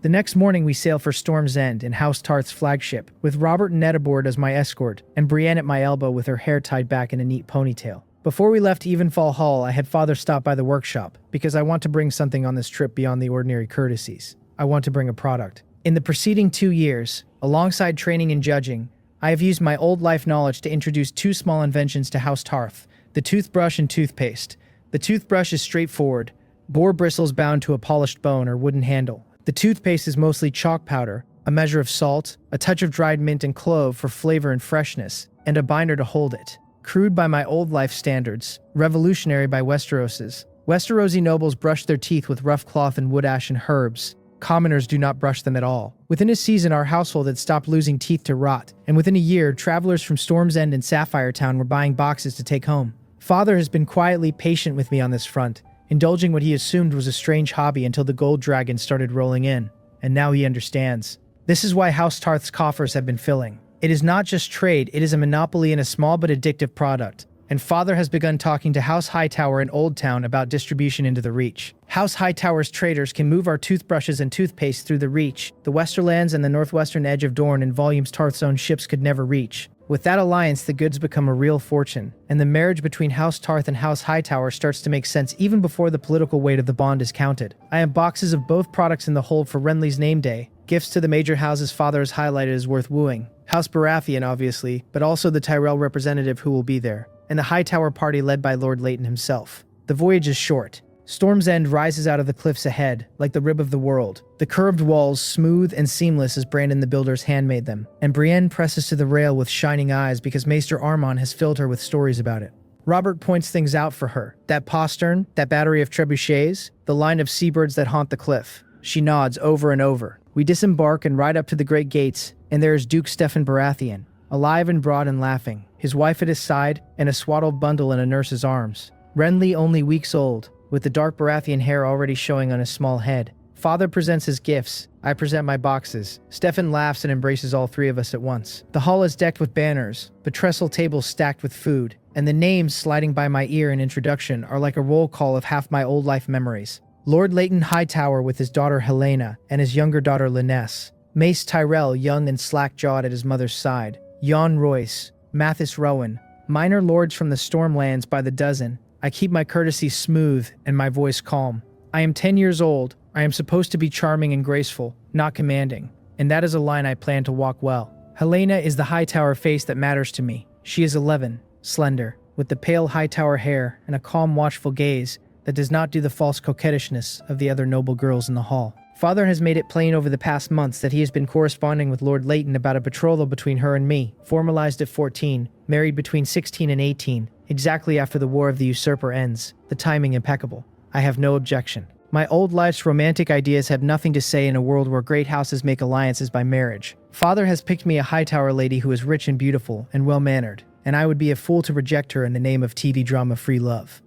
The next morning we sail for Storm's End in House Tarth's flagship, with Robert and Ned aboard as my escort, and Brienne at my elbow with her hair tied back in a neat ponytail. Before we left Evenfall Hall, I had Father stop by the workshop, because I want to bring something on this trip beyond the ordinary courtesies. I want to bring a product. In the preceding 2 years, alongside training and judging, I have used my old life knowledge to introduce 2 small inventions to House Tarth, the toothbrush and toothpaste. The toothbrush is straightforward, boar bristles bound to a polished bone or wooden handle. The toothpaste is mostly chalk powder, a measure of salt, a touch of dried mint and clove for flavor and freshness, and a binder to hold it. Crude by my old life standards, revolutionary by Westeros's. Westerosi nobles brush their teeth with rough cloth and wood ash and herbs. Commoners do not brush them at all. Within a season, our household had stopped losing teeth to rot, and within a year, travelers from Storm's End and Sapphire Town were buying boxes to take home. Father has been quietly patient with me on this front, indulging what he assumed was a strange hobby until the gold dragon started rolling in, and now he understands. This is why House Tarth's coffers have been filling. It is not just trade, it is a monopoly in a small but addictive product. And Father has begun talking to House Hightower in Old Town about distribution into the Reach. House Hightower's traders can move our toothbrushes and toothpaste through the Reach, the Westerlands and the northwestern edge of Dorne in volumes Tarth's own ships could never reach. With that alliance, the goods become a real fortune, and the marriage between House Tarth and House Hightower starts to make sense even before the political weight of the bond is counted. I have boxes of both products in the hold for Renly's name day. Gifts to the major houses Father has highlighted as worth wooing. House Baratheon, obviously, but also the Tyrell representative who will be there, and the Hightower party led by Lord Leighton himself. The voyage is short. Storm's End rises out of the cliffs ahead, like the rib of the world. The curved walls, smooth and seamless as Brandon the Builder's hand made them, and Brienne presses to the rail with shining eyes because Maester Armon has filled her with stories about it. Robert points things out for her. That postern, that battery of trebuchets, the line of seabirds that haunt the cliff. She nods over and over. We disembark and ride up to the great gates, and there is Duke Steffan Baratheon, alive and broad and laughing, his wife at his side, and a swaddled bundle in a nurse's arms. Renly only weeks old, with the dark Baratheon hair already showing on his small head. Father presents his gifts. I present my boxes. Steffan laughs and embraces all 3 of us at once. The hall is decked with banners, the trestle tables stacked with food, and the names sliding by my ear in introduction are like a roll call of half my old life memories. Lord Leighton Hightower with his daughter Helena and his younger daughter Lynesse. Mace Tyrell, young and slack-jawed at his mother's side. Jon Royce, Mathis Rowan, minor lords from the Stormlands by the dozen. I keep my courtesy smooth and my voice calm. I am 10 years old. I am supposed to be charming and graceful, not commanding. And that is a line I plan to walk well. Helena is the Hightower face that matters to me. She is 11, slender, with the pale Hightower hair and a calm, watchful gaze that does not do the false coquettishness of the other noble girls in the hall. Father has made it plain over the past months that he has been corresponding with Lord Leighton about a betrothal between her and me, formalized at 14, married between 16 and 18, exactly after the War of the Usurper ends, the timing impeccable. I have no objection. My old life's romantic ideas have nothing to say in a world where great houses make alliances by marriage. Father has picked me a Hightower lady who is rich and beautiful and well-mannered, and I would be a fool to reject her in the name of TV drama free love.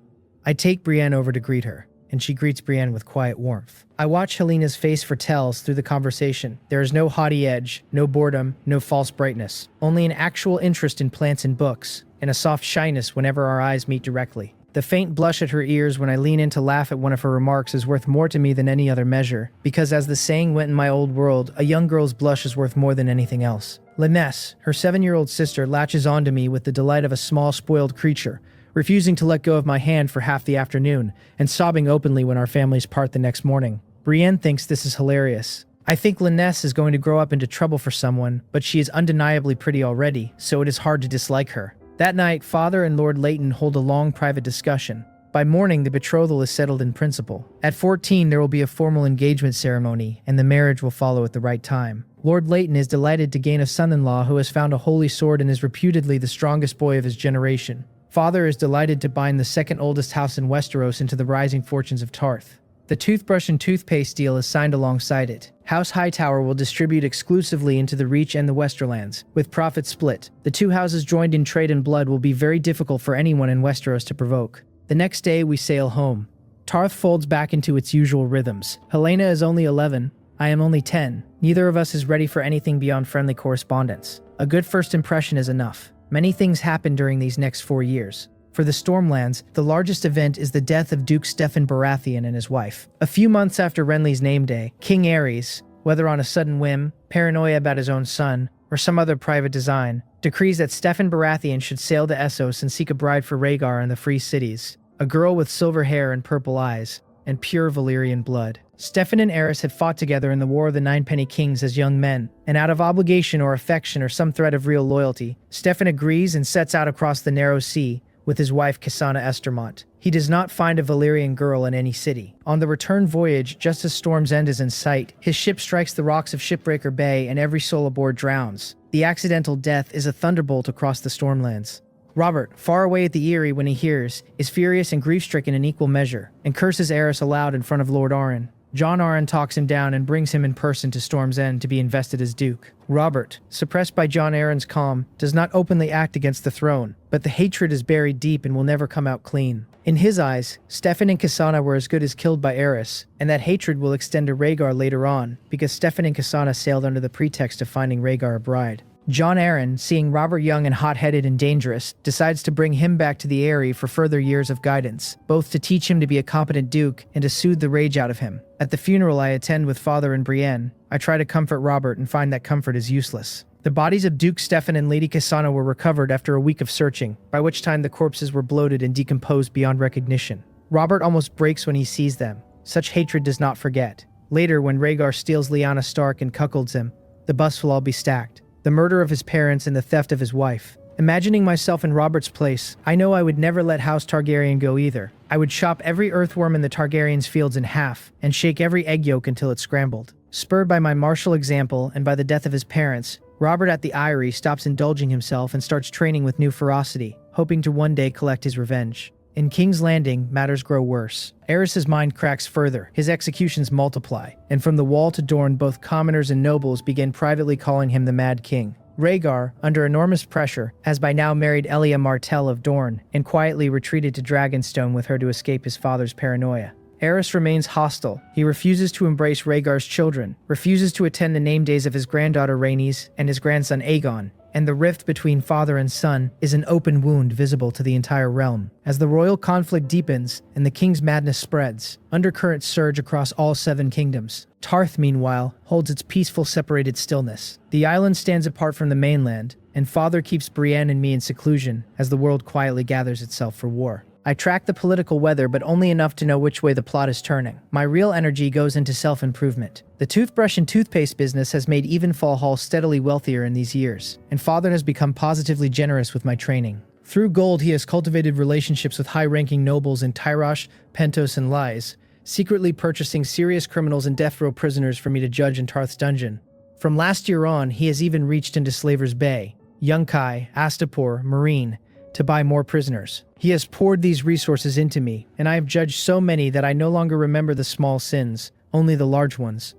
I take Brienne over to greet her, and she greets Brienne with quiet warmth. I watch Helena's face for tells through the conversation. There is no haughty edge, no boredom, no false brightness, only an actual interest in plants and books, and a soft shyness whenever our eyes meet directly. The faint blush at her ears when I lean in to laugh at one of her remarks is worth more to me than any other measure, because as the saying went in my old world, a young girl's blush is worth more than anything else. Lynesse, her 7-year-old sister, latches onto me with the delight of a small, spoiled creature, refusing to let go of my hand for half the afternoon, and sobbing openly when our families part the next morning. Brienne thinks this is hilarious. I think Lynesse is going to grow up into trouble for someone, but she is undeniably pretty already, so it is hard to dislike her. That night, Father and Lord Leighton hold a long private discussion. By morning, the betrothal is settled in principle. At 14, there will be a formal engagement ceremony, and the marriage will follow at the right time. Lord Leighton is delighted to gain a son-in-law who has found a holy sword and is reputedly the strongest boy of his generation. Father is delighted to bind the second oldest house in Westeros into the rising fortunes of Tarth. The toothbrush and toothpaste deal is signed alongside it. House Hightower will distribute exclusively into the Reach and the Westerlands, with profit split. The two houses joined in trade and blood will be very difficult for anyone in Westeros to provoke. The next day, we sail home. Tarth folds back into its usual rhythms. Helena is only 11. I am only 10. Neither of us is ready for anything beyond friendly correspondence. A good first impression is enough. Many things happen during these next 4 years. For the Stormlands, the largest event is the death of Duke Steffan Baratheon and his wife. A few months after Renly's name day, King Aerys, whether on a sudden whim, paranoia about his own son, or some other private design, decrees that Steffan Baratheon should sail to Essos and seek a bride for Rhaegar in the Free Cities, a girl with silver hair and purple eyes, and pure Valyrian blood. Steffan and Aerys had fought together in the War of the Ninepenny Kings as young men, and out of obligation or affection or some thread of real loyalty, Steffan agrees and sets out across the narrow sea with his wife Kissana Estermont. He does not find a Valyrian girl in any city. On the return voyage, just as Storm's End is in sight, his ship strikes the rocks of Shipbreaker Bay and every soul aboard drowns. The accidental death is a thunderbolt across the Stormlands. Robert, far away at the Eyrie when he hears, is furious and grief-stricken in equal measure, and curses Aerys aloud in front of Lord Arryn. Jon Arryn talks him down and brings him in person to Storm's End to be invested as Duke. Robert, suppressed by Jon Arryn's calm, does not openly act against the throne, but the hatred is buried deep and will never come out clean. In his eyes, Steffan and Kissana were as good as killed by Aerys, and that hatred will extend to Rhaegar later on, because Steffan and Kissana sailed under the pretext of finding Rhaegar a bride. Jon Arryn, seeing Robert young and hot-headed and dangerous, decides to bring him back to the Eyrie for further years of guidance, both to teach him to be a competent duke and to soothe the rage out of him. At the funeral I attend with Father and Brienne, I try to comfort Robert and find that comfort is useless. The bodies of Duke Steffan and Lady Kissana were recovered after a week of searching, by which time the corpses were bloated and decomposed beyond recognition. Robert almost breaks when he sees them. Such hatred does not forget. Later, when Rhaegar steals Lyanna Stark and cuckolds him, the busts will all be stacked. The murder of his parents and the theft of his wife. Imagining myself in Robert's place, I know I would never let House Targaryen go either. I would chop every earthworm in the Targaryens' fields in half, and shake every egg yolk until it scrambled. Spurred by my martial example and by the death of his parents, Robert at the Eyrie stops indulging himself and starts training with new ferocity, hoping to one day collect his revenge. In King's Landing, matters grow worse. Aerys' mind cracks further, his executions multiply, and from the Wall to Dorne both commoners and nobles begin privately calling him the Mad King. Rhaegar, under enormous pressure, has by now married Elia Martell of Dorne, and quietly retreated to Dragonstone with her to escape his father's paranoia. Aerys remains hostile. He refuses to embrace Rhaegar's children, refuses to attend the name days of his granddaughter Rhaenys and his grandson Aegon, and the rift between father and son is an open wound visible to the entire realm. As the royal conflict deepens and the king's madness spreads, undercurrents surge across all 7 kingdoms. Tarth, meanwhile, holds its peaceful separated stillness. The island stands apart from the mainland, and father keeps Brienne and me in seclusion as the world quietly gathers itself for war. I track the political weather, but only enough to know which way the plot is turning. My real energy goes into self-improvement. The toothbrush and toothpaste business has made Evenfall Hall steadily wealthier in these years, and father has become positively generous with my training. Through gold, he has cultivated relationships with high-ranking nobles in Tyrosh, Pentos, and Lyes, secretly purchasing serious criminals and death row prisoners for me to judge in Tarth's dungeon. From last year on, he has even reached into Slaver's Bay, Yunkai, Astapor, Marine, to buy more prisoners. He has poured these resources into me, and I have judged so many that I no longer remember the small sins, only the large ones.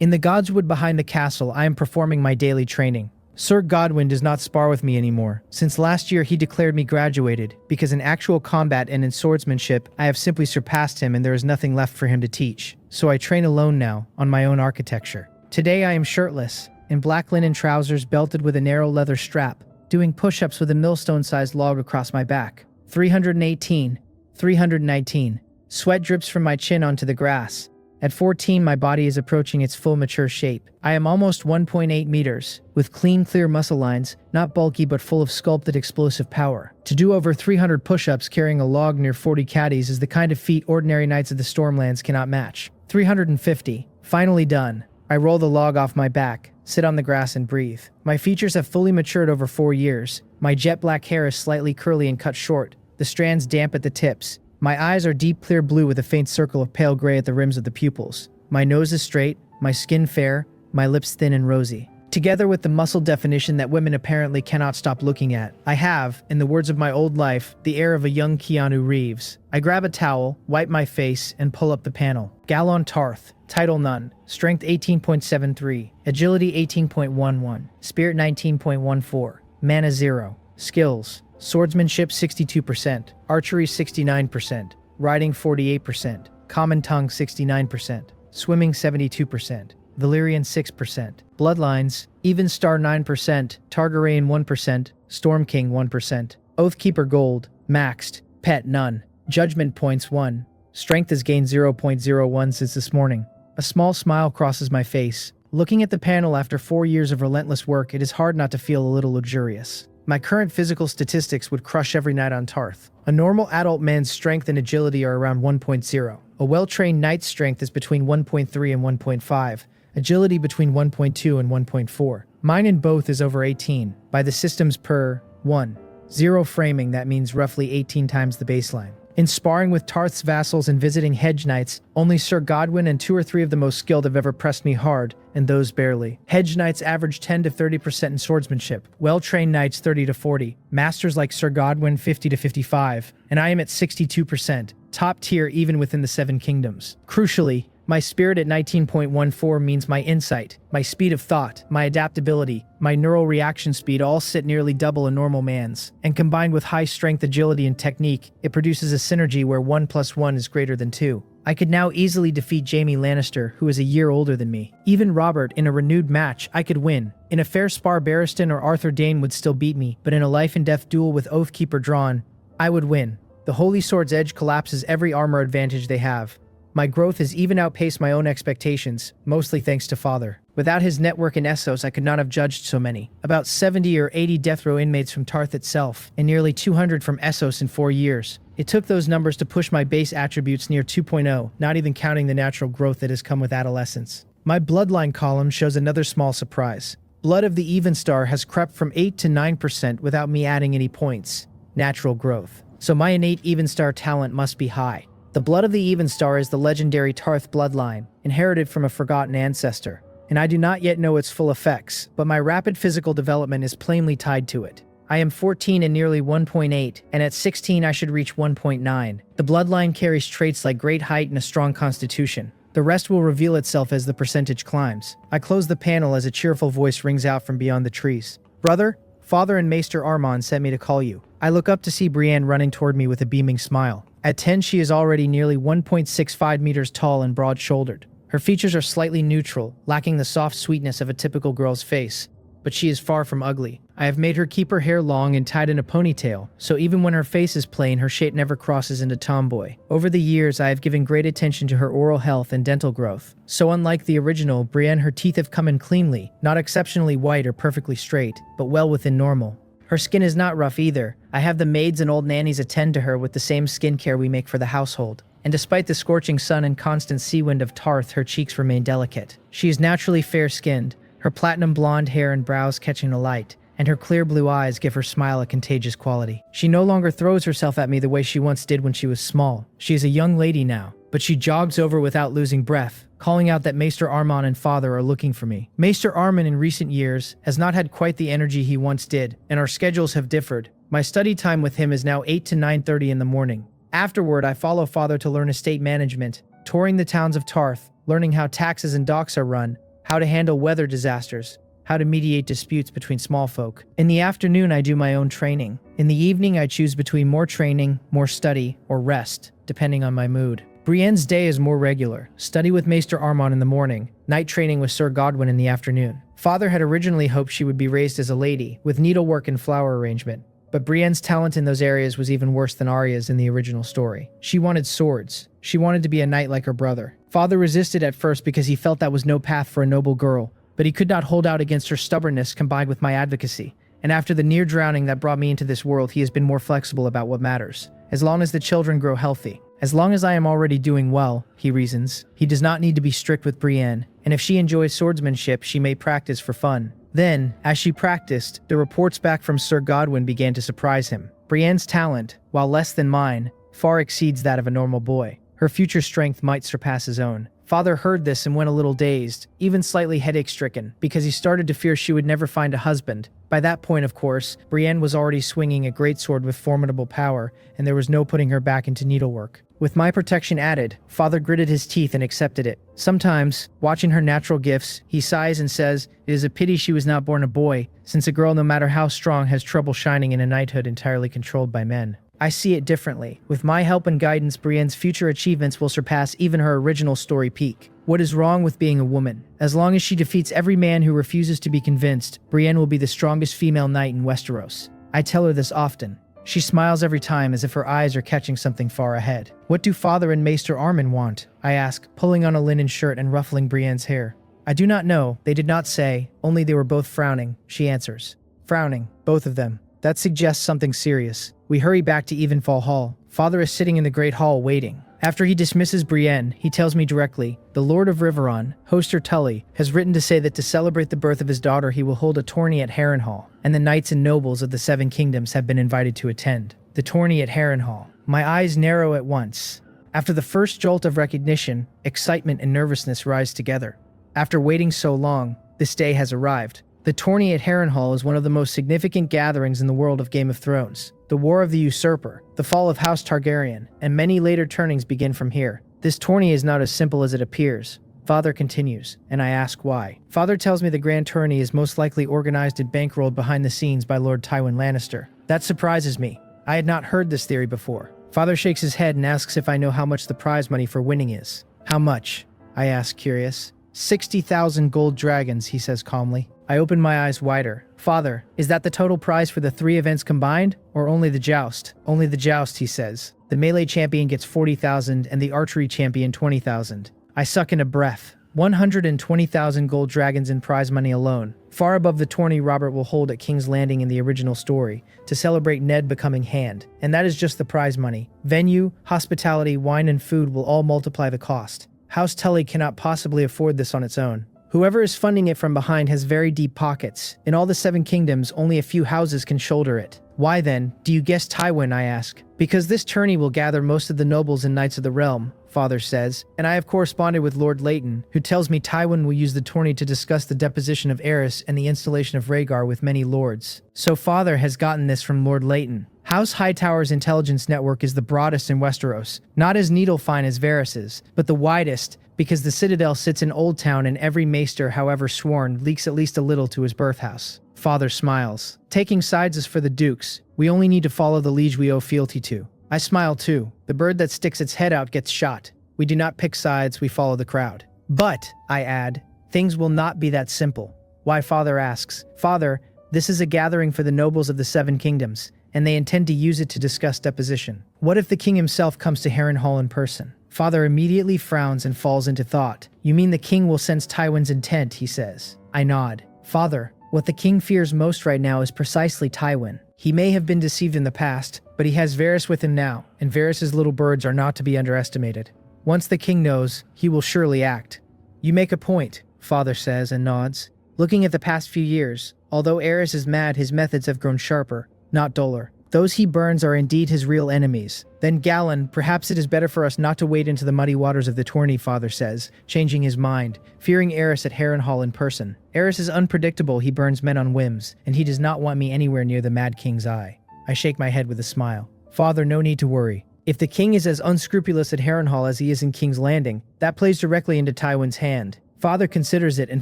In the Godswood behind the castle, I am performing my daily training. Sir Godwyn does not spar with me anymore. Since last year, he declared me graduated, because in actual combat and in swordsmanship, I have simply surpassed him and there is nothing left for him to teach. So I train alone now, on my own architecture. Today I am shirtless, in black linen trousers belted with a narrow leather strap, doing push-ups with a millstone-sized log across my back. 318, 319. Sweat drips from my chin onto the grass. At 14, my body is approaching its full mature shape. I am almost 1.8 meters, with clean, clear muscle lines, not bulky but full of sculpted explosive power. To do over 300 push-ups carrying a log near 40 caddies is the kind of feat ordinary knights of the Stormlands cannot match. 350. Finally done. I roll the log off my back, sit on the grass and breathe. My features have fully matured over 4 years. My jet black hair is slightly curly and cut short, the strands damp at the tips, My eyes are deep clear blue with a faint circle of pale gray at the rims of the pupils. My nose is straight, my skin fair, my lips thin and rosy. Together with the muscle definition that women apparently cannot stop looking at, I have, in the words of my old life, the air of a young Keanu Reeves. I grab a towel, wipe my face, and pull up the panel. Galon Tarth. Title none. Strength 18.73. Agility 18.11. Spirit 19.14. Mana 0. Skills. Swordsmanship 62%. Archery 69%. Riding 48%. Common tongue 69%. Swimming 72%. Valyrian 6%. Bloodlines, Evenstar 9%, Targaryen 1%, Storm King 1%. Oathkeeper Gold, maxed, pet none. Judgment points 1. Strength has gained 0.01 since this morning. A small smile crosses my face. Looking at the panel after 4 years of relentless work, it is hard not to feel a little luxurious. My current physical statistics would crush every night on Tarth. A normal adult man's strength and agility are around 1.0. A well-trained knight's strength is between 1.3 and 1.5. Agility between 1.2 and 1.4. Mine in both is over 18. By the systems per 1. 0 framing, that means roughly 18 times the baseline. In sparring with Tarth's vassals and visiting hedge knights, only Sir Godwyn and 2 or 3 of the most skilled have ever pressed me hard, and those barely. Hedge knights average 10 to 30% in swordsmanship, well-trained knights 30 to 40, masters like Sir Godwyn 50 to 55, and I am at 62%, top tier even within the 7 kingdoms. Crucially, my spirit at 19.14 means my insight, my speed of thought, my adaptability, my neural reaction speed all sit nearly double a normal man's. And combined with high strength, agility, and technique, it produces a synergy where 1 plus 1 is greater than 2. I could now easily defeat Jaime Lannister, who is a year older than me. Even Robert, in a renewed match, I could win. In a fair spar, Barristan or Arthur Dayne would still beat me, but in a life and death duel with Oathkeeper drawn, I would win. The Holy Sword's edge collapses every armor advantage they have. My growth has even outpaced my own expectations, mostly thanks to Father. Without his network in Essos, I could not have judged so many. About 70 or 80 death row inmates from Tarth itself, and nearly 200 from Essos in 4 years. It took those numbers to push my base attributes near 2.0, not even counting the natural growth that has come with adolescence. My bloodline column shows another small surprise. Blood of the Evenstar has crept from 8 to 9% without me adding any points. Natural growth. So my innate Evenstar talent must be high. The blood of the Evenstar is the legendary Tarth bloodline, inherited from a forgotten ancestor, and I do not yet know its full effects, but my rapid physical development is plainly tied to it. I am 14 and nearly 1.8, and at 16 I should reach 1.9. The bloodline carries traits like great height and a strong constitution. The rest will reveal itself as the percentage climbs. I close the panel as a cheerful voice rings out from beyond the trees. Brother, Father and Maester Armand sent me to call you. I look up to see Brienne running toward me with a beaming smile. At 10, she is already nearly 1.65 meters tall and broad-shouldered. Her features are slightly neutral, lacking the soft sweetness of a typical girl's face, but she is far from ugly. I have made her keep her hair long and tied in a ponytail, so even when her face is plain, her shape never crosses into tomboy. Over the years, I have given great attention to her oral health and dental growth. So unlike the original, Brienne, her teeth have come in cleanly, not exceptionally white or perfectly straight, but well within normal. Her skin is not rough either. I have the maids and old nannies attend to her with the same skincare we make for the household. And despite the scorching sun and constant sea wind of Tarth, her cheeks remain delicate. She is naturally fair-skinned, her platinum blonde hair and brows catching the light, and her clear blue eyes give her smile a contagious quality. She no longer throws herself at me the way she once did when she was small. She is a young lady now, but she jogs over without losing breath, calling out that Maester Armand and Father are looking for me. Maester Armand in recent years has not had quite the energy he once did, and our schedules have differed. My study time with him is now 8 to 9:30 in the morning. Afterward, I follow Father to learn estate management, touring the towns of Tarth, learning how taxes and docks are run, how to handle weather disasters, how to mediate disputes between small folk. In the afternoon, I do my own training. In the evening, I choose between more training, more study, or rest, depending on my mood. Brienne's day is more regular. Study with Maester Armand in the morning, night training with Sir Godwyn in the afternoon. Father had originally hoped she would be raised as a lady, with needlework and flower arrangement. But Brienne's talent in those areas was even worse than Arya's in the original story. She wanted swords. She wanted to be a knight like her brother. Father resisted at first because he felt that was no path for a noble girl, but he could not hold out against her stubbornness combined with my advocacy. And after the near drowning that brought me into this world, he has been more flexible about what matters. As long as the children grow healthy. As long as I am already doing well, he reasons, he does not need to be strict with Brienne, and if she enjoys swordsmanship, she may practice for fun. Then, as she practiced, the reports back from Sir Godwyn began to surprise him. Brienne's talent, while less than mine, far exceeds that of a normal boy. Her future strength might surpass his own. Father heard this and went a little dazed, even slightly headache-stricken, because he started to fear she would never find a husband. By that point, of course, Brienne was already swinging a greatsword with formidable power, and there was no putting her back into needlework. With my protection added, Father gritted his teeth and accepted it. Sometimes, watching her natural gifts, he sighs and says, "It is a pity she was not born a boy, since a girl, no matter how strong, has trouble shining in a knighthood entirely controlled by men." I see it differently. With my help and guidance, Brienne's future achievements will surpass even her original story peak. What is wrong with being a woman? As long as she defeats every man who refuses to be convinced, Brienne will be the strongest female knight in Westeros. I tell her this often. She smiles every time as if her eyes are catching something far ahead. What do Father and Maester Armin want? I ask, pulling on a linen shirt and ruffling Brienne's hair. I do not know. They did not say, only they were both frowning, she answers. Frowning, both of them. That suggests something serious. We hurry back to Evenfall Hall. Father is sitting in the Great Hall waiting. After he dismisses Brienne, he tells me directly, the Lord of Reborn, Hoster Tully, has written to say that to celebrate the birth of his daughter he will hold a tourney at Harrenhal, and the knights and nobles of the Seven Kingdoms have been invited to attend. The tourney at Harrenhal. My eyes narrow at once. After the first jolt of recognition, excitement and nervousness rise together. After waiting so long, this day has arrived. The tourney at Harrenhal is one of the most significant gatherings in the world of Game of Thrones. The War of the Usurper, the fall of House Targaryen, and many later turnings begin from here. This tourney is not as simple as it appears. Father continues, and I ask why. Father tells me the grand tourney is most likely organized and bankrolled behind the scenes by Lord Tywin Lannister. That surprises me. I had not heard this theory before. Father shakes his head and asks if I know how much the prize money for winning is. How much? I ask, curious. 60,000 gold dragons, he says calmly. I open my eyes wider. Father, is that the total prize for the 3 events combined, or only the joust? Only the joust, he says. The melee champion gets 40,000 and the archery champion 20,000. I suck in a breath. 120,000 gold dragons in prize money alone, far above the tourney Robert will hold at King's Landing in the original story, to celebrate Ned becoming Hand. And that is just the prize money. Venue, hospitality, wine and food will all multiply the cost. House Tully cannot possibly afford this on its own. Whoever is funding it from behind has very deep pockets. In all the Seven Kingdoms, only a few houses can shoulder it. Why then, do you guess Tywin, I ask? Because this tourney will gather most of the nobles and knights of the realm, Father says, and I have corresponded with Lord Leighton, who tells me Tywin will use the tourney to discuss the deposition of Aerys and the installation of Rhaegar with many lords. So Father has gotten this from Lord Leighton. House Hightower's intelligence network is the broadest in Westeros, not as needle-fine as Varys's, but the widest, because the Citadel sits in Old Town and every maester, however sworn, leaks at least a little to his birthhouse. Father smiles. Taking sides is for the dukes. We only need to follow the liege we owe fealty to. I smile too. The bird that sticks its head out gets shot. We do not pick sides, we follow the crowd. But, I add, things will not be that simple. Why, Father asks. Father, this is a gathering for the nobles of the Seven Kingdoms, and they intend to use it to discuss deposition. What if the king himself comes to Harrenhal in person? Father immediately frowns and falls into thought. You mean the king will sense Tywin's intent, he says. I nod. Father, what the king fears most right now is precisely Tywin. He may have been deceived in the past, but he has Varys with him now, and Varys's little birds are not to be underestimated. Once the king knows, he will surely act. You make a point, Father says and nods. Looking at the past few years, although Aerys is mad, his methods have grown sharper, not duller. Those he burns are indeed his real enemies. Then Galon, perhaps it is better for us not to wade into the muddy waters of the tourney, Father says, changing his mind, fearing Aerys at Harrenhal in person. Aerys is unpredictable, he burns men on whims, and he does not want me anywhere near the Mad King's eye. I shake my head with a smile. Father, no need to worry. If the king is as unscrupulous at Harrenhal as he is in King's Landing, that plays directly into Tywin's hand. Father considers it and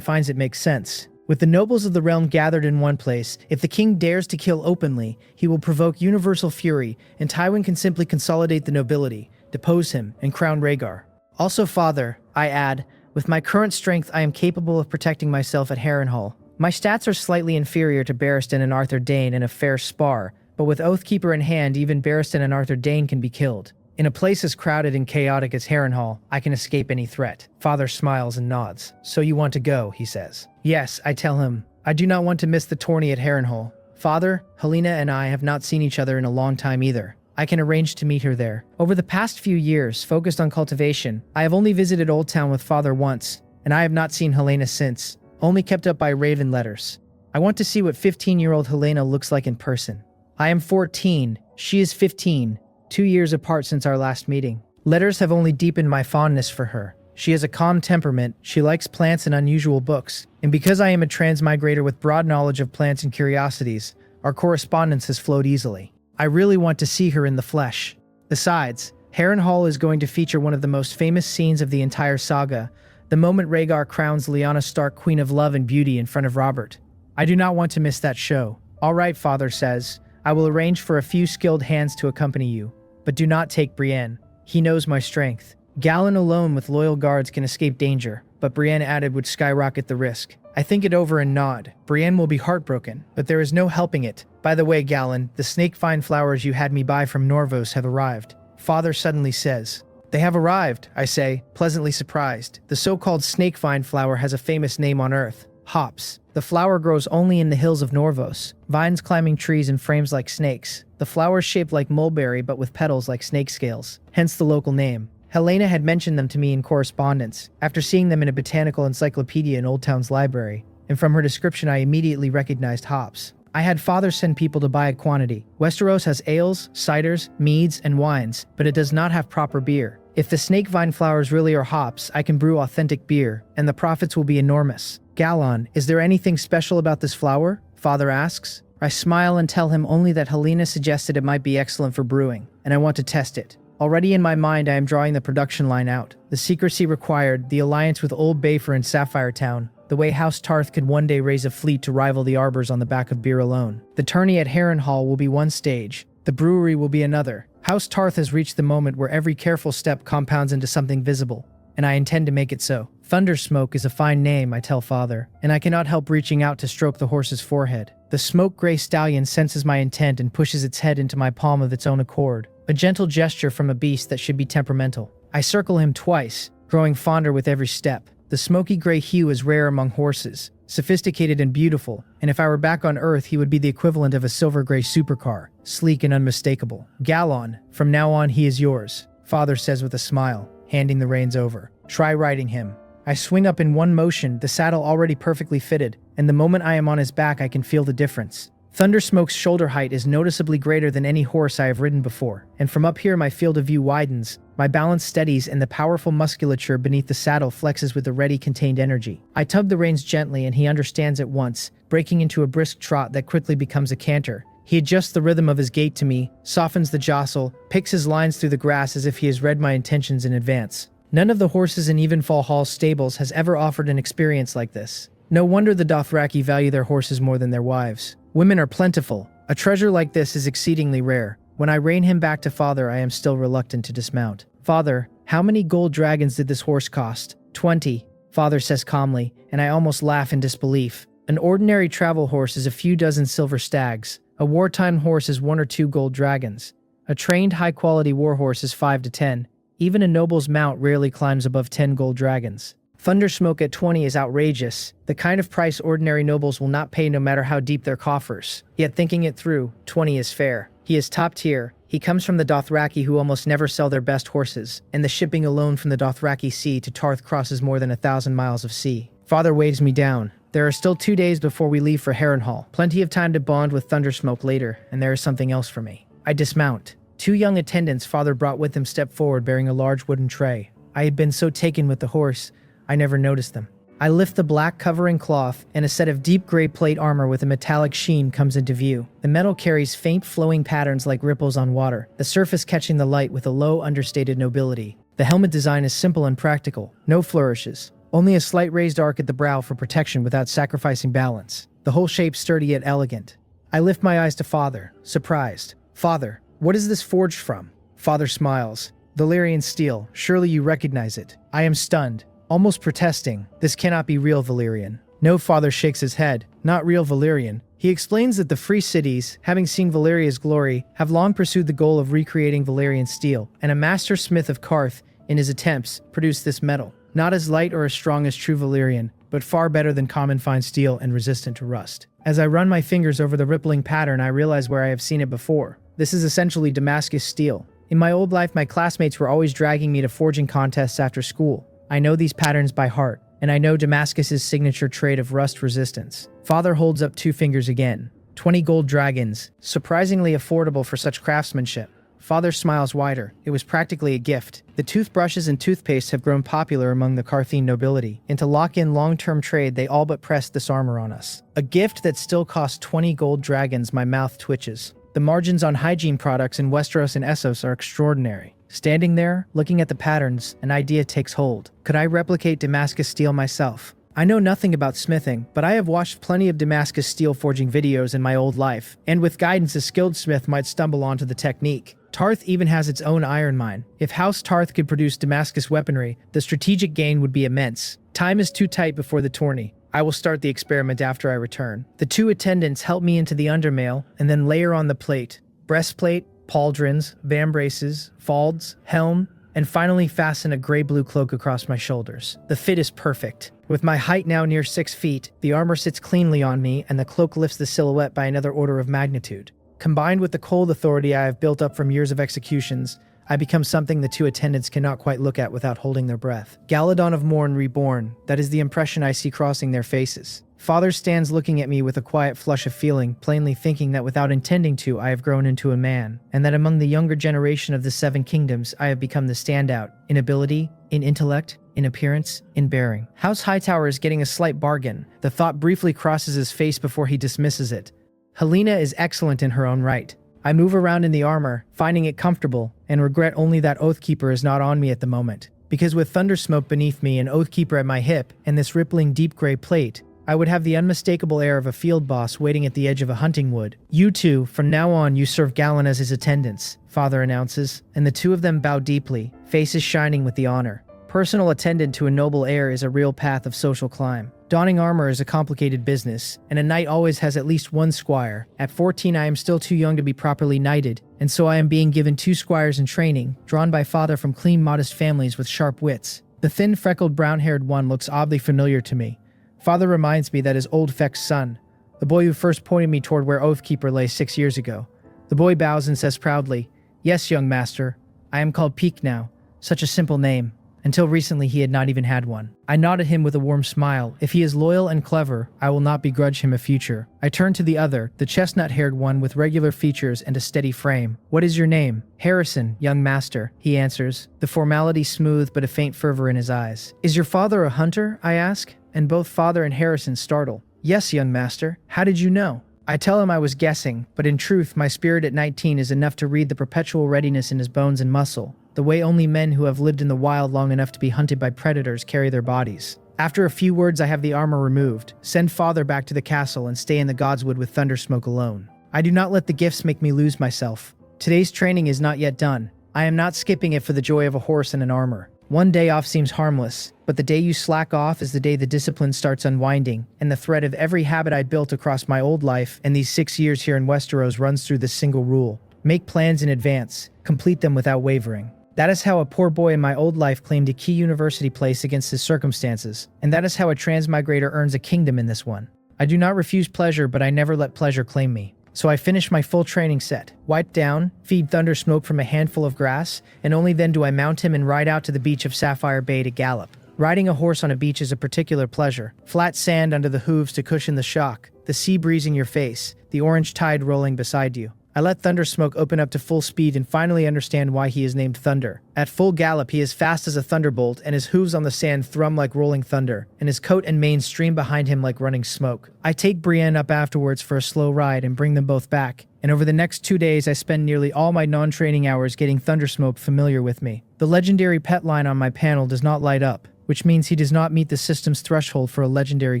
finds it makes sense. With the nobles of the realm gathered in one place, if the king dares to kill openly, he will provoke universal fury, and Tywin can simply consolidate the nobility, depose him, and crown Rhaegar. Also, Father, I add, with my current strength I am capable of protecting myself at Harrenhal. My stats are slightly inferior to Barristan and Arthur Dayne in a fair spar, but with Oathkeeper in hand even Barristan and Arthur Dayne can be killed. In a place as crowded and chaotic as Harrenhal, I can escape any threat. Father smiles and nods. So you want to go, he says. Yes, I tell him. I do not want to miss the tourney at Harrenhal. Father, Helena and I have not seen each other in a long time either. I can arrange to meet her there. Over the past few years, focused on cultivation, I have only visited Old Town with Father once, and I have not seen Helena since, only kept up by Raven letters. I want to see what 15-year-old Helena looks like in person. I am 14, she is 15. 2 years apart since our last meeting. Letters have only deepened my fondness for her. She has a calm temperament, she likes plants and unusual books, and because I am a transmigrator with broad knowledge of plants and curiosities, our correspondence has flowed easily. I really want to see her in the flesh. Besides, Harrenhal is going to feature one of the most famous scenes of the entire saga, the moment Rhaegar crowns Lyanna Stark Queen of Love and Beauty in front of Robert. I do not want to miss that show. All right, Father says, I will arrange for a few skilled hands to accompany you, but do not take Brienne. He knows my strength. Galon alone with loyal guards can escape danger, but Brienne added would skyrocket the risk. I think it over and nod. Brienne will be heartbroken, but there is no helping it. By the way, Galon, the snakevine flowers you had me buy from Norvos have arrived. Father suddenly says. They have arrived, I say, pleasantly surprised. The so-called snakevine flower has a famous name on Earth. Hops. The flower grows only in the hills of Norvos, vines climbing trees in frames like snakes. The flower is shaped like mulberry but with petals like snake scales, hence the local name. Helena had mentioned them to me in correspondence, after seeing them in a botanical encyclopedia in Old Town's library, and from her description I immediately recognized hops. I had Father send people to buy a quantity. Westeros has ales, ciders, meads, and wines, but it does not have proper beer. If the snakevine flowers really are hops, I can brew authentic beer, and the profits will be enormous. Galon, is there anything special about this flower? Father asks. I smile and tell him only that Helena suggested it might be excellent for brewing, and I want to test it. Already in my mind I am drawing the production line out. The secrecy required, the alliance with Old Bayford and Sapphire Town, the way House Tarth could one day raise a fleet to rival the Arbors on the back of beer alone. The tourney at Harrenhal will be one stage, the brewery will be another. House Tarth has reached the moment where every careful step compounds into something visible, and I intend to make it so. Thundersmoke is a fine name, I tell Father, and I cannot help reaching out to stroke the horse's forehead. The smoke-gray stallion senses my intent and pushes its head into my palm of its own accord, a gentle gesture from a beast that should be temperamental. I circle him twice, growing fonder with every step. The smoky gray hue is rare among horses, sophisticated and beautiful, and if I were back on Earth he would be the equivalent of a silver-gray supercar, sleek and unmistakable. Galon, from now on he is yours, Father says with a smile, handing the reins over. Try riding him. I swing up in one motion, the saddle already perfectly fitted, and the moment I am on his back I can feel the difference. Thundersmoke's shoulder height is noticeably greater than any horse I have ridden before, and from up here my field of view widens, my balance steadies and the powerful musculature beneath the saddle flexes with the ready contained energy. I tug the reins gently and he understands at once, breaking into a brisk trot that quickly becomes a canter. He adjusts the rhythm of his gait to me, softens the jostle, picks his lines through the grass as if he has read my intentions in advance. None of the horses in Evenfall Hall's stables has ever offered an experience like this. No wonder the Dothraki value their horses more than their wives. Women are plentiful. A treasure like this is exceedingly rare. When I rein him back to Father, I am still reluctant to dismount. Father, how many gold dragons did this horse cost? 20, Father says calmly, and I almost laugh in disbelief. An ordinary travel horse is a few dozen silver stags. A wartime horse is 1 or 2 gold dragons. A trained high-quality warhorse is 5 to 10. Even a noble's mount rarely climbs above 10 gold dragons. Thundersmoke at 20 is outrageous, the kind of price ordinary nobles will not pay no matter how deep their coffers. Yet thinking it through, 20 is fair. He is top tier. He comes from the Dothraki who almost never sell their best horses, and the shipping alone from the Dothraki Sea to Tarth crosses more than 1,000 miles of sea. Father waves me down. There are still 2 days before we leave for Harrenhal. Plenty of time to bond with Thundersmoke later, and there is something else for me. I dismount. 2 young attendants Father brought with him step forward bearing a large wooden tray. I had been so taken with the horse, I never noticed them. I lift the black covering cloth, and a set of deep gray plate armor with a metallic sheen comes into view. The metal carries faint flowing patterns like ripples on water, the surface catching the light with a low, understated nobility. The helmet design is simple and practical, no flourishes. Only a slight raised arc at the brow for protection without sacrificing balance. The whole shape sturdy yet elegant. I lift my eyes to Father, surprised. Father, what is this forged from? Father smiles. Valyrian steel, surely you recognize it. I am stunned. Almost protesting, this cannot be real Valyrian. No, Father shakes his head, not real Valyrian. He explains that the free cities, having seen Valyria's glory, have long pursued the goal of recreating Valyrian steel, and a master smith of Qarth, in his attempts, produced this metal. Not as light or as strong as true Valyrian, but far better than common fine steel and resistant to rust. As I run my fingers over the rippling pattern, I realize where I have seen it before. This is essentially Damascus steel. In my old life, my classmates were always dragging me to forging contests after school. I know these patterns by heart, and I know Damascus's signature trait of rust resistance. Father holds up 2 fingers again. 20 gold dragons, surprisingly affordable for such craftsmanship. Father smiles wider. It was practically a gift. The toothbrushes and toothpaste have grown popular among the Carthian nobility, and to lock in long-term trade they all but pressed this armor on us. A gift that still costs 20 gold dragons. My mouth twitches. The margins on hygiene products in Westeros and Essos are extraordinary. Standing there, looking at the patterns, an idea takes hold. Could I replicate Damascus steel myself? I know nothing about smithing, but I have watched plenty of Damascus steel forging videos in my old life, and with guidance a skilled smith might stumble onto the technique. Tarth even has its own iron mine. If House Tarth could produce Damascus weaponry, the strategic gain would be immense. Time is too tight before the tourney. I will start the experiment after I return. The two attendants help me into the undermail, and then layer on the plate. Breastplate, pauldrons, vambraces, falds, helm, and finally fasten a gray-blue cloak across my shoulders. The fit is perfect. With my height now near 6 feet, the armor sits cleanly on me and the cloak lifts the silhouette by another order of magnitude. Combined with the cold authority I have built up from years of executions, I become something the two attendants cannot quite look at without holding their breath. Galon of Mourn Reborn, that is the impression I see crossing their faces. Father stands looking at me with a quiet flush of feeling, plainly thinking that without intending to, I have grown into a man, and that among the younger generation of the Seven Kingdoms, I have become the standout, in ability, in intellect, in appearance, in bearing. House Hightower is getting a slight bargain. The thought briefly crosses his face before he dismisses it. Helena is excellent in her own right. I move around in the armor, finding it comfortable, and regret only that Oathkeeper is not on me at the moment. Because with Thundersmoke beneath me and Oathkeeper at my hip, and this rippling deep gray plate, I would have the unmistakable air of a field boss waiting at the edge of a hunting wood. You two, from now on you serve Galon as his attendants, Father announces, and the two of them bow deeply, faces shining with the honor. Personal attendant to a noble heir is a real path of social climb. Donning armor is a complicated business, and a knight always has at least one squire. At 14 I am still too young to be properly knighted, and so I am being given 2 squires in training, drawn by father from clean modest families with sharp wits. The thin freckled brown-haired one looks oddly familiar to me. Father reminds me that is old Feck's son, the boy who first pointed me toward where Oathkeeper lay 6 years ago. The boy bows and says proudly, "Yes, young master. I am called Peak now. Such a simple name. Until recently he had not even had one." I nod at him with a warm smile. If he is loyal and clever, I will not begrudge him a future. I turn to the other, the chestnut-haired one with regular features and a steady frame. "What is your name?" "Harrison, young master," he answers, the formality smooth but a faint fervor in his eyes. "Is your father a hunter?" I ask, and both father and Harrison startle. "Yes, young master. How did you know?" I tell him I was guessing, but in truth my spirit at 19 is enough to read the perpetual readiness in his bones and muscle, the way only men who have lived in the wild long enough to be hunted by predators carry their bodies. After a few words I have the armor removed, send father back to the castle and stay in the Godswood with Thundersmoke alone. I do not let the gifts make me lose myself. Today's training is not yet done. I am not skipping it for the joy of a horse and an armor. One day off seems harmless, but the day you slack off is the day the discipline starts unwinding, and the thread of every habit I built across my old life and these 6 years here in Westeros runs through this single rule. Make plans in advance, complete them without wavering. That is how a poor boy in my old life claimed a key university place against his circumstances, and that is how a transmigrator earns a kingdom in this one. I do not refuse pleasure, but I never let pleasure claim me. So I finish my full training set, wipe down, feed Thundersmoke from a handful of grass, and only then do I mount him and ride out to the beach of Sapphire Bay to gallop. Riding a horse on a beach is a particular pleasure. Flat sand under the hooves to cushion the shock, the sea breeze in your face, the orange tide rolling beside you. I let Thundersmoke open up to full speed and finally understand why he is named Thunder. At full gallop he is fast as a thunderbolt, and his hooves on the sand thrum like rolling thunder, and his coat and mane stream behind him like running smoke. I take Brienne up afterwards for a slow ride and bring them both back, and over the next 2 days I spend nearly all my non-training hours getting Thundersmoke familiar with me. The legendary pet line on my panel does not light up, which means he does not meet the system's threshold for a legendary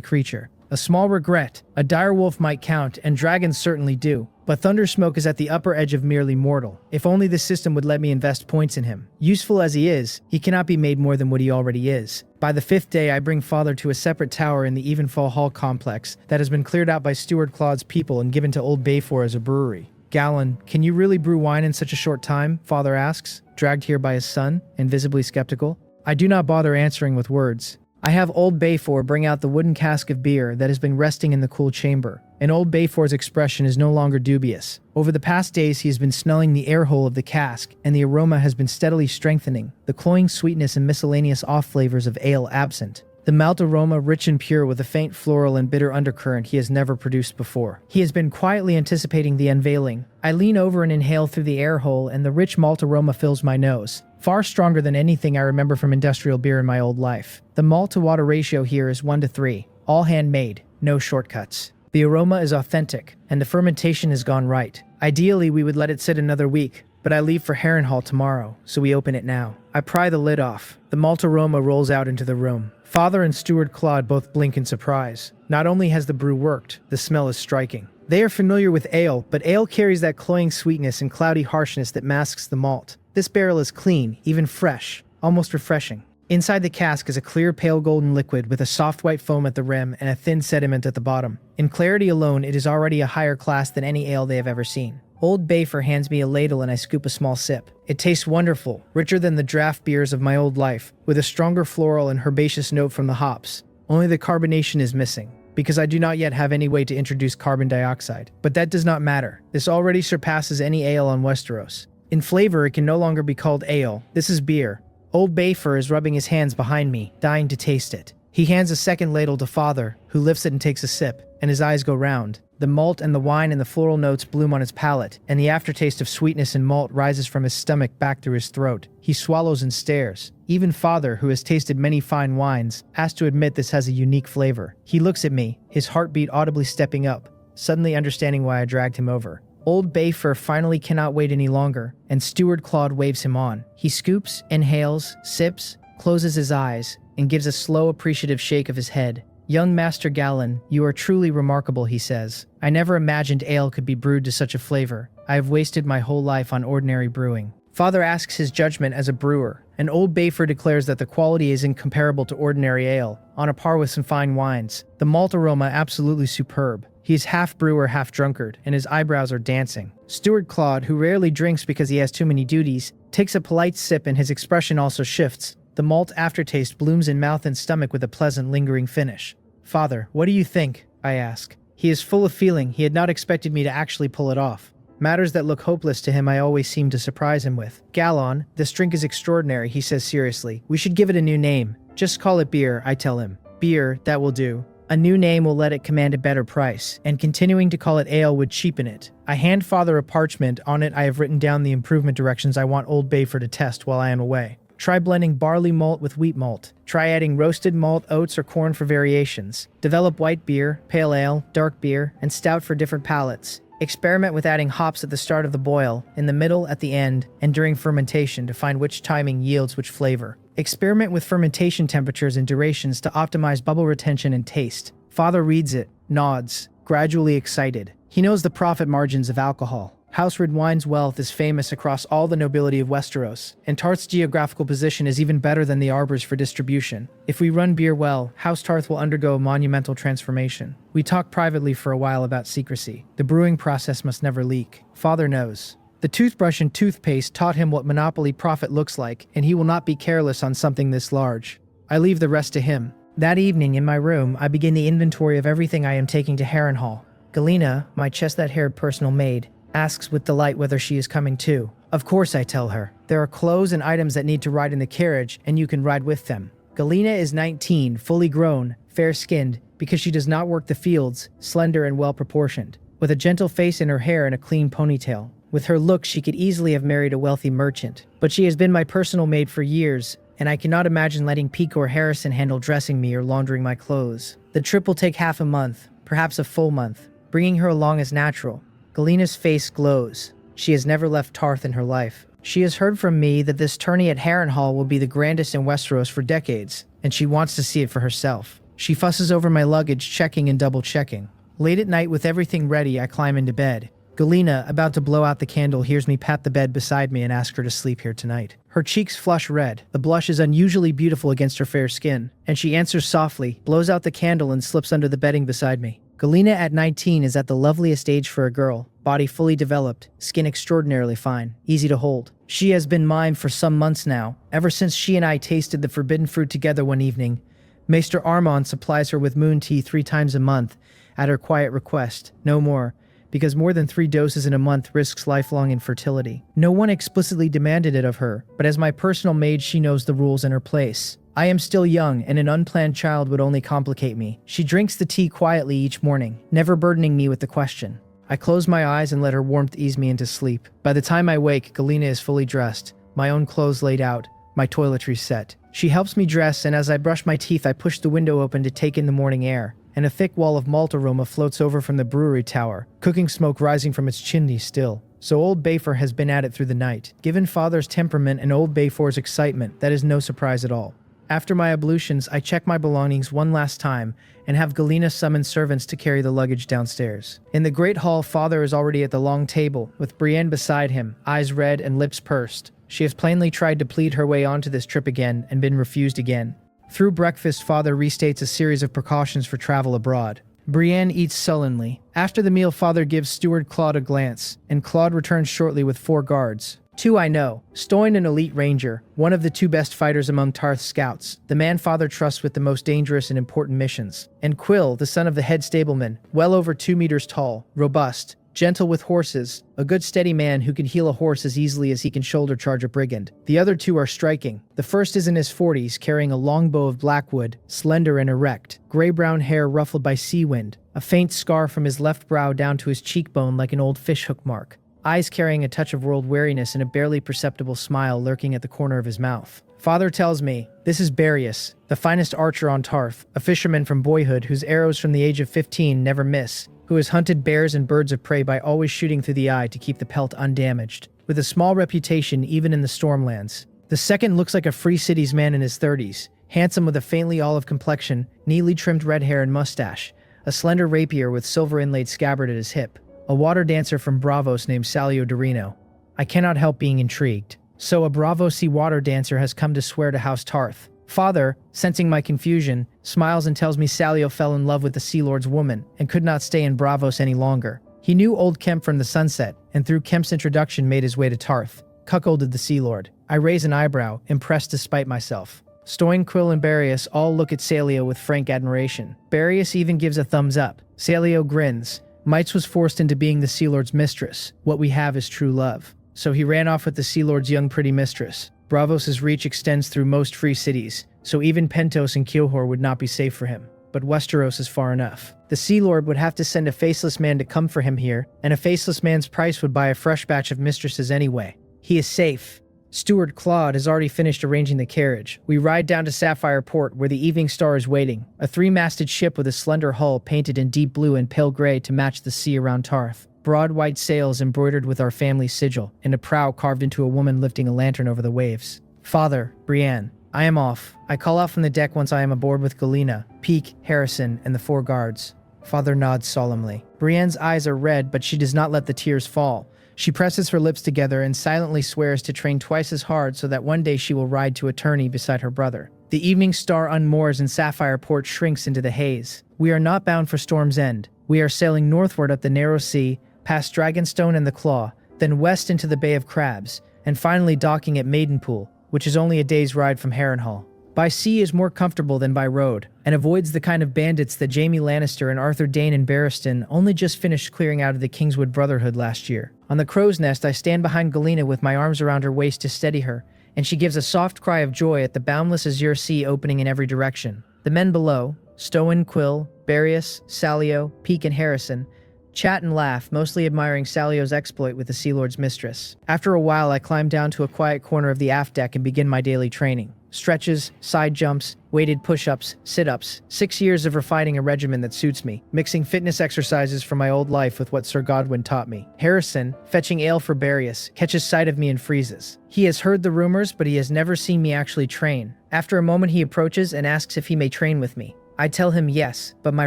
creature. A small regret. A direwolf might count, and dragons certainly do. But Thundersmoke is at the upper edge of merely mortal. If only the system would let me invest points in him. Useful as he is, he cannot be made more than what he already is. By the 5th day, I bring father to a separate tower in the Evenfall Hall complex that has been cleared out by Steward Claude's people and given to Old Bayfor as a brewery. "Galon, can you really brew wine in such a short time?" father asks, dragged here by his son, and visibly skeptical. I do not bother answering with words. I have Old Bayfor bring out the wooden cask of beer that has been resting in the cool chamber, and Old Bayfor's expression is no longer dubious. Over the past days he has been smelling the air hole of the cask, and the aroma has been steadily strengthening, the cloying sweetness and miscellaneous off flavors of ale absent. The malt aroma rich and pure with a faint floral and bitter undercurrent he has never produced before. He has been quietly anticipating the unveiling. I lean over and inhale through the air hole, and the rich malt aroma fills my nose. Far stronger than anything I remember from industrial beer in my old life. The malt-to-water ratio here is 1:3. All handmade, no shortcuts. The aroma is authentic, and the fermentation has gone right. Ideally, we would let it sit another week, but I leave for Harrenhal tomorrow, so we open it now. I pry the lid off. The malt aroma rolls out into the room. Father and Steward Claude both blink in surprise. Not only has the brew worked, the smell is striking. They are familiar with ale, but ale carries that cloying sweetness and cloudy harshness that masks the malt. This barrel is clean, even fresh, almost refreshing. Inside the cask is a clear pale golden liquid with a soft white foam at the rim and a thin sediment at the bottom. In clarity alone, it is already a higher class than any ale they have ever seen. Old Bafer hands me a ladle and I scoop a small sip. It tastes wonderful, richer than the draft beers of my old life, with a stronger floral and herbaceous note from the hops. Only the carbonation is missing, because I do not yet have any way to introduce carbon dioxide. But that does not matter. This already surpasses any ale on Westeros. In flavor, it can no longer be called ale. This is beer. Old Bafer is rubbing his hands behind me, dying to taste it. He hands a second ladle to Father, who lifts it and takes a sip, and his eyes go round. The malt and the wine and the floral notes bloom on his palate, and the aftertaste of sweetness and malt rises from his stomach back through his throat. He swallows and stares. Even Father, who has tasted many fine wines, has to admit this has a unique flavor. He looks at me, his heartbeat audibly stepping up, suddenly understanding why I dragged him over. Old Bafer finally cannot wait any longer, and Steward Claude waves him on. He scoops, inhales, sips, closes his eyes, and gives a slow, appreciative shake of his head. "Young Master Galon, you are truly remarkable," he says. "I never imagined ale could be brewed to such a flavor. I have wasted my whole life on ordinary brewing." Father asks his judgment as a brewer, and Old Bafer declares that the quality is incomparable to ordinary ale, on a par with some fine wines. The malt aroma absolutely superb. He is half brewer, half drunkard, and his eyebrows are dancing. Steward Claude, who rarely drinks because he has too many duties, takes a polite sip and his expression also shifts. The malt aftertaste blooms in mouth and stomach with a pleasant, lingering finish. "Father, what do you think?" I ask. He is full of feeling. He had not expected me to actually pull it off. Matters that look hopeless to him I always seem to surprise him with. "Galon, this drink is extraordinary," he says seriously. "We should give it a new name. Just call it beer," I tell him. "Beer, that will do. A new name will let it command a better price, and continuing to call it ale would cheapen it." I hand Father a parchment. On it I have written down the improvement directions I want Old Bafer to test while I am away. Try blending barley malt with wheat malt. Try adding roasted malt, oats, or corn for variations. Develop white beer, pale ale, dark beer, and stout for different palates. Experiment with adding hops at the start of the boil, in the middle, at the end, and during fermentation to find which timing yields which flavor. Experiment with fermentation temperatures and durations to optimize bubble retention and taste. Father reads it, nods, gradually excited. He knows the profit margins of alcohol. House Red Wine's wealth is famous across all the nobility of Westeros, and Tarth's geographical position is even better than the arbors for distribution. If we run beer well, House Tarth will undergo a monumental transformation. We talk privately for a while about secrecy. The brewing process must never leak. Father knows. The toothbrush and toothpaste taught him what monopoly profit looks like, and he will not be careless on something this large. I leave the rest to him. That evening, in my room, I begin the inventory of everything I am taking to Harrenhal. Galena, my chestnut-haired personal maid, asks with delight whether she is coming too. Of course, I tell her. There are clothes and items that need to ride in the carriage, and you can ride with them. Galena is 19, fully grown, fair-skinned, because she does not work the fields, slender and well-proportioned, with a gentle face in her hair and a clean ponytail. With her looks, she could easily have married a wealthy merchant. But she has been my personal maid for years, and I cannot imagine letting Pico or Harrison handle dressing me or laundering my clothes. The trip will take half a month, perhaps a full month. Bringing her along is natural. Galena's face glows. She has never left Tarth in her life. She has heard from me that this tourney at Harrenhal will be the grandest in Westeros for decades, and she wants to see it for herself. She fusses over my luggage, checking and double-checking. Late at night, with everything ready, I climb into bed. Galena, about to blow out the candle, hears me pat the bed beside me and ask her to sleep here tonight. Her cheeks flush red. The blush is unusually beautiful against her fair skin, and she answers softly, blows out the candle, and slips under the bedding beside me. Galena at 19 is at the loveliest age for a girl, body fully developed, skin extraordinarily fine, easy to hold. She has been mine for some months now, ever since she and I tasted the forbidden fruit together one evening. Maester Armand supplies her with moon tea 3 times a month, at her quiet request, no more, because more than 3 doses in a month risks lifelong infertility. No one explicitly demanded it of her, but as my personal maid she knows the rules in her place. I am still young, and an unplanned child would only complicate me. She drinks the tea quietly each morning, never burdening me with the question. I close my eyes and let her warmth ease me into sleep. By the time I wake, Galina is fully dressed, my own clothes laid out, my toiletries set. She helps me dress, and as I brush my teeth, I push the window open to take in the morning air, and a thick wall of malt aroma floats over from the brewery tower, cooking smoke rising from its chimney still. So old Bayfor has been at it through the night. Given father's temperament and old Bayfor's excitement, that is no surprise at all. After my ablutions, I check my belongings one last time and have Galina summon servants to carry the luggage downstairs. In the great hall, father is already at the long table, with Brienne beside him, eyes red and lips pursed. She has plainly tried to plead her way onto this trip again and been refused again. Through breakfast, father restates a series of precautions for travel abroad. Brienne eats sullenly. After the meal, father gives steward Claude a glance, and Claude returns shortly with 4 guards. 2 I know. Stoin, an elite ranger, one of the 2 best fighters among Tarth's scouts, the man father trusts with the most dangerous and important missions. And Quill, the son of the head stableman, well over 2 meters tall, robust, gentle with horses, a good steady man who can heal a horse as easily as he can shoulder charge a brigand. The other 2 are striking. The first is in his 40s, carrying a longbow of blackwood, slender and erect, gray-brown hair ruffled by sea wind, a faint scar from his left brow down to his cheekbone like an old fishhook mark. Eyes carrying a touch of world weariness and a barely perceptible smile lurking at the corner of his mouth. Father tells me, this is Barius, the finest archer on Tarth, a fisherman from boyhood whose arrows from the age of 15 never miss, who has hunted bears and birds of prey by always shooting through the eye to keep the pelt undamaged, with a small reputation even in the Stormlands. The second looks like a Free Cities man in his 30s, handsome with a faintly olive complexion, neatly trimmed red hair and mustache, a slender rapier with silver inlaid scabbard at his hip. A water dancer from Bravos named Salio Dorino. I cannot help being intrigued. So a Bravosi water dancer has come to swear to House Tarth. Father, sensing my confusion, smiles and tells me Salio fell in love with the Sea Lord's woman and could not stay in Bravos any longer. He knew old Kemp from the Sunset, and through Kemp's introduction made his way to Tarth, cuckolded the Sea Lord. I raise an eyebrow, impressed despite myself. Stoin, Quill, and Barius all look at Salio with frank admiration. Barius even gives a thumbs up. Salio grins. Mites was forced into being the Sea Lord's mistress. What we have is true love. So he ran off with the Sea Lord's young pretty mistress. Bravos' reach extends through most free cities, so even Pentos and Kyohor would not be safe for him. But Westeros is far enough. The Sea Lord would have to send a faceless man to come for him here, and a faceless man's price would buy a fresh batch of mistresses anyway. He is safe. Steward Claude has already finished arranging the carriage. We ride down to Sapphire Port, where the Evenstar is waiting, a 3-masted ship with a slender hull painted in deep blue and pale gray to match the sea around Tarth. Broad white sails embroidered with our family sigil, and a prow carved into a woman lifting a lantern over the waves. Father, Brienne, I am off. I call out from the deck once I am aboard with Galina, Peake, Harrison, and the 4 guards. Father nods solemnly. Brienne's eyes are red, but she does not let the tears fall. She presses her lips together and silently swears to train twice as hard so that one day she will ride to eternity beside her brother. The evening star unmoors and Sapphire Port shrinks into the haze. We are not bound for Storm's End. We are sailing northward up the narrow sea, past Dragonstone and the Claw, then west into the Bay of Crabs, and finally docking at Maidenpool, which is only a day's ride from Harrenhal. By sea is more comfortable than by road, and avoids the kind of bandits that Jaime Lannister and Arthur Dayne and Barristan only just finished clearing out of the Kingswood Brotherhood last year. On the crow's nest, I stand behind Galina with my arms around her waist to steady her, and she gives a soft cry of joy at the boundless azure sea opening in every direction. The men below, Stoin, Quill, Barius, Salio, Peake, and Harrison, chat and laugh, mostly admiring Salio's exploit with the Sea Lord's mistress. After a while, I climb down to a quiet corner of the aft deck and begin my daily training. Stretches, side jumps, weighted push-ups, sit-ups. 6 years of refining a regimen that suits me, mixing fitness exercises from my old life with what Sir Godwyn taught me. Harrison, fetching ale for Barius, catches sight of me and freezes. He has heard the rumors, but he has never seen me actually train. After a moment, he approaches and asks if he may train with me. I tell him yes, but my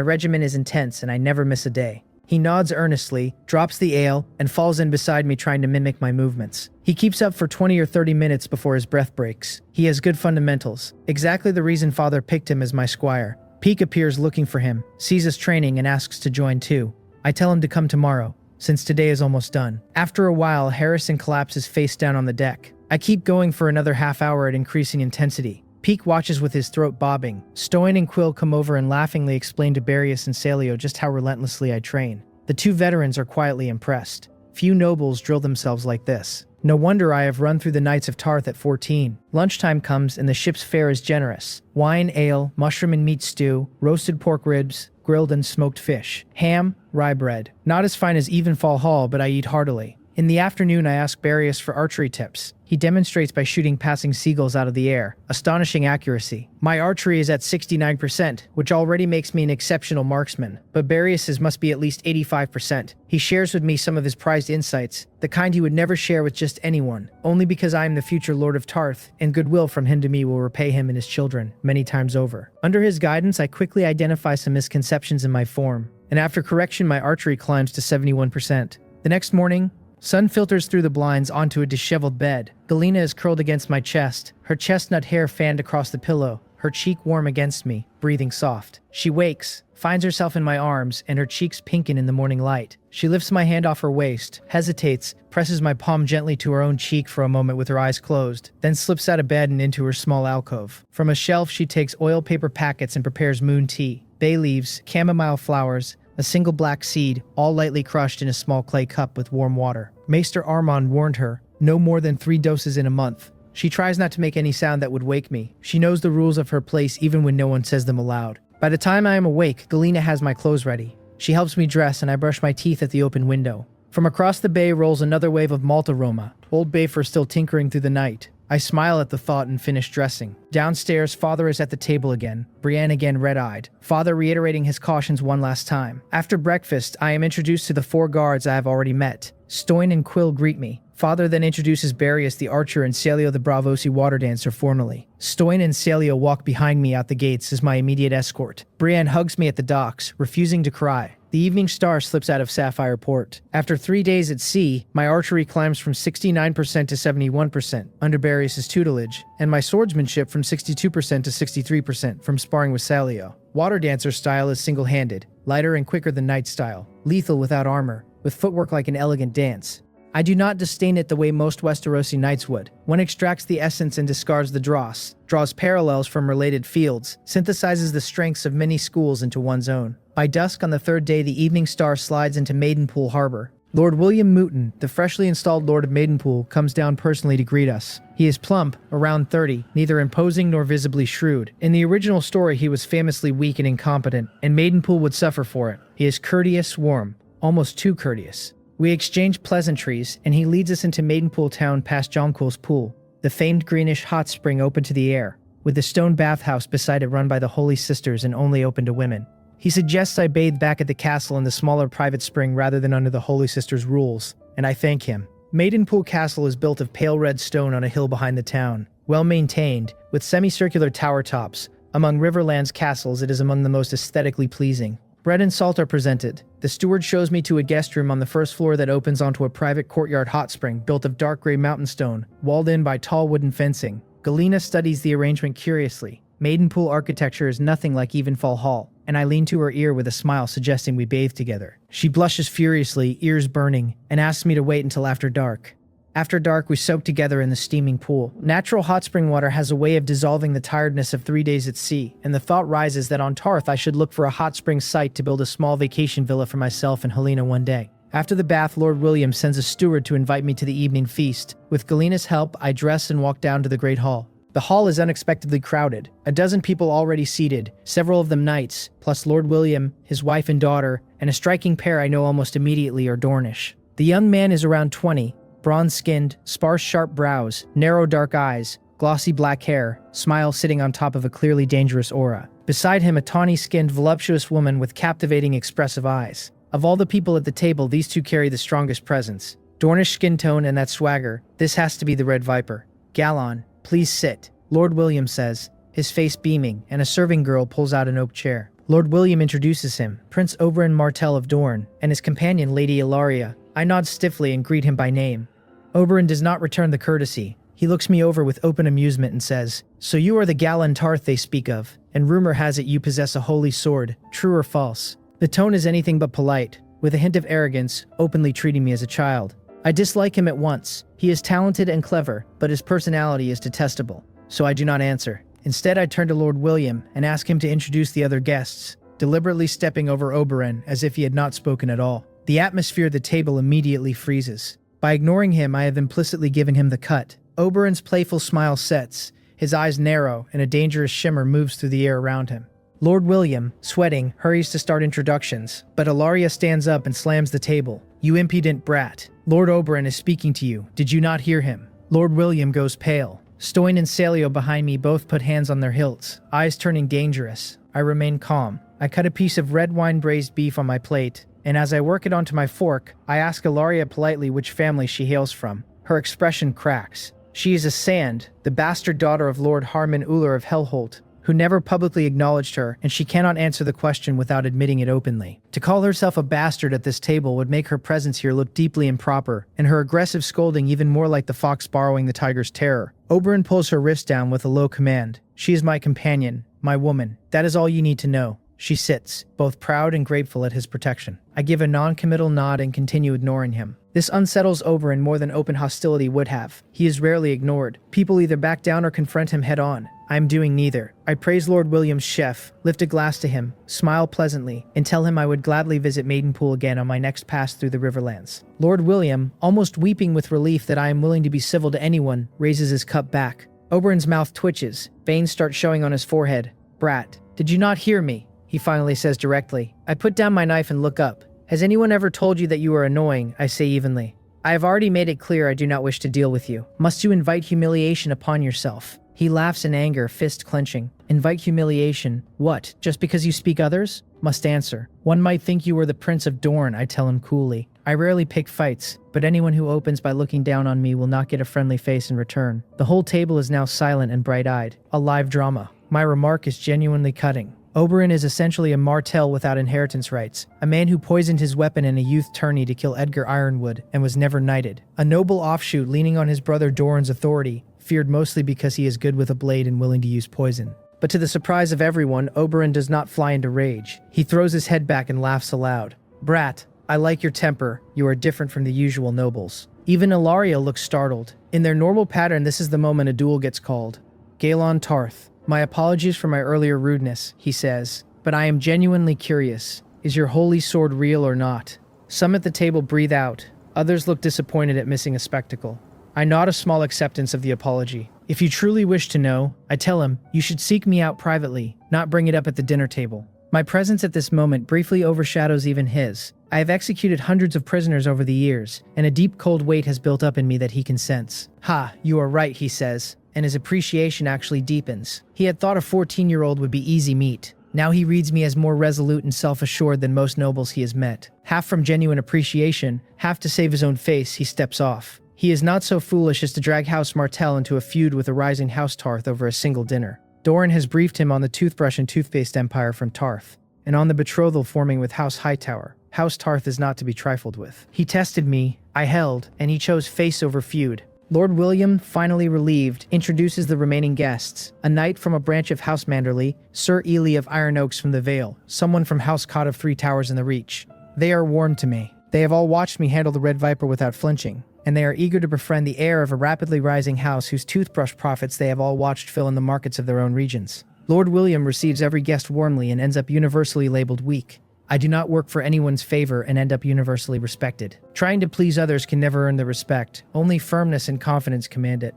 regimen is intense and I never miss a day. He nods earnestly, drops the ale, and falls in beside me trying to mimic my movements. He keeps up for 20 or 30 minutes before his breath breaks. He has good fundamentals, exactly the reason Father picked him as my squire. Peake appears looking for him, sees us training and asks to join too. I tell him to come tomorrow, since today is almost done. After a while, Harrison collapses face down on the deck. I keep going for another half hour at increasing intensity. Peake watches with his throat bobbing. Stoin and Quill come over and laughingly explain to Barius and Salio just how relentlessly I train. The 2 veterans are quietly impressed. Few nobles drill themselves like this. No wonder I have run through the nights of Tarth at 14. Lunchtime comes and the ship's fare is generous. Wine, ale, mushroom and meat stew, roasted pork ribs, grilled and smoked fish, ham, rye bread. Not as fine as Evenfall Hall, but I eat heartily. In the afternoon, I ask Barrius for archery tips. He demonstrates by shooting passing seagulls out of the air. Astonishing accuracy. My archery is at 69%, which already makes me an exceptional marksman, but Barrius's must be at least 85%. He shares with me some of his prized insights, the kind he would never share with just anyone, only because I am the future Lord of Tarth, and goodwill from him to me will repay him and his children many times over. Under his guidance, I quickly identify some misconceptions in my form, and after correction, my archery climbs to 71%. The next morning, sun filters through the blinds onto a disheveled bed. Galena is curled against my chest, her chestnut hair fanned across the pillow, her cheek warm against me, breathing soft. She wakes, finds herself in my arms, and her cheeks pinken in the morning light. She lifts my hand off her waist, hesitates, presses my palm gently to her own cheek for a moment with her eyes closed, then slips out of bed and into her small alcove. From a shelf, she takes oil paper packets and prepares moon tea, bay leaves, chamomile flowers, a single black seed, all lightly crushed in a small clay cup with warm water. Maester Armand warned her, no more than 3 doses in a month. She tries not to make any sound that would wake me. She knows the rules of her place even when no one says them aloud. By the time I am awake, Galena has my clothes ready. She helps me dress and I brush my teeth at the open window. From across the bay rolls another wave of malt aroma, Old Bayfur still tinkering through the night. I smile at the thought and finish dressing. Downstairs, Father is at the table again, Brienne again red-eyed, Father reiterating his cautions one last time. After breakfast, I am introduced to the 4 guards I have already met. Stoyne and Quill greet me. Father then introduces Barrius the archer and Celio the Bravosi water dancer formally. Stoyne and Celio walk behind me out the gates as my immediate escort. Brienne hugs me at the docks, refusing to cry. The Evening Star slips out of Sapphire Port. After 3 days at sea, my archery climbs from 69% to 71% under Barrius' tutelage, and my swordsmanship from 62% to 63% from sparring with Celio. Water dancer style is single-handed, lighter and quicker than knight style, lethal without armor, with footwork like an elegant dance. I do not disdain it the way most Westerosi knights would. One extracts the essence and discards the dross, draws parallels from related fields, synthesizes the strengths of many schools into one's own. By dusk on the 3rd day, the Evening Star slides into Maidenpool Harbor. Lord William Mooton, the freshly installed Lord of Maidenpool, comes down personally to greet us. He is plump, around 30, neither imposing nor visibly shrewd. In the original story, he was famously weak and incompetent, and Maidenpool would suffer for it. He is courteous, warm, almost too courteous. We exchange pleasantries, and he leads us into Maidenpool town past Jonquil's pool, the famed greenish hot spring open to the air, with the stone bathhouse beside it run by the Holy Sisters and only open to women. He suggests I bathe back at the castle in the smaller private spring rather than under the Holy Sisters' rules, and I thank him. Maidenpool Castle is built of pale red stone on a hill behind the town, well maintained, with semicircular tower tops. Among Riverland's castles, it is among the most aesthetically pleasing. Bread and salt are presented. The steward shows me to a guest room on the 1st floor that opens onto a private courtyard hot spring built of dark gray mountain stone, walled in by tall wooden fencing. Galena studies the arrangement curiously. Maidenpool architecture is nothing like Evenfall Hall, and I lean to her ear with a smile suggesting we bathe together. She blushes furiously, ears burning, and asks me to wait until after dark. After dark, we soak together in the steaming pool. Natural hot spring water has a way of dissolving the tiredness of 3 days at sea, and the thought rises that on Tarth I should look for a hot spring site to build a small vacation villa for myself and Helena one day. After the bath, Lord William sends a steward to invite me to the evening feast. With Galena's help, I dress and walk down to the great hall. The hall is unexpectedly crowded. A dozen people already seated, several of them knights, plus Lord William, his wife and daughter, and a striking pair I know almost immediately are Dornish. The young man is around 20, bronze-skinned, sparse sharp brows, narrow dark eyes, glossy black hair, smile sitting on top of a clearly dangerous aura. Beside him, a tawny-skinned, voluptuous woman with captivating, expressive eyes. Of all the people at the table, these two carry the strongest presence. Dornish skin tone and that swagger, this has to be the Red Viper. Galon, please sit, Lord William says, his face beaming, and a serving girl pulls out an oak chair. Lord William introduces him, Prince Oberyn Martell of Dorne, and his companion, Lady Ilaria. I nod stiffly and greet him by name. Oberyn does not return the courtesy. He looks me over with open amusement and says, "So you are the Galon Tarth they speak of, and rumor has it you possess a holy sword, true or false?" The tone is anything but polite, with a hint of arrogance, openly treating me as a child. I dislike him at once. He is talented and clever, but his personality is detestable, so I do not answer. Instead, I turn to Lord William and ask him to introduce the other guests, deliberately stepping over Oberyn as if he had not spoken at all. The atmosphere at the table immediately freezes. By ignoring him, I have implicitly given him the cut. Oberyn's playful smile sets. His eyes narrow, and a dangerous shimmer moves through the air around him. Lord William, sweating, hurries to start introductions, but Ilaria stands up and slams the table. "You impudent brat. Lord Oberyn is speaking to you. Did you not hear him?" Lord William goes pale. Stoin and Salio behind me both put hands on their hilts, eyes turning dangerous. I remain calm. I cut a piece of red wine braised beef on my plate, and as I work it onto my fork, I ask Ilaria politely which family she hails from. Her expression cracks. She is a Sand, the bastard daughter of Lord Harmon Uller of Hellholt, who never publicly acknowledged her, and she cannot answer the question without admitting it openly. To call herself a bastard at this table would make her presence here look deeply improper, and her aggressive scolding even more like the fox borrowing the tiger's terror. Oberyn pulls her wrist down with a low command. "She is my companion, my woman. That is all you need to know." She sits, both proud and grateful at his protection. I give a non-committal nod and continue ignoring him. This unsettles Oberyn more than open hostility would have. He is rarely ignored. People either back down or confront him head-on. I am doing neither. I praise Lord William's chef, lift a glass to him, smile pleasantly, and tell him I would gladly visit Maidenpool again on my next pass through the Riverlands. Lord William, almost weeping with relief that I am willing to be civil to anyone, raises his cup back. Oberyn's mouth twitches. Veins start showing on his forehead. "Brat, did you not hear me?" he finally says directly. I put down my knife and look up. "Has anyone ever told you that you are annoying?" I say evenly. "I have already made it clear I do not wish to deal with you. Must you invite humiliation upon yourself?" He laughs in anger, fist clenching. "Invite humiliation? What, just because you speak others?" Must answer. "One might think you were the Prince of Dorne," I tell him coolly. I rarely pick fights, but anyone who opens by looking down on me will not get a friendly face in return. The whole table is now silent and bright-eyed. A live drama. My remark is genuinely cutting. Oberyn is essentially a Martell without inheritance rights, a man who poisoned his weapon in a youth tourney to kill Edgar Ironwood and was never knighted. A noble offshoot leaning on his brother Doran's authority, feared mostly because he is good with a blade and willing to use poison. But to the surprise of everyone, Oberyn does not fly into rage. He throws his head back and laughs aloud. "Brat, I like your temper. You are different from the usual nobles." Even Ilaria looks startled. In their normal pattern, this is the moment a duel gets called. "Galon Tarth. My apologies for my earlier rudeness," he says, "but I am genuinely curious. Is your holy sword real or not?" Some at the table breathe out. Others look disappointed at missing a spectacle. I nod a small acceptance of the apology. If you truly wish to know, I tell him, you should seek me out privately, not bring it up at the dinner table. My presence at this moment briefly overshadows even his. I have executed hundreds of prisoners over the years, and a deep cold weight has built up in me that he can sense. "Ha, you are right," he says, and his appreciation actually deepens. He had thought a 14-year-old would be easy meat. Now he reads me as more resolute and self-assured than most nobles he has met. Half from genuine appreciation, half to save his own face, he steps off. He is not so foolish as to drag House Martell into a feud with a rising House Tarth over a single dinner. Doran has briefed him on the toothbrush and toothpaste empire from Tarth, and on the betrothal forming with House Hightower. House Tarth is not to be trifled with. He tested me, I held, and he chose face over feud. Lord William, finally relieved, introduces the remaining guests. A knight from a branch of House Manderley, Sir Ely of Iron Oaks from the Vale, someone from House Cott of Three Towers in the Reach. They are warm to me. They have all watched me handle the Red Viper without flinching, and they are eager to befriend the heir of a rapidly rising house whose toothbrush profits they have all watched fill in the markets of their own regions. Lord William receives every guest warmly and ends up universally labeled weak. I do not work for anyone's favor and end up universally respected. Trying to please others can never earn the respect. Only firmness and confidence command it.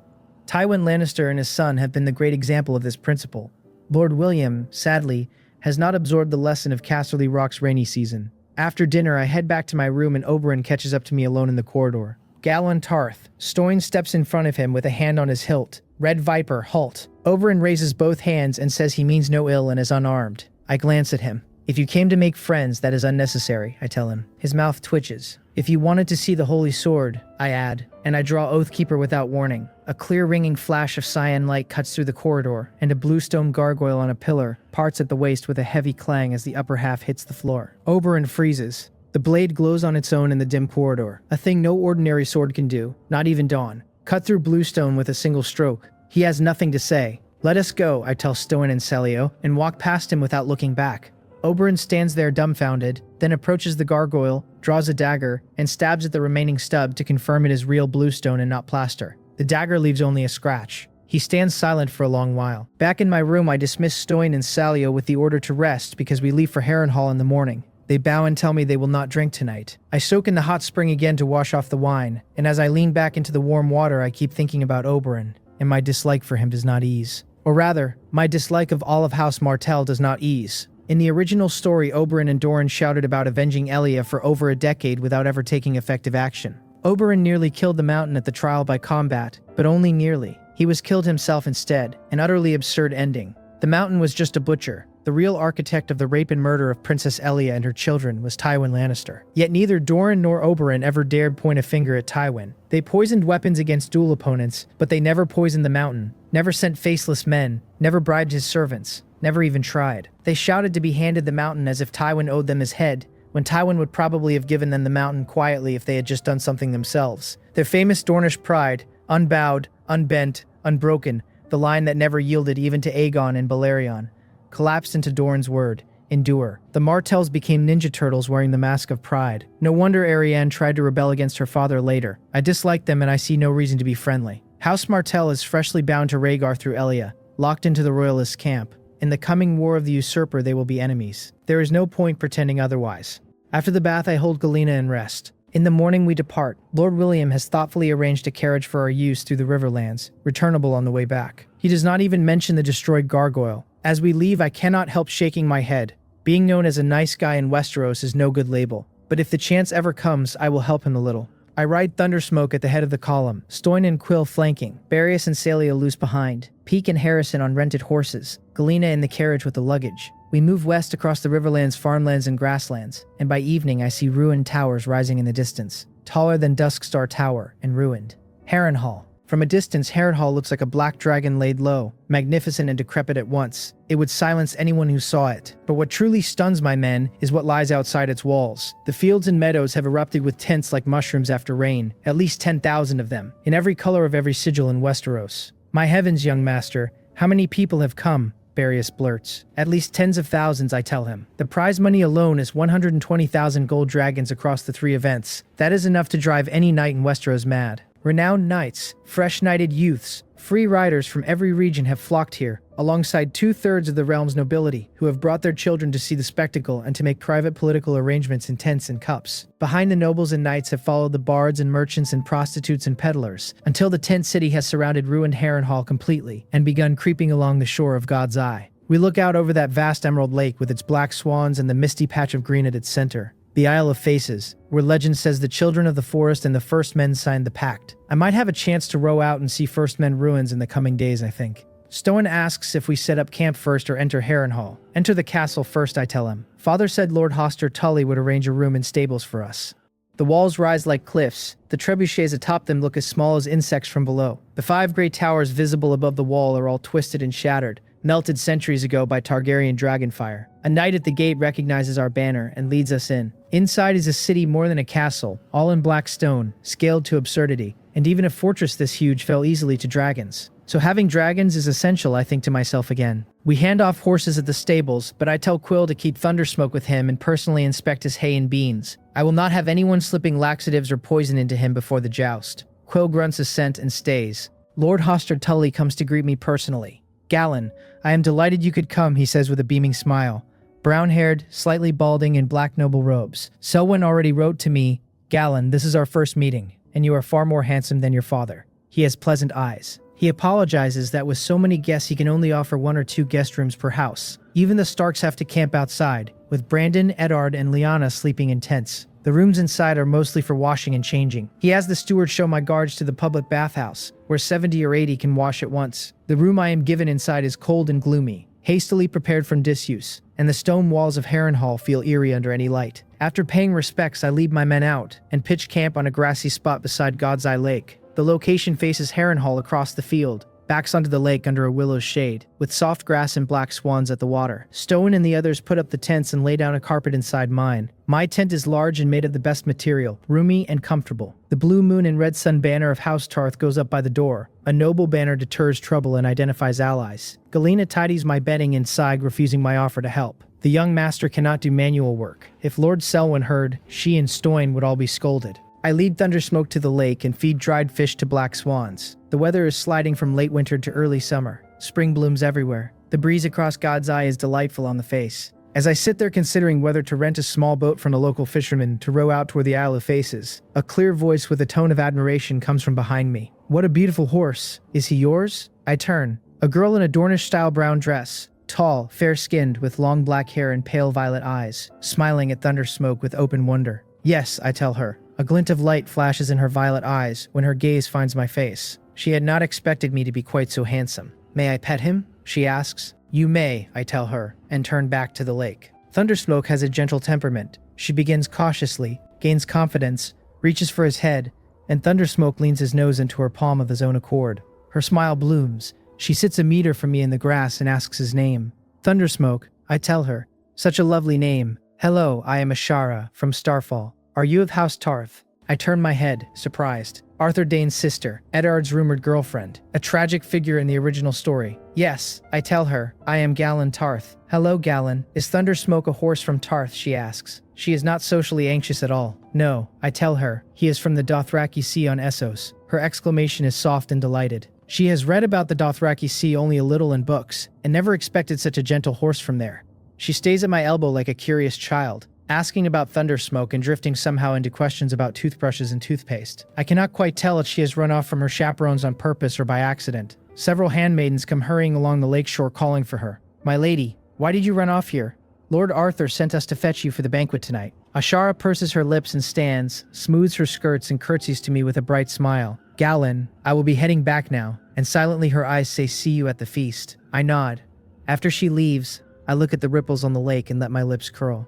Tywin Lannister and his son have been the great example of this principle. Lord William, sadly, has not absorbed the lesson of Casterly Rock's rainy season. After dinner, I head back to my room and Oberyn catches up to me alone in the corridor. Galon Tarth. Stoin steps in front of him with a hand on his hilt. Red Viper, halt. Oberyn raises both hands and says he means no ill and is unarmed. I glance at him. If you came to make friends, that is unnecessary, I tell him. His mouth twitches. If you wanted to see the holy sword, I add, and I draw Oathkeeper without warning. A clear ringing flash of cyan light cuts through the corridor, and a bluestone gargoyle on a pillar parts at the waist with a heavy clang as the upper half hits the floor. Oberyn freezes. The blade glows on its own in the dim corridor, a thing no ordinary sword can do, not even Dawn. Cut through bluestone with a single stroke. He has nothing to say. Let us go, I tell Stoin and Celio, and walk past him without looking back. Oberyn stands there dumbfounded, then approaches the gargoyle, draws a dagger, and stabs at the remaining stub to confirm it is real bluestone and not plaster. The dagger leaves only a scratch. He stands silent for a long while. Back in my room, I dismiss Stoin and Salio with the order to rest because we leave for Harrenhal in the morning. They bow and tell me they will not drink tonight. I soak in the hot spring again to wash off the wine, and as I lean back into the warm water, I keep thinking about Oberyn, and my dislike for him does not ease. Or rather, my dislike of all of House Martell does not ease. In the original story, Oberyn and Doran shouted about avenging Elia for over a decade without ever taking effective action. Oberyn nearly killed the Mountain at the trial by combat, but only nearly. He was killed himself instead, an utterly absurd ending. The Mountain was just a butcher. The real architect of the rape and murder of Princess Elia and her children was Tywin Lannister. Yet neither Doran nor Oberyn ever dared point a finger at Tywin. They poisoned weapons against duel opponents, but they never poisoned the Mountain, never sent faceless men, never bribed his servants, never even tried. They shouted to be handed the Mountain as if Tywin owed them his head, when Tywin would probably have given them the Mountain quietly if they had just done something themselves. Their famous Dornish pride, unbowed, unbent, unbroken, the line that never yielded even to Aegon and Balerion, collapsed into Doran's word, endure. The Martells became Ninja Turtles wearing the mask of pride. No wonder Arianne tried to rebel against her father later. I dislike them and I see no reason to be friendly. House Martell is freshly bound to Rhaegar through Elia, locked into the Royalist camp. In the coming War of the Usurper they will be enemies. There is no point pretending otherwise. After the bath I hold Galena and rest. In the morning we depart. Lord William has thoughtfully arranged a carriage for our use through the Riverlands, returnable on the way back. He does not even mention the destroyed gargoyle. As we leave, I cannot help shaking my head. Being known as a nice guy in Westeros is no good label, but if the chance ever comes, I will help him a little. I ride Thundersmoke at the head of the column, Stoyne and Quill flanking, Barrios and Celia loose behind, Peake and Harrison on rented horses, Galena in the carriage with the luggage. We move west across the Riverlands, farmlands, and grasslands, and by evening I see ruined towers rising in the distance, taller than Duskstar Tower, and ruined. Harrenhal. From a distance, Harrenhal looks like a black dragon laid low, magnificent and decrepit at once. It would silence anyone who saw it. But what truly stuns my men is what lies outside its walls. The fields and meadows have erupted with tents like mushrooms after rain, at least 10,000 of them, in every color of every sigil in Westeros. My heavens, young master, how many people have come? Barrios blurts. At least tens of thousands, I tell him. The prize money alone is 120,000 gold dragons across the 3 events. That is enough to drive any knight in Westeros mad. Renowned knights, fresh-knighted youths, free riders from every region have flocked here, alongside 2/3 of the realm's nobility, who have brought their children to see the spectacle and to make private political arrangements in tents and cups. Behind the nobles and knights have followed the bards and merchants and prostitutes and peddlers, until the tent city has surrounded ruined Harrenhal completely, and begun creeping along the shore of God's Eye. We look out over that vast emerald lake with its black swans and the misty patch of green at its center. The Isle of Faces, where legend says the children of the forest and the First Men signed the pact. I might have a chance to row out and see First Men ruins in the coming days, I think. Stowen asks if we set up camp first or enter Harrenhal. Enter the castle first, I tell him. Father said Lord Hoster Tully would arrange a room and stables for us. The walls rise like cliffs. The trebuchets atop them look as small as insects from below. The 5 great towers visible above the wall are all twisted and shattered, melted centuries ago by Targaryen dragon fire. A knight at the gate recognizes our banner and leads us in. Inside is a city more than a castle, all in black stone, scaled to absurdity, and even a fortress this huge fell easily to dragons. So having dragons is essential, I think to myself again. We hand off horses at the stables, but I tell Quill to keep Thundersmoke with him and personally inspect his hay and beans. I will not have anyone slipping laxatives or poison into him before the joust. Quill grunts assent and stays. Lord Hoster Tully comes to greet me personally. Galon, I am delighted you could come, he says with a beaming smile. Brown-haired, slightly balding in black noble robes. Selwyn already wrote to me, Galon, this is our first meeting, and you are far more handsome than your father. He has pleasant eyes. He apologizes that with so many guests he can only offer 1 or 2 guest rooms per house. Even the Starks have to camp outside, with Brandon, Eddard, and Lyanna sleeping in tents. The rooms inside are mostly for washing and changing. He has the steward show my guards to the public bathhouse, where 70 or 80 can wash at once. The room I am given inside is cold and gloomy, hastily prepared from disuse, and the stone walls of Harrenhal feel eerie under any light. After paying respects, I lead my men out and pitch camp on a grassy spot beside God's Eye Lake. The location faces Harrenhal across the field, backs onto the lake under a willow's shade, with soft grass and black swans at the water. Stowen and the others put up the tents and lay down a carpet inside mine. My tent is large and made of the best material, roomy and comfortable. The blue moon and red sun banner of House Tarth goes up by the door. A noble banner deters trouble and identifies allies. Galena tidies my bedding inside, refusing my offer to help. The young master cannot do manual work. If Lord Selwyn heard, she and Stoyne would all be scolded. I lead Thundersmoke to the lake and feed dried fish to black swans. The weather is sliding from late winter to early summer. Spring blooms everywhere. The breeze across God's Eye is delightful on the face. As I sit there considering whether to rent a small boat from a local fisherman to row out toward the Isle of Faces, a clear voice with a tone of admiration comes from behind me. "What a beautiful horse. Is he yours?" I turn. A girl in a Dornish-style brown dress, tall, fair-skinned, with long black hair and pale violet eyes, smiling at Thundersmoke with open wonder. "Yes," I tell her. A glint of light flashes in her violet eyes when her gaze finds my face. She had not expected me to be quite so handsome. "May I pet him?" she asks. "You may," I tell her, and turn back to the lake. Thundersmoke has a gentle temperament. She begins cautiously, gains confidence, reaches for his head, and Thundersmoke leans his nose into her palm of his own accord. Her smile blooms. She sits a meter from me in the grass and asks his name. "Thundersmoke," I tell her. "Such a lovely name. Hello, I am Ashara, from Starfall. Are you of House Tarth?" I turn my head, surprised. Arthur Dane's sister, Eddard's rumored girlfriend, a tragic figure in the original story. "Yes," I tell her, "I am Galon Tarth." "Hello, Galon. Is Thundersmoke a horse from Tarth?" she asks. She is not socially anxious at all. "No," I tell her. "He is from the Dothraki Sea on Essos." Her exclamation is soft and delighted. She has read about the Dothraki Sea only a little in books, and never expected such a gentle horse from there. She stays at my elbow like a curious child, asking about Thundersmoke and drifting somehow into questions about toothbrushes and toothpaste. I cannot quite tell if she has run off from her chaperones on purpose or by accident. Several handmaidens come hurrying along the lakeshore calling for her. "My lady, why did you run off here? Lord Arthur sent us to fetch you for the banquet tonight." Ashara purses her lips and stands, smooths her skirts and curtsies to me with a bright smile. "Galon, I will be heading back now," and silently her eyes say, "See you at the feast." I nod. After she leaves, I look at the ripples on the lake and let my lips curl.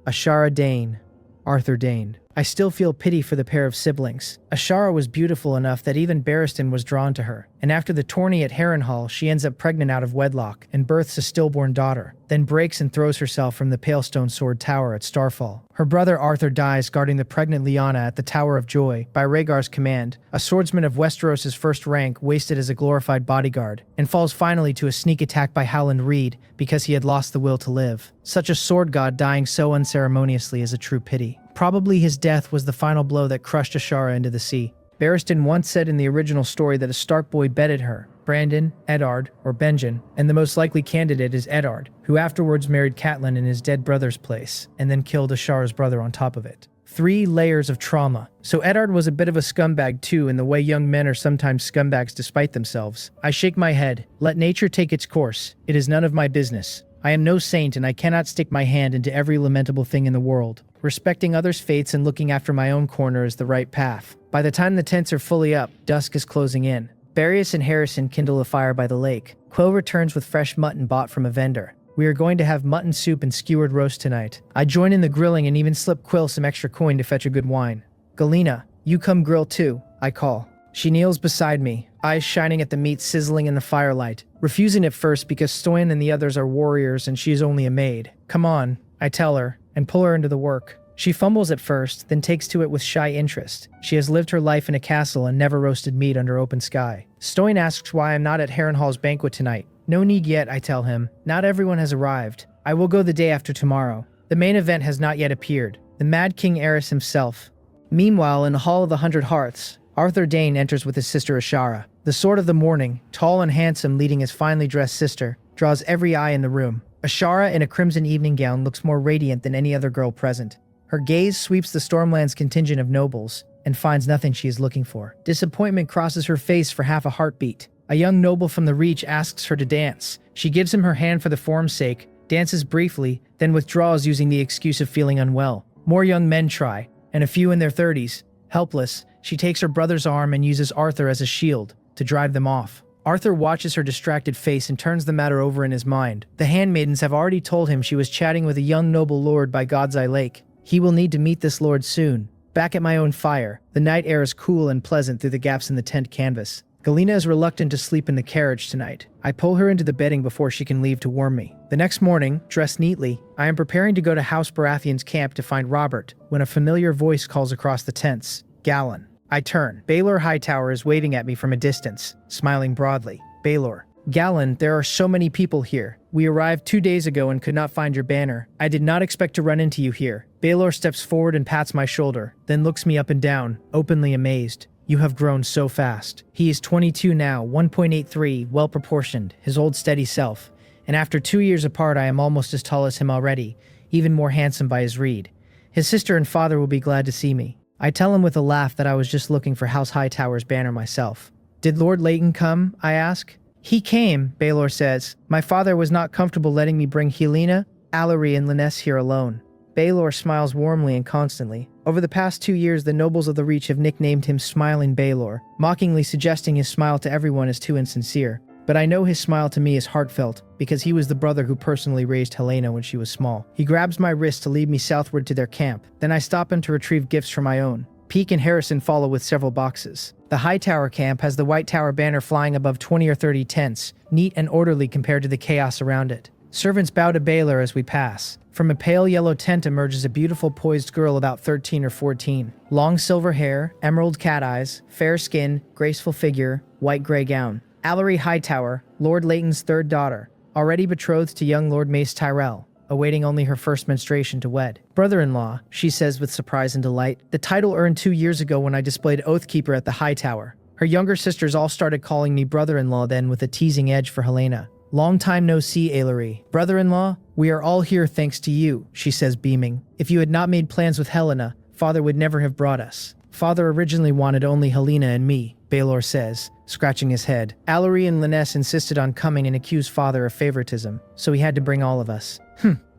Ashara Dane, Arthur Dane. I still feel pity for the pair of siblings. Ashara was beautiful enough that even Barristan was drawn to her, and after the tourney at Harrenhal, she ends up pregnant out of wedlock and births a stillborn daughter, then breaks and throws herself from the Palestone Sword Tower at Starfall. Her brother Arthur dies guarding the pregnant Lyanna at the Tower of Joy by Rhaegar's command, a swordsman of Westeros' first rank wasted as a glorified bodyguard, and falls finally to a sneak attack by Howland Reed because he had lost the will to live. Such a sword god dying so unceremoniously is a true pity. Probably his death was the final blow that crushed Ashara into the sea. Barristan once said in the original story that a Stark boy bedded her, Brandon, Eddard, or Benjen, and the most likely candidate is Eddard, who afterwards married Catelyn in his dead brother's place, and then killed Ashara's brother on top of it. 3 layers of trauma. So Eddard was a bit of a scumbag too, in the way young men are sometimes scumbags despite themselves. I shake my head. Let nature take its course. It is none of my business. I am no saint and I cannot stick my hand into every lamentable thing in the world. Respecting others' fates and looking after my own corner is the right path. By the time the tents are fully up, dusk is closing in. Barrius and Harrison kindle a fire by the lake. Quill returns with fresh mutton bought from a vendor. We are going to have mutton soup and skewered roast tonight. I join in the grilling and even slip Quill some extra coin to fetch a good wine. "Galena, you come grill too," I call. She kneels beside me, eyes shining at the meat sizzling in the firelight, refusing at first because Stoyan and the others are warriors and she is only a maid. "Come on," I tell her, and pull her into the work. She fumbles at first, then takes to it with shy interest. She has lived her life in a castle and never roasted meat under open sky. Stoyan asks why I'm not at Harrenhal's banquet tonight. "No need yet," I tell him. "Not everyone has arrived. I will go the day after tomorrow. The main event has not yet appeared. The Mad King Aerys himself." Meanwhile, in the Hall of the 100 Hearths, Arthur Dane enters with his sister Ashara. The Sword of the Morning, tall and handsome leading his finely dressed sister, draws every eye in the room. Ashara in a crimson evening gown looks more radiant than any other girl present. Her gaze sweeps the Stormland's contingent of nobles and finds nothing she is looking for. Disappointment crosses her face for half a heartbeat. A young noble from the Reach asks her to dance. She gives him her hand for the form's sake, dances briefly, then withdraws using the excuse of feeling unwell. More young men try, and a few in their 30s. Helpless, she takes her brother's arm and uses Arthur as a shield to drive them off. Arthur watches her distracted face and turns the matter over in his mind. The handmaidens have already told him she was chatting with a young noble lord by God's Eye Lake. He will need to meet this lord soon. Back at my own fire, the night air is cool and pleasant through the gaps in the tent canvas. Galena is reluctant to sleep in the carriage tonight. I pull her into the bedding before she can leave to warm me. The next morning, dressed neatly, I am preparing to go to House Baratheon's camp to find Robert when a familiar voice calls across the tents. "Galon." I turn. Baelor Hightower is waving at me from a distance, smiling broadly. Baelor. "Galon, there are so many people here. We arrived 2 days ago and could not find your banner. I did not expect to run into you here." Baelor steps forward and pats my shoulder, then looks me up and down, openly amazed. "You have grown so fast." He is 22 now, 1.83, well-proportioned, his old steady self, and after 2 years apart I am almost as tall as him already, even more handsome by his reed. His sister and father will be glad to see me. I tell him with a laugh that I was just looking for House Hightower's banner myself. Did Lord Leighton come? I ask. He came, Baelor says. My father was not comfortable letting me bring Helena, Allery, and Lyness here alone. Baelor smiles warmly and constantly. Over the past 2 years, the nobles of the Reach have nicknamed him Smiling Baelor, mockingly suggesting his smile to everyone is too insincere. But I know his smile to me is heartfelt, because he was the brother who personally raised Helena when she was small. He grabs my wrist to lead me southward to their camp. Then I stop him to retrieve gifts for my own. Peake and Harrison follow with several boxes. The Hightower camp has the White Tower banner flying above 20 or 30 tents, neat and orderly compared to the chaos around it. Servants bow to Baelor as we pass. From a pale yellow tent emerges a beautiful poised girl about 13 or 14. Long silver hair, emerald cat eyes, fair skin, graceful figure, white-gray gown. Allery Hightower, Lord Leighton's third daughter, already betrothed to young Lord Mace Tyrell, awaiting only her first menstruation to wed. Brother-in-law, she says with surprise and delight. The title earned 2 years ago when I displayed Oathkeeper at the Hightower. Her younger sisters all started calling me brother-in-law then with a teasing edge for Helena. Long time no see, Allery. Brother-in-law, we are all here thanks to you, she says beaming. If you had not made plans with Helena, Father would never have brought us. Father originally wanted only Helena and me, Baelor says, scratching his head. Allery and Lyness insisted on coming and accused Father of favoritism, so he had to bring all of us.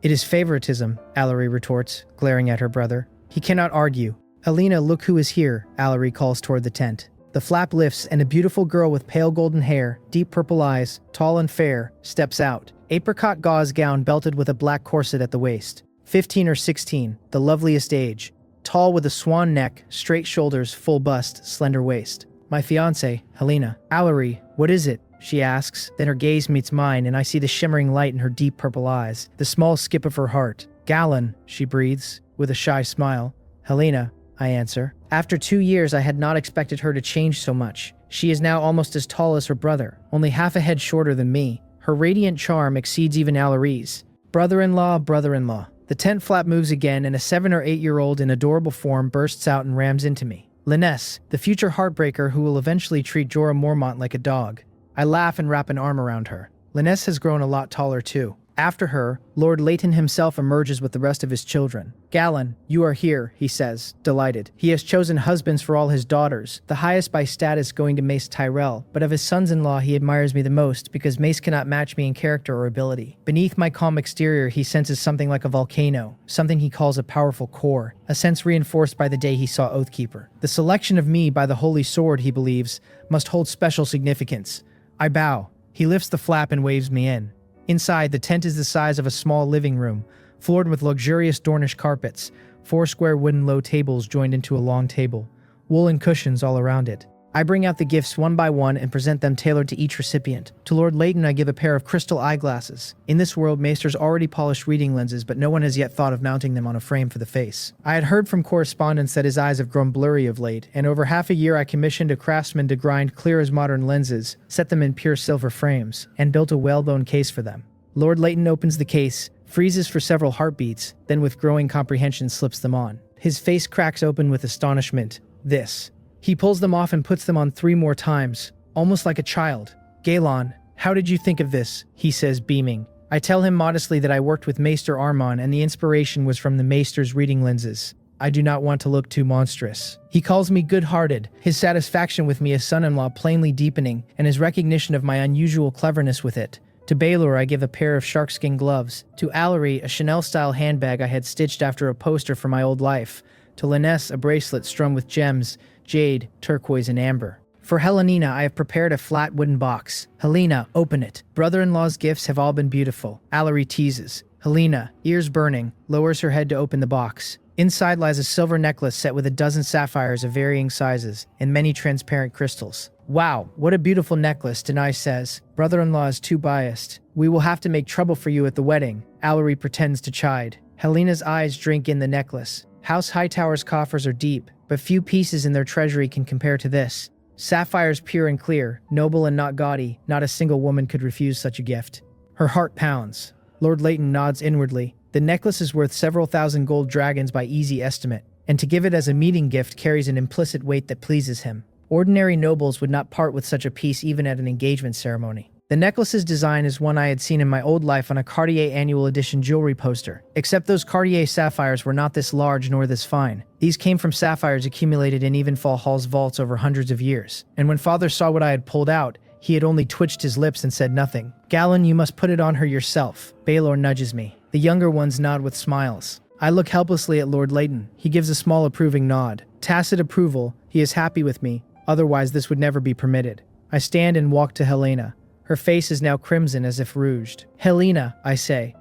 It is favoritism, Allery retorts, glaring at her brother. He cannot argue. Helena, look who is here, Allery calls toward the tent. The flap lifts and a beautiful girl with pale golden hair, deep purple eyes, tall and fair, steps out. Apricot gauze gown belted with a black corset at the waist. 15 or 16, the loveliest age. Tall with a swan neck, straight shoulders, full bust, slender waist. My fiancé, Helena. Allery, what is it? She asks. Then her gaze meets mine and I see the shimmering light in her deep purple eyes, the small skip of her heart. Galon, she breathes, with a shy smile. Helena, I answer. After 2 years, I had not expected her to change so much. She is now almost as tall as her brother, only half a head shorter than me. Her radiant charm exceeds even Allery's. Brother-in-law, brother-in-law. The tent flap moves again and a 7 or 8-year-old in adorable form bursts out and rams into me. Lyness, the future heartbreaker who will eventually treat Jorah Mormont like a dog. I laugh and wrap an arm around her. Lyness has grown a lot taller too. After her, Lord Leighton himself emerges with the rest of his children. Galon, you are here, he says, delighted. He has chosen husbands for all his daughters, the highest by status going to Mace Tyrell, but of his sons-in-law he admires me the most because Mace cannot match me in character or ability. Beneath my calm exterior he senses something like a volcano, something he calls a powerful core, a sense reinforced by the day he saw Oathkeeper. The selection of me by the Holy Sword, he believes, must hold special significance. I bow. He lifts the flap and waves me in. Inside, the tent is the size of a small living room, floored with luxurious Dornish carpets, 4 square wooden low tables joined into a long table, woolen cushions all around it. I bring out the gifts one by one and present them tailored to each recipient. To Lord Leighton I give a pair of crystal eyeglasses. In this world, maesters already polish reading lenses, but no one has yet thought of mounting them on a frame for the face. I had heard from correspondents that his eyes have grown blurry of late, and over half a year I commissioned a craftsman to grind clear as modern lenses, set them in pure silver frames, and built a whalebone case for them. Lord Leighton opens the case, freezes for several heartbeats, then with growing comprehension slips them on. His face cracks open with astonishment. This. He pulls them off and puts them on 3 more times, almost like a child. Galon, how did you think of this? He says, beaming. I tell him modestly that I worked with Maester Armon and the inspiration was from the Maester's reading lenses. I do not want to look too monstrous. He calls me good-hearted, his satisfaction with me as son-in-law plainly deepening, and his recognition of my unusual cleverness with it. To Baelor I give a pair of sharkskin gloves. To Allery a Chanel-style handbag I had stitched after a poster for my old life. To Lyness a bracelet strung with gems, jade, turquoise, and amber. For Helena I have prepared a flat wooden box. Helena, open it. Brother-in-law's gifts have all been beautiful. Allery teases. Helena, ears burning, lowers her head to open the box. Inside lies a silver necklace set with a dozen sapphires of varying sizes and many transparent crystals. Wow, what a beautiful necklace, Denai says. Brother-in-law is too biased. We will have to make trouble for you at the wedding. Allery pretends to chide. Helena's eyes drink in the necklace. House Hightower's coffers are deep, but few pieces in their treasury can compare to this. Sapphires pure and clear, noble and not gaudy, not a single woman could refuse such a gift. Her heart pounds. Lord Leighton nods inwardly. The necklace is worth several thousand gold dragons by easy estimate, and to give it as a meeting gift carries an implicit weight that pleases him. Ordinary nobles would not part with such a piece even at an engagement ceremony. The necklace's design is one I had seen in my old life on a Cartier annual edition jewelry poster, except those Cartier sapphires were not this large nor this fine. These came from sapphires accumulated in Evenfall Hall's vaults over hundreds of years, and when father saw what I had pulled out, he had only twitched his lips and said nothing. "Galon, you must put it on her yourself." Baelor nudges me. The younger ones nod with smiles. I look helplessly at Lord Leighton. He gives a small approving nod. Tacit approval. He is happy with me. Otherwise, this would never be permitted. I stand and walk to Helena. Her face is now crimson as if rouged. "Helena," I say.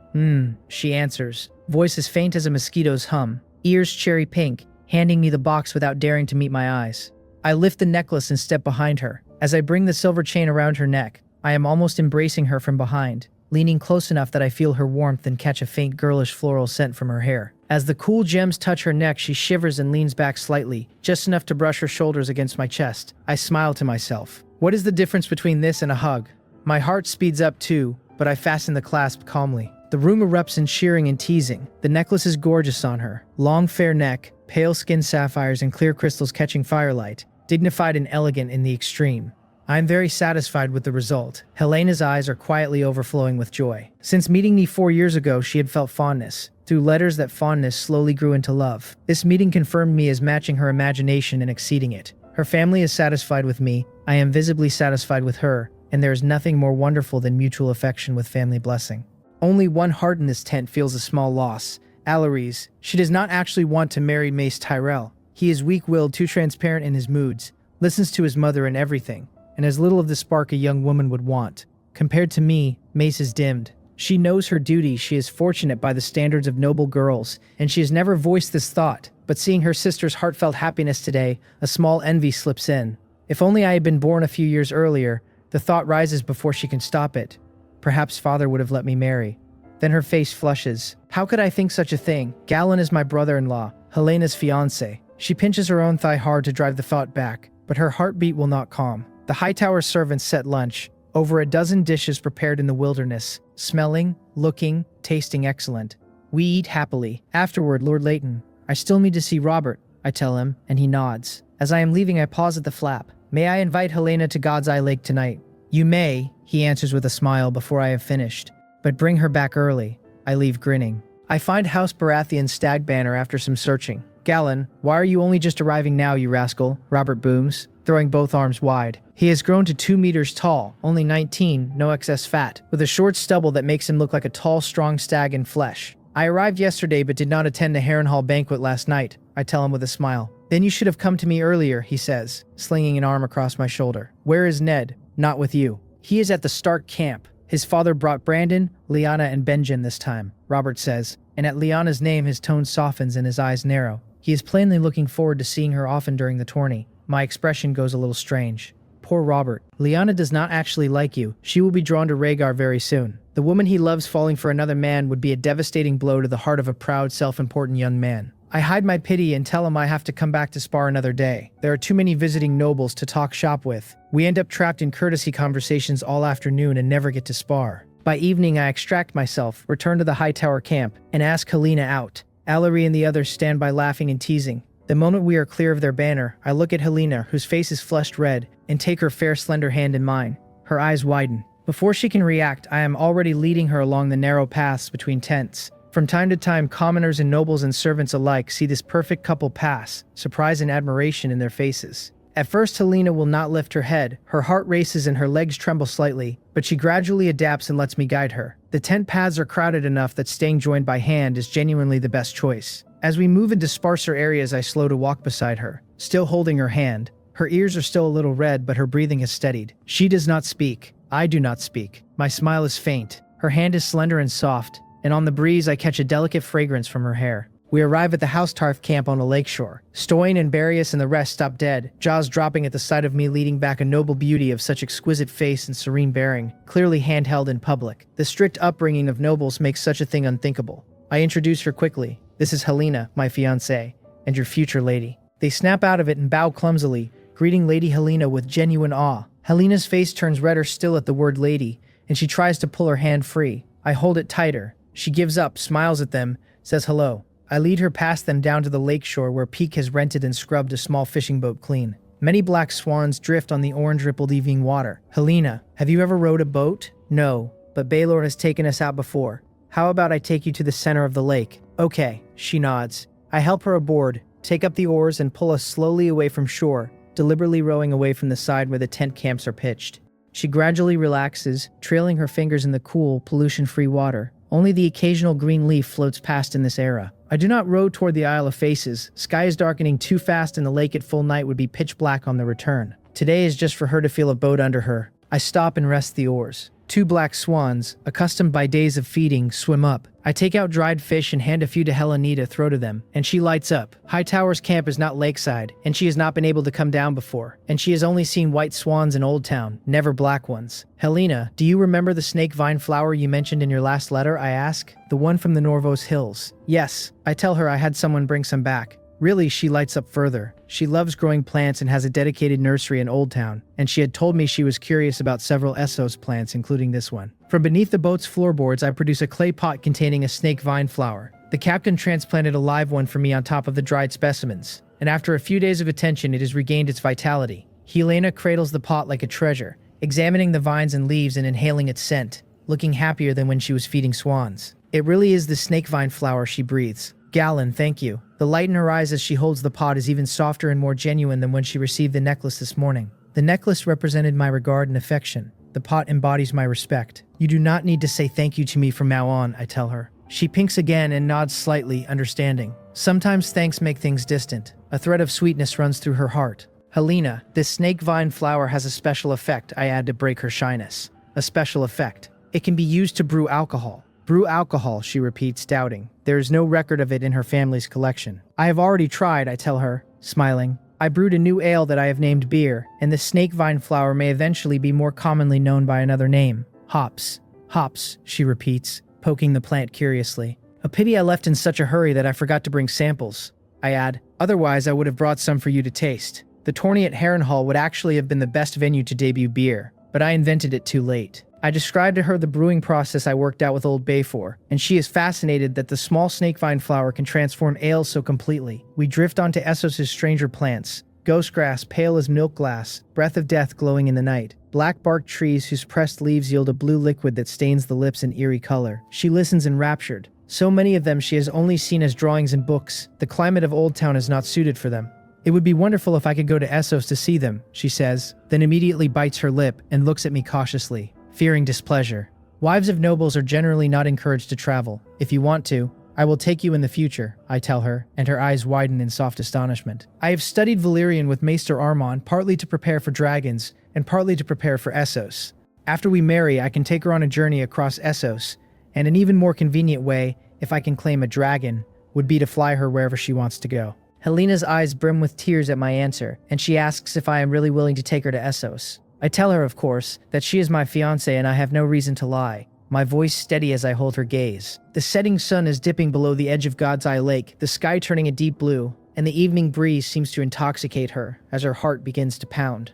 She answers. Voice as faint as a mosquito's hum. Ears cherry pink, handing me the box without daring to meet my eyes. I lift the necklace and step behind her. As I bring the silver chain around her neck, I am almost embracing her from behind, leaning close enough that I feel her warmth and catch a faint girlish floral scent from her hair. As the cool gems touch her neck, she shivers and leans back slightly, just enough to brush her shoulders against my chest. I smile to myself. What is the difference between this and a hug? My heart speeds up too, but I fasten the clasp calmly. The room erupts in cheering and teasing. The necklace is gorgeous on her. Long fair neck, pale skin sapphires and clear crystals catching firelight, dignified and elegant in the extreme. I am very satisfied with the result. Helena's eyes are quietly overflowing with joy. Since meeting me 4 years ago, she had felt fondness. Through letters, that fondness slowly grew into love. This meeting confirmed me as matching her imagination and exceeding it. Her family is satisfied with me. I am visibly satisfied with her, and there is nothing more wonderful than mutual affection with family blessing. Only one heart in this tent feels a small loss. Alarise. She does not actually want to marry Mace Tyrell. He is weak-willed, too transparent in his moods, listens to his mother and everything, and has little of the spark a young woman would want. Compared to me, Mace is dimmed. She knows her duty. She is fortunate by the standards of noble girls, and she has never voiced this thought. But seeing her sister's heartfelt happiness today, a small envy slips in. If only I had been born a few years earlier, the thought rises before she can stop it. Perhaps father would have let me marry. Then her face flushes. How could I think such a thing? Galon is my brother-in-law, Helena's fiancé. She pinches her own thigh hard to drive the thought back, but her heartbeat will not calm. The Hightower servants set lunch. Over a dozen dishes prepared in the wilderness, smelling, looking, tasting excellent. We eat happily. Afterward, Lord Leighton. I still need to see Robert, I tell him, and he nods. As I am leaving, I pause at the flap. May I invite Helena to God's Eye Lake tonight? You may, he answers with a smile before I have finished. But bring her back early. I leave grinning. I find House Baratheon's stag banner after some searching. Galon, why are you only just arriving now, you rascal? Robert booms, throwing both arms wide. He has grown to 2 meters tall, only 19, no excess fat, with a short stubble that makes him look like a tall, strong stag in flesh. I arrived yesterday but did not attend the Harrenhal banquet last night, I tell him with a smile. Then you should have come to me earlier, he says, slinging an arm across my shoulder. Where is Ned? Not with you. He is at the Stark camp. His father brought Brandon, Lyanna, and Benjen this time, Robert says, and at Lyanna's name his tone softens and his eyes narrow. He is plainly looking forward to seeing her often during the tourney. My expression goes a little strange. Poor Robert. Lyanna does not actually like you. She will be drawn to Rhaegar very soon. The woman he loves falling for another man would be a devastating blow to the heart of a proud, self-important young man. I hide my pity and tell him I have to come back to spar another day. There are too many visiting nobles to talk shop with. We end up trapped in courtesy conversations all afternoon and never get to spar. By evening, I extract myself, return to the Hightower camp, and ask Helena out. Alarie and the others stand by laughing and teasing. The moment we are clear of their banner, I look at Helena, whose face is flushed red, and take her fair, slender hand in mine. Her eyes widen. Before she can react, I am already leading her along the narrow paths between tents. From time to time, commoners and nobles and servants alike see this perfect couple pass, surprise and admiration in their faces. At first, Helena will not lift her head. Her heart races and her legs tremble slightly, but she gradually adapts and lets me guide her. The tent paths are crowded enough that staying joined by hand is genuinely the best choice. As we move into sparser areas, I slow to walk beside her, still holding her hand. Her ears are still a little red, but her breathing has steadied. She does not speak. I do not speak. My smile is faint. Her hand is slender and soft, and on the breeze I catch a delicate fragrance from her hair. We arrive at the House Tarth camp on a lakeshore. Stoyne and Barrius and the rest stop dead, jaws dropping at the sight of me leading back a noble beauty of such exquisite face and serene bearing, clearly handheld in public. The strict upbringing of nobles makes such a thing unthinkable. I introduce her quickly. This is Helena, my fiancée, and your future lady. They snap out of it and bow clumsily, greeting Lady Helena with genuine awe. Helena's face turns redder still at the word lady, and she tries to pull her hand free. I hold it tighter. She gives up, smiles at them, says hello. I lead her past them down to the lakeshore where Peake has rented and scrubbed a small fishing boat clean. Many black swans drift on the orange-rippled evening water. Helena, have you ever rowed a boat? No, but Baelor has taken us out before. How about I take you to the center of the lake? Okay, she nods. I help her aboard, take up the oars and pull us slowly away from shore, deliberately rowing away from the side where the tent camps are pitched. She gradually relaxes, trailing her fingers in the cool, pollution-free water. Only the occasional green leaf floats past in this era. I do not row toward the Isle of Faces. Sky is darkening too fast and the lake at full night would be pitch black on the return. Today is just for her to feel a boat under her. I stop and rest the oars. 2 black swans, accustomed by days of feeding, swim up. I take out dried fish and hand a few to Helena to throw to them, and she lights up. Hightower's camp is not lakeside, and she has not been able to come down before, and she has only seen white swans in Old Town, never black ones. Helena, do you remember the snake vine flower you mentioned in your last letter, I ask? The one from the Norvos Hills. Yes, I tell her I had someone bring some back. Really, she lights up further. She loves growing plants and has a dedicated nursery in Old Town, and she had told me she was curious about several Essos plants, including this one. From beneath the boat's floorboards, I produce a clay pot containing a snake vine flower. The captain transplanted a live one for me on top of the dried specimens, and after a few days of attention, it has regained its vitality. Helena cradles the pot like a treasure, examining the vines and leaves and inhaling its scent, looking happier than when she was feeding swans. It really is the snake vine flower, she breathes. Galon, thank you. The light in her eyes as she holds the pot is even softer and more genuine than when she received the necklace this morning. The necklace represented my regard and affection. The pot embodies my respect. You do not need to say thank you to me from now on, I tell her. She pinks again and nods slightly, understanding. Sometimes thanks make things distant. A thread of sweetness runs through her heart. Helena, this snake vine flower has a special effect, I add to break her shyness. A special effect. It can be used to brew alcohol. Brew alcohol, she repeats, doubting. There is no record of it in her family's collection. I have already tried, I tell her, smiling. I brewed a new ale that I have named beer, and the snake vine flower may eventually be more commonly known by another name. Hops. Hops, she repeats, poking the plant curiously. A pity I left in such a hurry that I forgot to bring samples. I add, otherwise I would have brought some for you to taste. The tourney at Harrenhal would actually have been the best venue to debut beer, but I invented it too late. I described to her the brewing process I worked out with Old Bay for, and she is fascinated that the small snakevine flower can transform ale so completely. We drift onto Essos' stranger plants, ghost grass pale as milk glass, breath of death glowing in the night, black bark trees whose pressed leaves yield a blue liquid that stains the lips in eerie color. She listens enraptured. So many of them she has only seen as drawings in books. The climate of Old Town is not suited for them. It would be wonderful if I could go to Essos to see them, she says, then immediately bites her lip and looks at me cautiously, fearing displeasure. Wives of nobles are generally not encouraged to travel. If you want to, I will take you in the future, I tell her, and her eyes widen in soft astonishment. I have studied Valyrian with Maester Armand partly to prepare for dragons and partly to prepare for Essos. After we marry, I can take her on a journey across Essos, and an even more convenient way, if I can claim a dragon, would be to fly her wherever she wants to go. Helena's eyes brim with tears at my answer, and she asks if I am really willing to take her to Essos. I tell her, of course, that she is my fiancé and I have no reason to lie, my voice steady as I hold her gaze. The setting sun is dipping below the edge of God's Eye Lake, the sky turning a deep blue, and the evening breeze seems to intoxicate her as her heart begins to pound.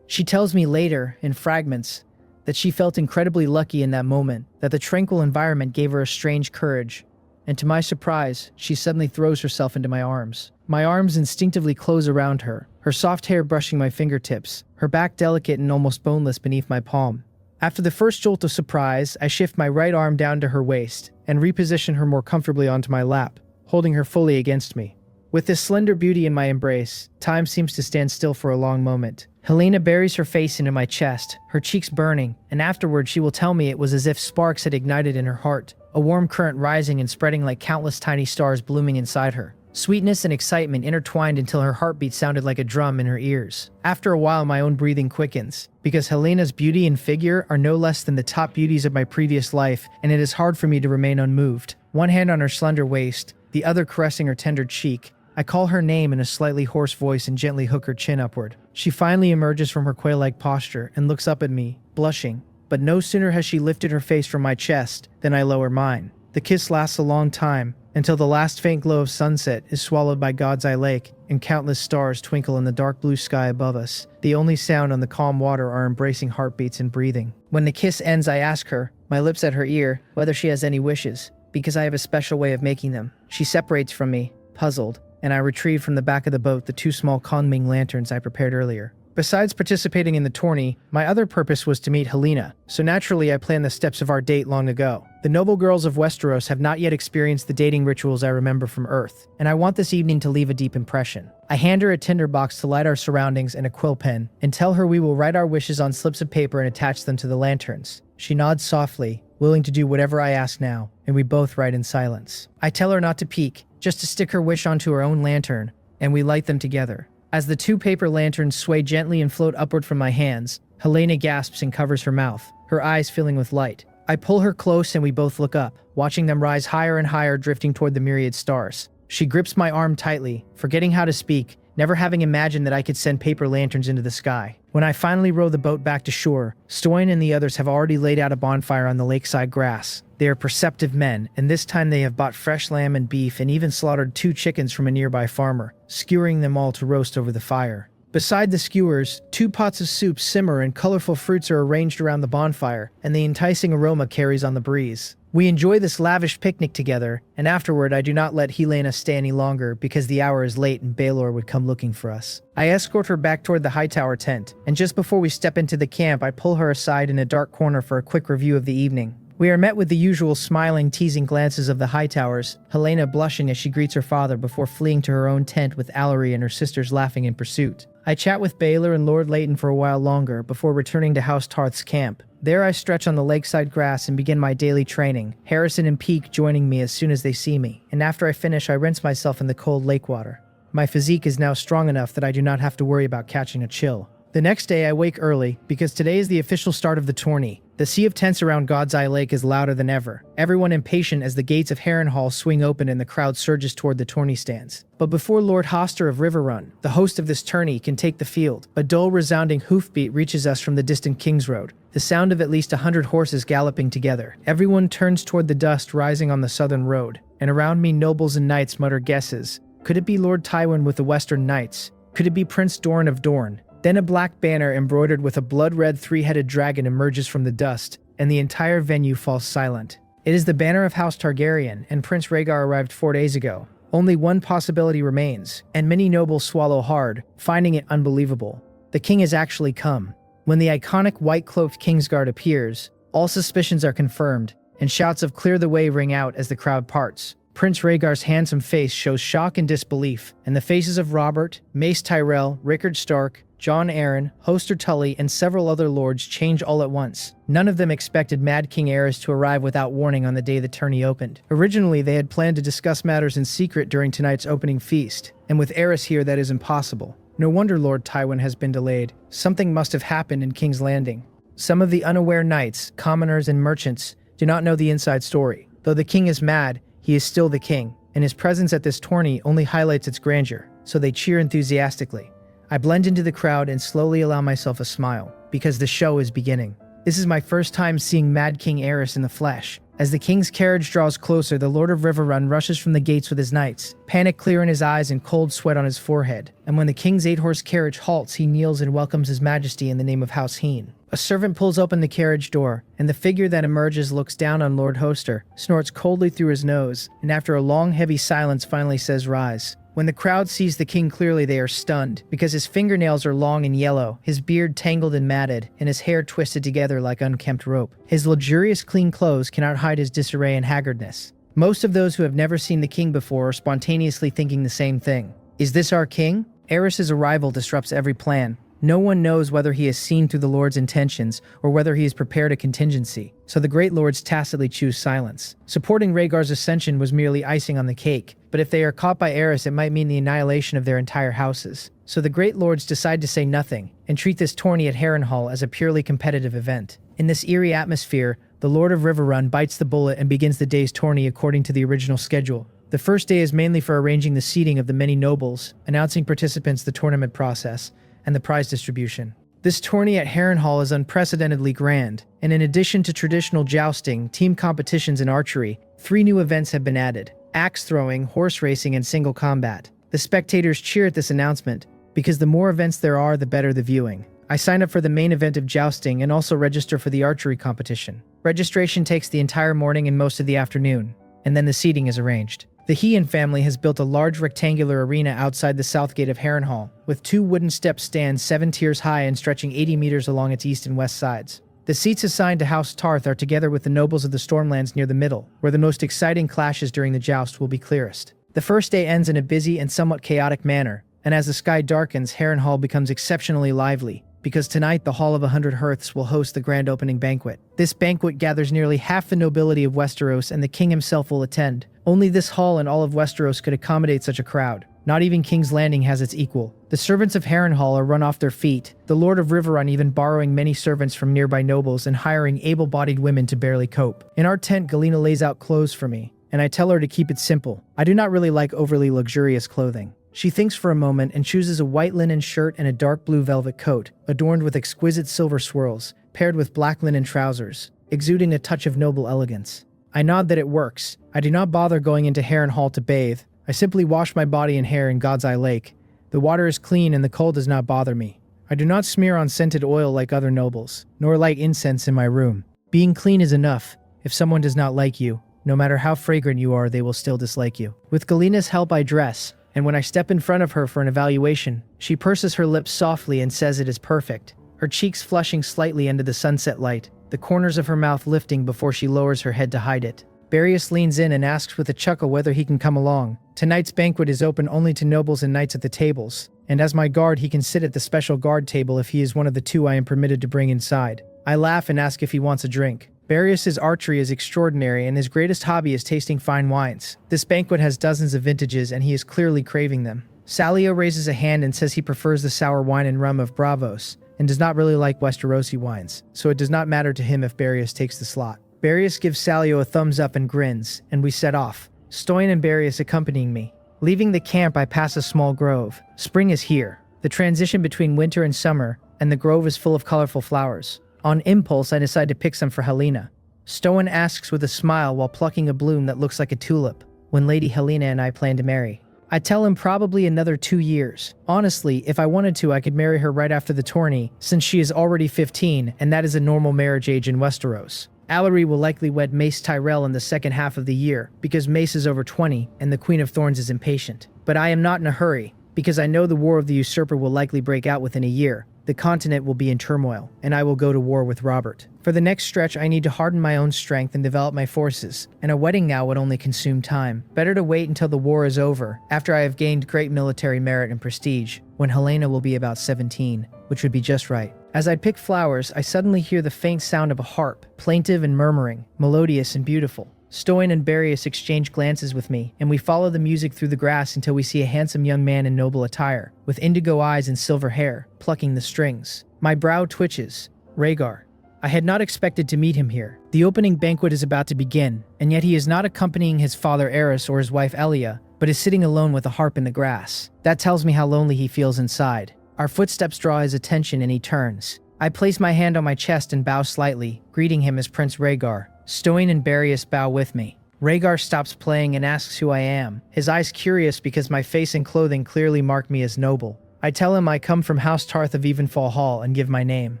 She tells me later, in fragments, that she felt incredibly lucky in that moment, that the tranquil environment gave her a strange courage, and to my surprise, she suddenly throws herself into my arms. My arms instinctively close around her, her soft hair brushing my fingertips, her back delicate and almost boneless beneath my palm. After the first jolt of surprise, I shift my right arm down to her waist and reposition her more comfortably onto my lap, holding her fully against me. With this slender beauty in my embrace, time seems to stand still for a long moment. Helena buries her face into my chest, her cheeks burning, and afterward she will tell me it was as if sparks had ignited in her heart, a warm current rising and spreading like countless tiny stars blooming inside her. Sweetness and excitement intertwined until her heartbeat sounded like a drum in her ears. After a while, my own breathing quickens, because Helena's beauty and figure are no less than the top beauties of my previous life, and it is hard for me to remain unmoved. One hand on her slender waist, the other caressing her tender cheek, I call her name in a slightly hoarse voice and gently hook her chin upward. She finally emerges from her quail-like posture and looks up at me, blushing. But no sooner has she lifted her face from my chest than I lower mine. The kiss lasts a long time, until the last faint glow of sunset is swallowed by God's Eye Lake, and countless stars twinkle in the dark blue sky above us. The only sound on the calm water are embracing heartbeats and breathing. When the kiss ends, I ask her, my lips at her ear, whether she has any wishes, because I have a special way of making them. She separates from me, puzzled, and I retrieved from the back of the boat the 2 small Konming lanterns I prepared earlier. Besides participating in the tourney, my other purpose was to meet Helena, so naturally I planned the steps of our date long ago. The noble girls of Westeros have not yet experienced the dating rituals I remember from Earth, and I want this evening to leave a deep impression. I hand her a tinderbox to light our surroundings and a quill pen, and tell her we will write our wishes on slips of paper and attach them to the lanterns. She nods softly, willing to do whatever I ask now, and we both write in silence. I tell her not to peek, just to stick her wish onto her own lantern, and we light them together. As the 2 paper lanterns sway gently and float upward from my hands, Helena gasps and covers her mouth, her eyes filling with light. I pull her close and we both look up, watching them rise higher and higher, drifting toward the myriad stars. She grips my arm tightly, forgetting how to speak, never having imagined that I could send paper lanterns into the sky. When I finally row the boat back to shore, Stoyan and the others have already laid out a bonfire on the lakeside grass. They are perceptive men, and this time they have bought fresh lamb and beef and even slaughtered 2 chickens from a nearby farmer, skewering them all to roast over the fire. Beside the skewers, 2 pots of soup simmer and colorful fruits are arranged around the bonfire, and the enticing aroma carries on the breeze. We enjoy this lavish picnic together, and afterward I do not let Helena stay any longer because the hour is late and Baelor would come looking for us. I escort her back toward the Hightower tent, and just before we step into the camp I pull her aside in a dark corner for a quick review of the evening. We are met with the usual smiling, teasing glances of the Hightowers, Helena blushing as she greets her father before fleeing to her own tent with Allery and her sisters laughing in pursuit. I chat with Baelor and Lord Leighton for a while longer before returning to House Tarth's camp. There I stretch on the lakeside grass and begin my daily training, Harrison and Peake joining me as soon as they see me, and after I finish I rinse myself in the cold lake water. My physique is now strong enough that I do not have to worry about catching a chill. The next day I wake early, because today is the official start of the tourney. The sea of tents around God's Eye Lake is louder than ever, everyone impatient as the gates of Harrenhal swing open and the crowd surges toward the tourney stands. But before Lord Hoster of Riverrun, the host of this tourney, can take the field, a dull resounding hoofbeat reaches us from the distant King's Road, the sound of at least 100 horses galloping together. Everyone turns toward the dust rising on the southern road, and around me nobles and knights mutter guesses. Could it be Lord Tywin with the Western Knights? Could it be Prince Dorne of Dorne? Then a black banner embroidered with a blood-red 3-headed dragon emerges from the dust, and the entire venue falls silent. It is the banner of House Targaryen, and Prince Rhaegar arrived 4 days ago. Only one possibility remains, and many nobles swallow hard, finding it unbelievable. The king has actually come. When the iconic white-cloaked Kingsguard appears, all suspicions are confirmed, and shouts of "Clear the way" ring out as the crowd parts. Prince Rhaegar's handsome face shows shock and disbelief, and the faces of Robert, Mace Tyrell, Rickard Stark, Jon Arryn, Hoster Tully, and several other lords change all at once. None of them expected Mad King Aerys to arrive without warning on the day the tourney opened. Originally, they had planned to discuss matters in secret during tonight's opening feast, and with Aerys here that is impossible. No wonder Lord Tywin has been delayed. Something must have happened in King's Landing. Some of the unaware knights, commoners, and merchants do not know the inside story. Though the king is mad, he is still the king, and his presence at this tourney only highlights its grandeur, so they cheer enthusiastically. I blend into the crowd and slowly allow myself a smile, because the show is beginning. This is my first time seeing Mad King Aerys in the flesh. As the king's carriage draws closer, the Lord of Riverrun rushes from the gates with his knights, panic clear in his eyes and cold sweat on his forehead. And when the king's 8-horse carriage halts, he kneels and welcomes his majesty in the name of House Heen. A servant pulls open the carriage door, and the figure that emerges looks down on Lord Hoster, snorts coldly through his nose, and after a long, heavy silence finally says, "Rise." When the crowd sees the king clearly, they are stunned, because his fingernails are long and yellow, his beard tangled and matted, and his hair twisted together like unkempt rope. His luxurious clean clothes cannot hide his disarray and haggardness. Most of those who have never seen the king before are spontaneously thinking the same thing. Is this our king? Aerys' arrival disrupts every plan. No one knows whether he has seen through the Lord's intentions or whether he has prepared a contingency, so the great lords tacitly choose silence. Supporting Rhaegar's ascension was merely icing on the cake, but if they are caught by Aerys, it might mean the annihilation of their entire houses. So the great lords decide to say nothing and treat this tourney at Harrenhal as a purely competitive event. In this eerie atmosphere, the Lord of Riverrun bites the bullet and begins the day's tourney according to the original schedule. The first day is mainly for arranging the seating of the many nobles, announcing participants, the tournament process, and the prize distribution. This tourney at Harrenhal is unprecedentedly grand, and in addition to traditional jousting, team competitions, and archery, 3 new events have been added: axe throwing, horse racing, and single combat. The spectators cheer at this announcement, because the more events there are, the better the viewing. I sign up for the main event of jousting and also register for the archery competition. Registration takes the entire morning and most of the afternoon, and then the seating is arranged. The Heian family has built a large rectangular arena outside the south gate of Harrenhal, with 2 wooden step stands 7 tiers high and stretching 80 meters along its east and west sides. The seats assigned to House Tarth are together with the nobles of the Stormlands near the middle, where the most exciting clashes during the joust will be clearest. The first day ends in a busy and somewhat chaotic manner, and as the sky darkens, Harrenhal becomes exceptionally lively, because tonight the Hall of 100 Hearths will host the grand opening banquet. This banquet gathers nearly half the nobility of Westeros, and the king himself will attend. Only this hall in all of Westeros could accommodate such a crowd. Not even King's Landing has its equal. The servants of Harrenhal are run off their feet, the Lord of Riverrun even borrowing many servants from nearby nobles and hiring able-bodied women to barely cope. In our tent, Galena lays out clothes for me, and I tell her to keep it simple. I do not really like overly luxurious clothing. She thinks for a moment and chooses a white linen shirt and a dark blue velvet coat, adorned with exquisite silver swirls, paired with black linen trousers, exuding a touch of noble elegance. I nod that it works. I do not bother going into Harrenhal to bathe. I simply wash my body and hair in God's Eye Lake. The water is clean and the cold does not bother me. I do not smear on scented oil like other nobles, nor light incense in my room. Being clean is enough. If someone does not like you, no matter how fragrant you are, they will still dislike you. With Galena's help, I dress, and when I step in front of her for an evaluation, she purses her lips softly and says it is perfect, her cheeks flushing slightly under the sunset light, the corners of her mouth lifting before she lowers her head to hide it. Barrios leans in and asks with a chuckle whether he can come along. Tonight's banquet is open only to nobles and knights at the tables, and as my guard he can sit at the special guard table if he is one of the 2 I am permitted to bring inside. I laugh and ask if he wants a drink. Barrios' archery is extraordinary and his greatest hobby is tasting fine wines. This banquet has dozens of vintages and he is clearly craving them. Salio raises a hand and says he prefers the sour wine and rum of Bravos, and does not really like Westerosi wines, so it does not matter to him if Barrios takes the slot. Barrios gives Salio a thumbs up and grins, and we set off, Stoyan and Barrios accompanying me. Leaving the camp, I pass a small grove. Spring is here, the transition between winter and summer, and the grove is full of colorful flowers. On impulse, I decide to pick some for Helena. Stoyan asks with a smile while plucking a bloom that looks like a tulip, when Lady Helena and I plan to marry. I tell him probably another 2 years. Honestly, if I wanted to, I could marry her right after the tourney, since she is already 15, and that is a normal marriage age in Westeros. Allery will likely wed Mace Tyrell in the second half of the year, because Mace is over 20, and the Queen of Thorns is impatient. But I am not in a hurry, because I know the War of the Usurper will likely break out within a year. The continent will be in turmoil, and I will go to war with Robert. For the next stretch, I need to harden my own strength and develop my forces, and a wedding now would only consume time. Better to wait until the war is over, after I have gained great military merit and prestige, when Helena will be about 17, which would be just right. As I pick flowers, I suddenly hear the faint sound of a harp, plaintive and murmuring, melodious and beautiful. Stoyan and Barrios exchange glances with me, and we follow the music through the grass until we see a handsome young man in noble attire, with indigo eyes and silver hair, plucking the strings. My brow twitches. Rhaegar. I had not expected to meet him here. The opening banquet is about to begin, and yet he is not accompanying his father Aerys or his wife Elia, but is sitting alone with a harp in the grass. That tells me how lonely he feels inside. Our footsteps draw his attention and he turns. I place my hand on my chest and bow slightly, greeting him as Prince Rhaegar. Stoyan and Barrios bow with me. Rhaegar stops playing and asks who I am, his eyes curious because my face and clothing clearly mark me as noble. I tell him I come from House Tarth of Evenfall Hall and give my name.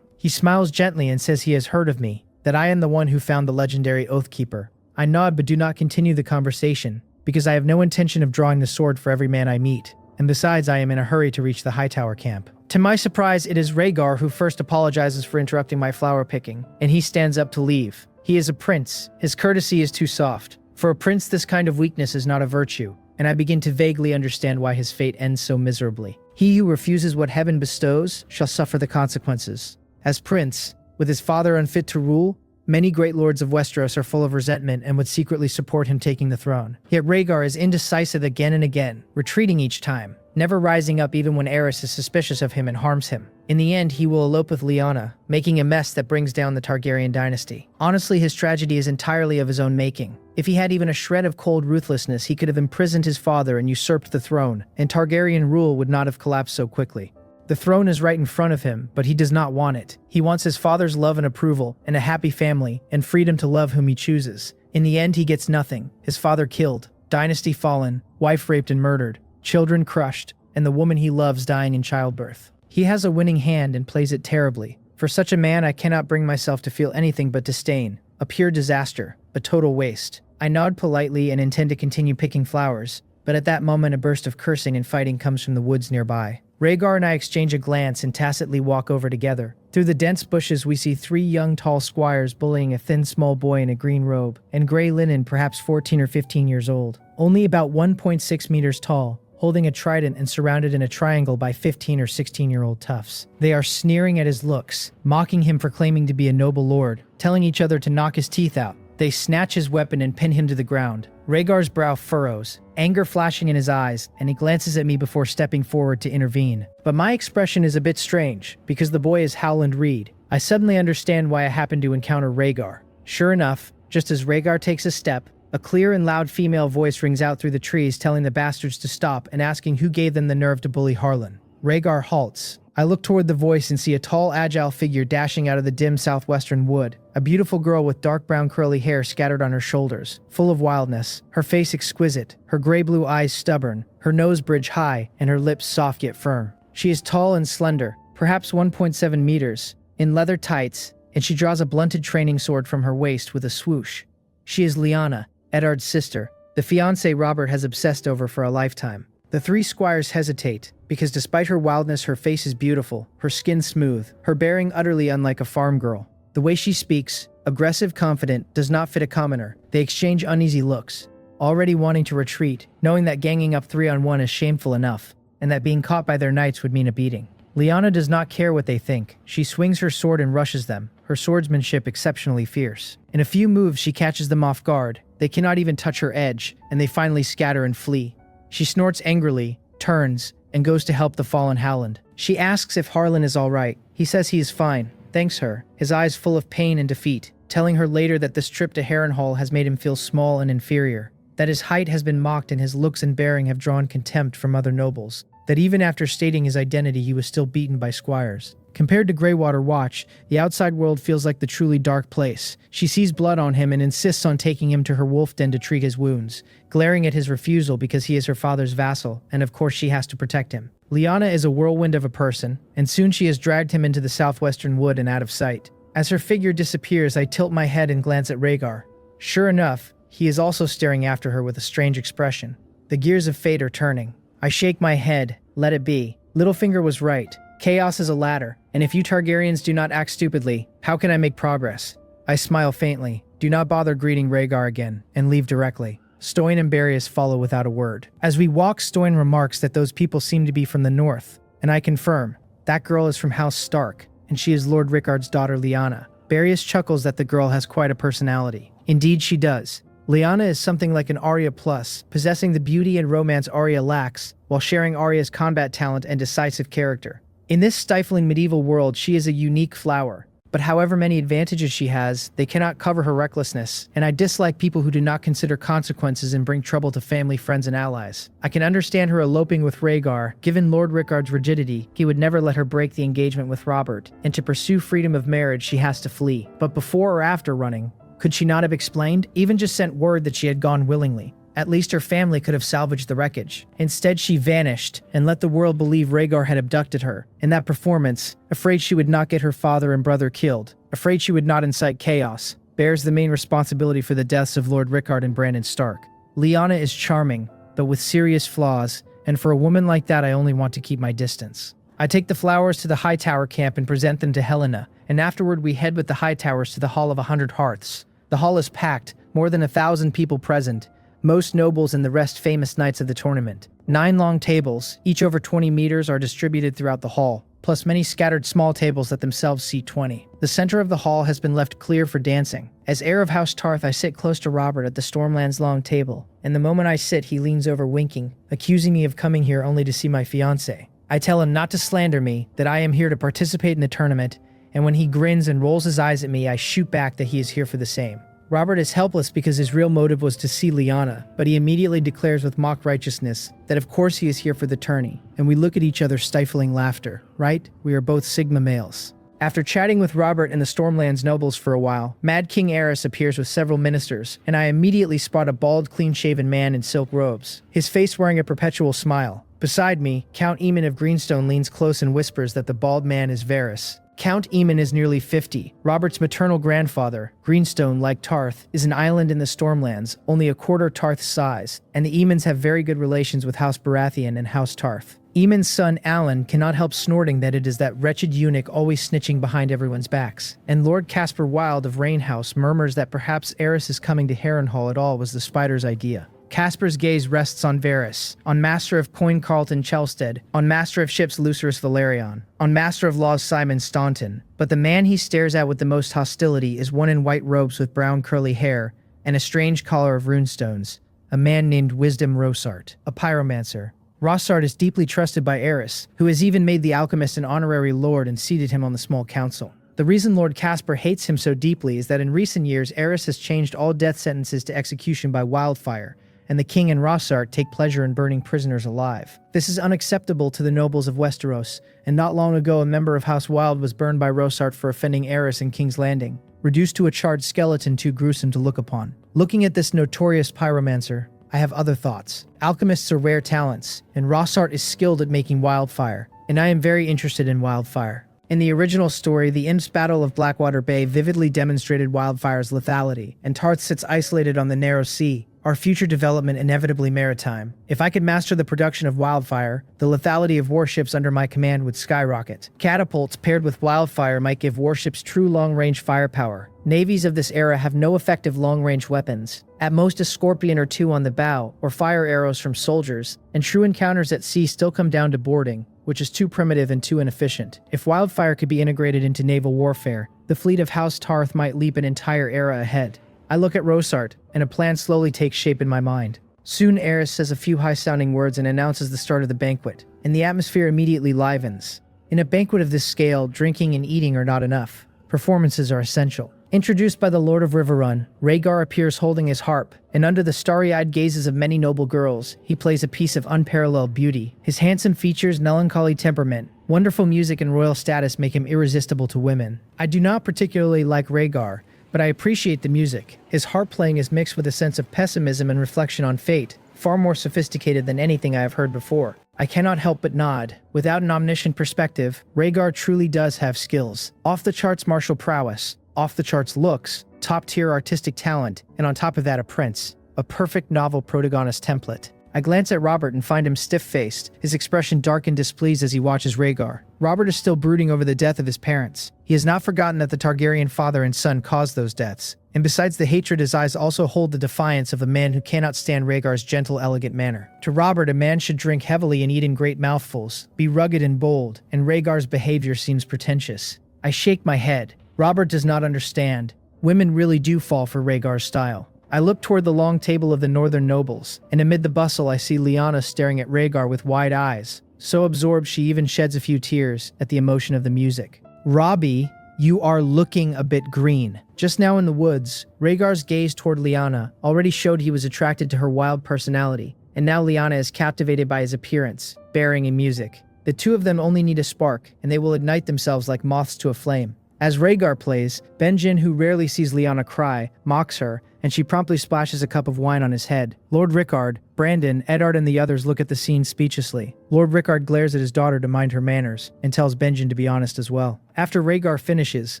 He smiles gently and says he has heard of me, that I am the one who found the legendary Oathkeeper. I nod but do not continue the conversation, because I have no intention of drawing the sword for every man I meet, and besides I am in a hurry to reach the Hightower camp. To my surprise, it is Rhaegar who first apologizes for interrupting my flower picking, and he stands up to leave. He is a prince. His courtesy is too soft. For a prince, this kind of weakness is not a virtue, and I begin to vaguely understand why his fate ends so miserably. He who refuses what heaven bestows shall suffer the consequences. As prince, with his father unfit to rule, many great lords of Westeros are full of resentment and would secretly support him taking the throne. Yet Rhaegar is indecisive again and again, retreating each time, never rising up even when Aerys is suspicious of him and harms him. In the end, he will elope with Lyanna, making a mess that brings down the Targaryen dynasty. Honestly, his tragedy is entirely of his own making. If he had even a shred of cold ruthlessness, he could have imprisoned his father and usurped the throne, and Targaryen rule would not have collapsed so quickly. The throne is right in front of him, but he does not want it. He wants his father's love and approval, and a happy family, and freedom to love whom he chooses. In the end, he gets nothing. His father killed, dynasty fallen, wife raped and murdered, children crushed, and the woman he loves dying in childbirth. He has a winning hand and plays it terribly. For such a man, I cannot bring myself to feel anything but disdain, a pure disaster, a total waste. I nod politely and intend to continue picking flowers, but at that moment a burst of cursing and fighting comes from the woods nearby. Rhaegar and I exchange a glance and tacitly walk over together. Through the dense bushes we see 3 young tall squires bullying a thin small boy in a green robe and gray linen, perhaps 14 or 15 years old, only about 1.6 meters tall, holding a trident and surrounded in a triangle by 15 or 16-year-old toughs. They are sneering at his looks, mocking him for claiming to be a noble lord, telling each other to knock his teeth out. They snatch his weapon and pin him to the ground. Rhaegar's brow furrows, anger flashing in his eyes, and he glances at me before stepping forward to intervene. But my expression is a bit strange, because the boy is Howland Reed. I suddenly understand why I happened to encounter Rhaegar. Sure enough, just as Rhaegar takes a step, a clear and loud female voice rings out through the trees telling the bastards to stop and asking who gave them the nerve to bully Harlan. Rhaegar halts. I look toward the voice and see a tall, agile figure dashing out of the dim southwestern wood. A beautiful girl with dark brown curly hair scattered on her shoulders, full of wildness, her face exquisite, her gray-blue eyes stubborn, her nose bridge high, and her lips soft yet firm. She is tall and slender, perhaps 1.7 meters, in leather tights, and she draws a blunted training sword from her waist with a swoosh. She is Lyanna, Eddard's sister, the fiancé Robert has obsessed over for a lifetime. The 3 squires hesitate, because despite her wildness her face is beautiful, her skin smooth, her bearing utterly unlike a farm girl. The way she speaks, aggressive, confident, does not fit a commoner. They exchange uneasy looks, already wanting to retreat, knowing that ganging up 3-on-1 is shameful enough, and that being caught by their knights would mean a beating. Lyanna does not care what they think. She swings her sword and rushes them, her swordsmanship exceptionally fierce. In a few moves she catches them off guard. They cannot even touch her edge, and they finally scatter and flee. She snorts angrily, turns, and goes to help the fallen Howland. She asks if Harlan is all right. He says he is fine, thanks her, his eyes full of pain and defeat, telling her later that this trip to Harrenhal has made him feel small and inferior, that his height has been mocked and his looks and bearing have drawn contempt from other nobles, that even after stating his identity he was still beaten by squires. Compared to Greywater Watch, the outside world feels like the truly dark place. She sees blood on him and insists on taking him to her wolf den to treat his wounds, glaring at his refusal because he is her father's vassal, and of course she has to protect him. Lyanna is a whirlwind of a person, and soon she has dragged him into the southwestern wood and out of sight. As her figure disappears, I tilt my head and glance at Rhaegar. Sure enough, he is also staring after her with a strange expression. The gears of fate are turning. I shake my head. Let it be. Littlefinger was right. Chaos is a ladder, and if you Targaryens do not act stupidly, how can I make progress? I smile faintly, do not bother greeting Rhaegar again, and leave directly. Stoyne and Barrius follow without a word. As we walk, Stoyne remarks that those people seem to be from the north, and I confirm, that girl is from House Stark, and she is Lord Rickard's daughter Lyanna. Barrius chuckles that the girl has quite a personality. Indeed she does. Lyanna is something like an Arya plus, possessing the beauty and romance Arya lacks, while sharing Arya's combat talent and decisive character. In this stifling medieval world, she is a unique flower. But however many advantages she has, they cannot cover her recklessness, and I dislike people who do not consider consequences and bring trouble to family, friends, and allies. I can understand her eloping with Rhaegar. Given Lord Rickard's rigidity, he would never let her break the engagement with Robert, and to pursue freedom of marriage, she has to flee. But before or after running, could she not have explained, even just sent word that she had gone willingly? At least her family could have salvaged the wreckage. Instead, she vanished and let the world believe Rhaegar had abducted her. In that performance, afraid she would not get her father and brother killed, afraid she would not incite chaos, bears the main responsibility for the deaths of Lord Rickard and Brandon Stark. Lyanna is charming, but with serious flaws, and for a woman like that I only want to keep my distance. I take the flowers to the Hightower camp and present them to Helena, and afterward we head with the Hightowers to the Hall of 100 Hearths. The hall is packed, more than 1,000 people present, most nobles and the rest famous knights of the tournament. 9 long tables, each over 20 meters, are distributed throughout the hall, plus many scattered small tables that themselves seat 20. The center of the hall has been left clear for dancing. As heir of House Tarth, I sit close to Robert at the Stormlands long table, and the moment I sit, he leans over winking, accusing me of coming here only to see my fiancé. I tell him not to slander me, that I am here to participate in the tournament, and when he grins and rolls his eyes at me, I shoot back that he is here for the same. Robert is helpless because his real motive was to see Lyanna, but he immediately declares with mock righteousness that of course he is here for the tourney, and we look at each other stifling laughter, right? We are both Sigma males. After chatting with Robert and the Stormlands nobles for a while, Mad King Aerys appears with several ministers, and I immediately spot a bald, clean-shaven man in silk robes, his face wearing a perpetual smile. Beside me, Count Aemon of Greenstone leans close and whispers that the bald man is Varys. Count Aemon is nearly 50. Robert's maternal grandfather, Greenstone, like Tarth, is an island in the Stormlands, only a quarter Tarth's size, and the Aemons have very good relations with House Baratheon and House Tarth. Aemon's son, Alan, cannot help snorting that it is that wretched eunuch always snitching behind everyone's backs. And Lord Caspar Wilde of Rainhouse murmurs that perhaps Aerys' coming to Harrenhal at all was the spider's idea. Caspar's gaze rests on Varys, on Master of Coin Carlton Chelstead, on Master of Ships Lucerys Valerion, on Master of Laws Simon Staunton, but the man he stares at with the most hostility is one in white robes with brown curly hair and a strange collar of runestones, a man named Wisdom Rosart, a pyromancer. Rosart is deeply trusted by Aerys, who has even made the alchemist an honorary lord and seated him on the small council. The reason Lord Caspar hates him so deeply is that in recent years Aerys has changed all death sentences to execution by wildfire, and the king and Rosart take pleasure in burning prisoners alive. This is unacceptable to the nobles of Westeros, and not long ago a member of House Wild was burned by Rosart for offending Aerys in King's Landing, reduced to a charred skeleton too gruesome to look upon. Looking at this notorious pyromancer, I have other thoughts. Alchemists are rare talents, and Rosart is skilled at making wildfire, and I am very interested in wildfire. In the original story, the Imps Battle of Blackwater Bay vividly demonstrated wildfire's lethality, and Tarth sits isolated on the narrow sea, our future development inevitably maritime. If I could master the production of wildfire, the lethality of warships under my command would skyrocket. Catapults paired with wildfire might give warships true long-range firepower. Navies of this era have no effective long-range weapons. At most a scorpion or two on the bow, or fire arrows from soldiers, and true encounters at sea still come down to boarding, which is too primitive and too inefficient. If wildfire could be integrated into naval warfare, the fleet of House Tarth might leap an entire era ahead. I look at Rosart, and a plan slowly takes shape in my mind. Soon Aerys says a few high-sounding words and announces the start of the banquet, and the atmosphere immediately livens. In a banquet of this scale, drinking and eating are not enough. Performances are essential. Introduced by the Lord of Riverrun, Rhaegar appears holding his harp, and under the starry-eyed gazes of many noble girls, he plays a piece of unparalleled beauty. His handsome features, melancholy temperament, wonderful music, and royal status make him irresistible to women. I do not particularly like Rhaegar, but I appreciate the music. His harp playing is mixed with a sense of pessimism and reflection on fate, far more sophisticated than anything I have heard before. I cannot help but nod. Without an omniscient perspective, Rhaegar truly does have skills. Off-the-charts martial prowess, off-the-charts looks, top-tier artistic talent, and on top of that a prince. A perfect novel protagonist template. I glance at Robert and find him stiff-faced, his expression dark and displeased as he watches Rhaegar. Robert is still brooding over the death of his parents. He has not forgotten that the Targaryen father and son caused those deaths. And besides the hatred, his eyes also hold the defiance of a man who cannot stand Rhaegar's gentle, elegant manner. To Robert, a man should drink heavily and eat in great mouthfuls, be rugged and bold, and Rhaegar's behavior seems pretentious. I shake my head. Robert does not understand. Women really do fall for Rhaegar's style. I look toward the long table of the northern nobles, and amid the bustle I see Lyanna staring at Rhaegar with wide eyes, so absorbed she even sheds a few tears at the emotion of the music. Robbie, you are looking a bit green. Just now in the woods, Rhaegar's gaze toward Lyanna already showed he was attracted to her wild personality, and now Lyanna is captivated by his appearance, bearing and music. The two of them only need a spark, and they will ignite themselves like moths to a flame. As Rhaegar plays, Benjen, who rarely sees Lyanna cry, mocks her, and she promptly splashes a cup of wine on his head. Lord Rickard, Brandon, Eddard, and the others look at the scene speechlessly. Lord Rickard glares at his daughter to mind her manners, and tells Benjen to be honest as well. After Rhaegar finishes,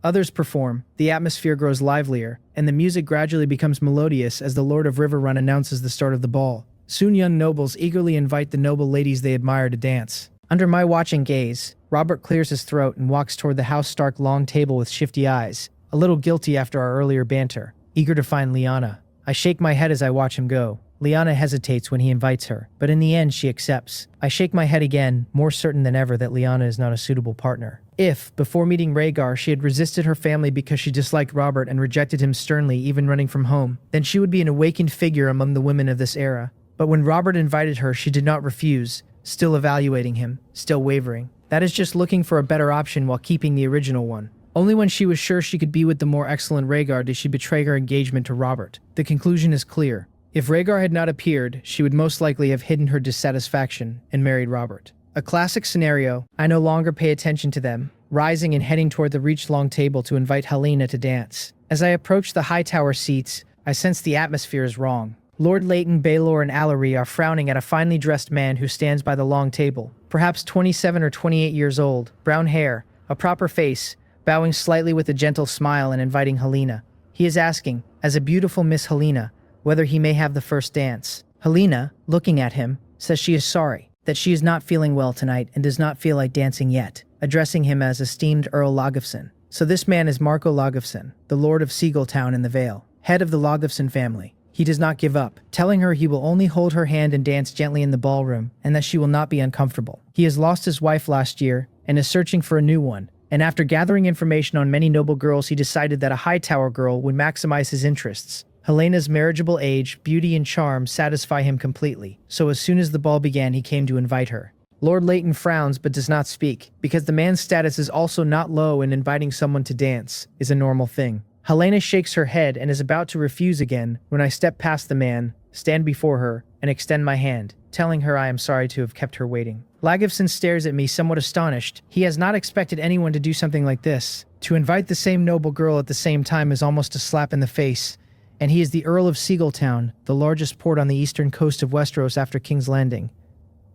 others perform, the atmosphere grows livelier, and the music gradually becomes melodious as the Lord of Riverrun announces the start of the ball. Soon young nobles eagerly invite the noble ladies they admire to dance. Under my watching gaze, Robert clears his throat and walks toward the House Stark long table with shifty eyes, a little guilty after our earlier banter, eager to find Lyanna. I shake my head as I watch him go. Lyanna hesitates when he invites her, but in the end she accepts. I shake my head again, more certain than ever that Lyanna is not a suitable partner. If, before meeting Rhaegar, she had resisted her family because she disliked Robert and rejected him sternly, even running from home, then she would be an awakened figure among the women of this era. But when Robert invited her, she did not refuse, still evaluating him, still wavering. That is just looking for a better option while keeping the original one. Only when she was sure she could be with the more excellent Rhaegar did she betray her engagement to Robert. The conclusion is clear. If Rhaegar had not appeared, she would most likely have hidden her dissatisfaction and married Robert. A classic scenario. I no longer pay attention to them, rising and heading toward the reach-long table to invite Helaena to dance. As I approach the high tower seats, I sense the atmosphere is wrong. Lord Leighton, Baelor, and Allery are frowning at a finely dressed man who stands by the long table. Perhaps 27 or 28 years old, brown hair, a proper face, bowing slightly with a gentle smile and inviting Helena. He is asking, as a beautiful Miss Helena, whether he may have the first dance. Helena, looking at him, says she is sorry, that she is not feeling well tonight and does not feel like dancing yet, addressing him as esteemed Earl Logofson. So this man is Marco Logofson, the Lord of Seagulltown in the Vale, head of the Logofson family. He does not give up, telling her he will only hold her hand and dance gently in the ballroom, and that she will not be uncomfortable. He has lost his wife last year, and is searching for a new one, and after gathering information on many noble girls, he decided that a Hightower girl would maximize his interests. Helena's marriageable age, beauty, and charm satisfy him completely, so as soon as the ball began, he came to invite her. Lord Leighton frowns but does not speak, because the man's status is also not low, and inviting someone to dance is a normal thing. Helena shakes her head and is about to refuse again when I step past the man, stand before her, and extend my hand, telling her I am sorry to have kept her waiting. Lagofson stares at me somewhat astonished. He has not expected anyone to do something like this. To invite the same noble girl at the same time is almost a slap in the face, and he is the Earl of Seagulltown, the largest port on the eastern coast of Westeros after King's Landing.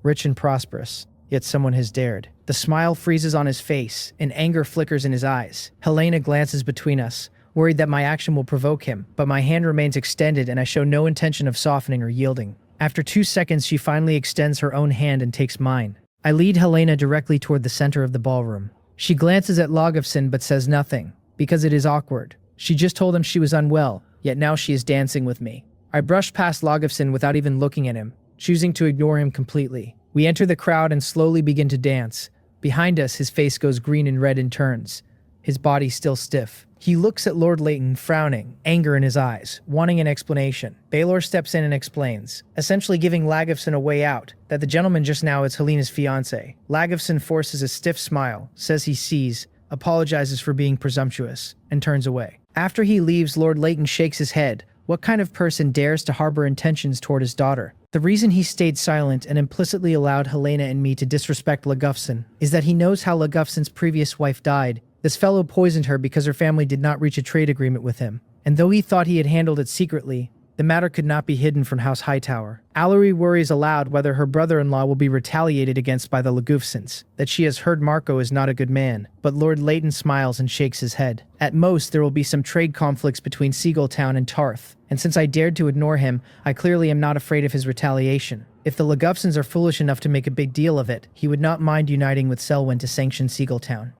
Rich and prosperous, yet someone has dared. The smile freezes on his face, and anger flickers in his eyes. Helena glances between us, worried that my action will provoke him, but my hand remains extended and I show no intention of softening or yielding. After 2 seconds, she finally extends her own hand and takes mine. I lead Helena directly toward the center of the ballroom. She glances at Logofson but says nothing, because it is awkward. She just told him she was unwell, yet now she is dancing with me. I brush past Logofson without even looking at him, choosing to ignore him completely. We enter the crowd and slowly begin to dance. Behind us, his face goes green and red in turns, his body still stiff. He looks at Lord Leighton, frowning, anger in his eyes, wanting an explanation. Baelor steps in and explains, essentially giving Lagofson a way out, that the gentleman just now is Helena's fiancé. Lagofson forces a stiff smile, says he sees, apologizes for being presumptuous, and turns away. After he leaves, Lord Leighton shakes his head. What kind of person dares to harbor intentions toward his daughter? The reason he stayed silent and implicitly allowed Helena and me to disrespect Lagofson is that he knows how Lagofson's previous wife died. This fellow poisoned her because her family did not reach a trade agreement with him, and though he thought he had handled it secretly, the matter could not be hidden from House Hightower. Allery worries aloud whether her brother-in-law will be retaliated against by the Lagofsons, that she has heard Marco is not a good man, but Lord Leighton smiles and shakes his head. At most, there will be some trade conflicts between Seagulltown and Tarth, and since I dared to ignore him, I clearly am not afraid of his retaliation. If the Lagofsons are foolish enough to make a big deal of it, he would not mind uniting with Selwyn to sanction Seagulltown.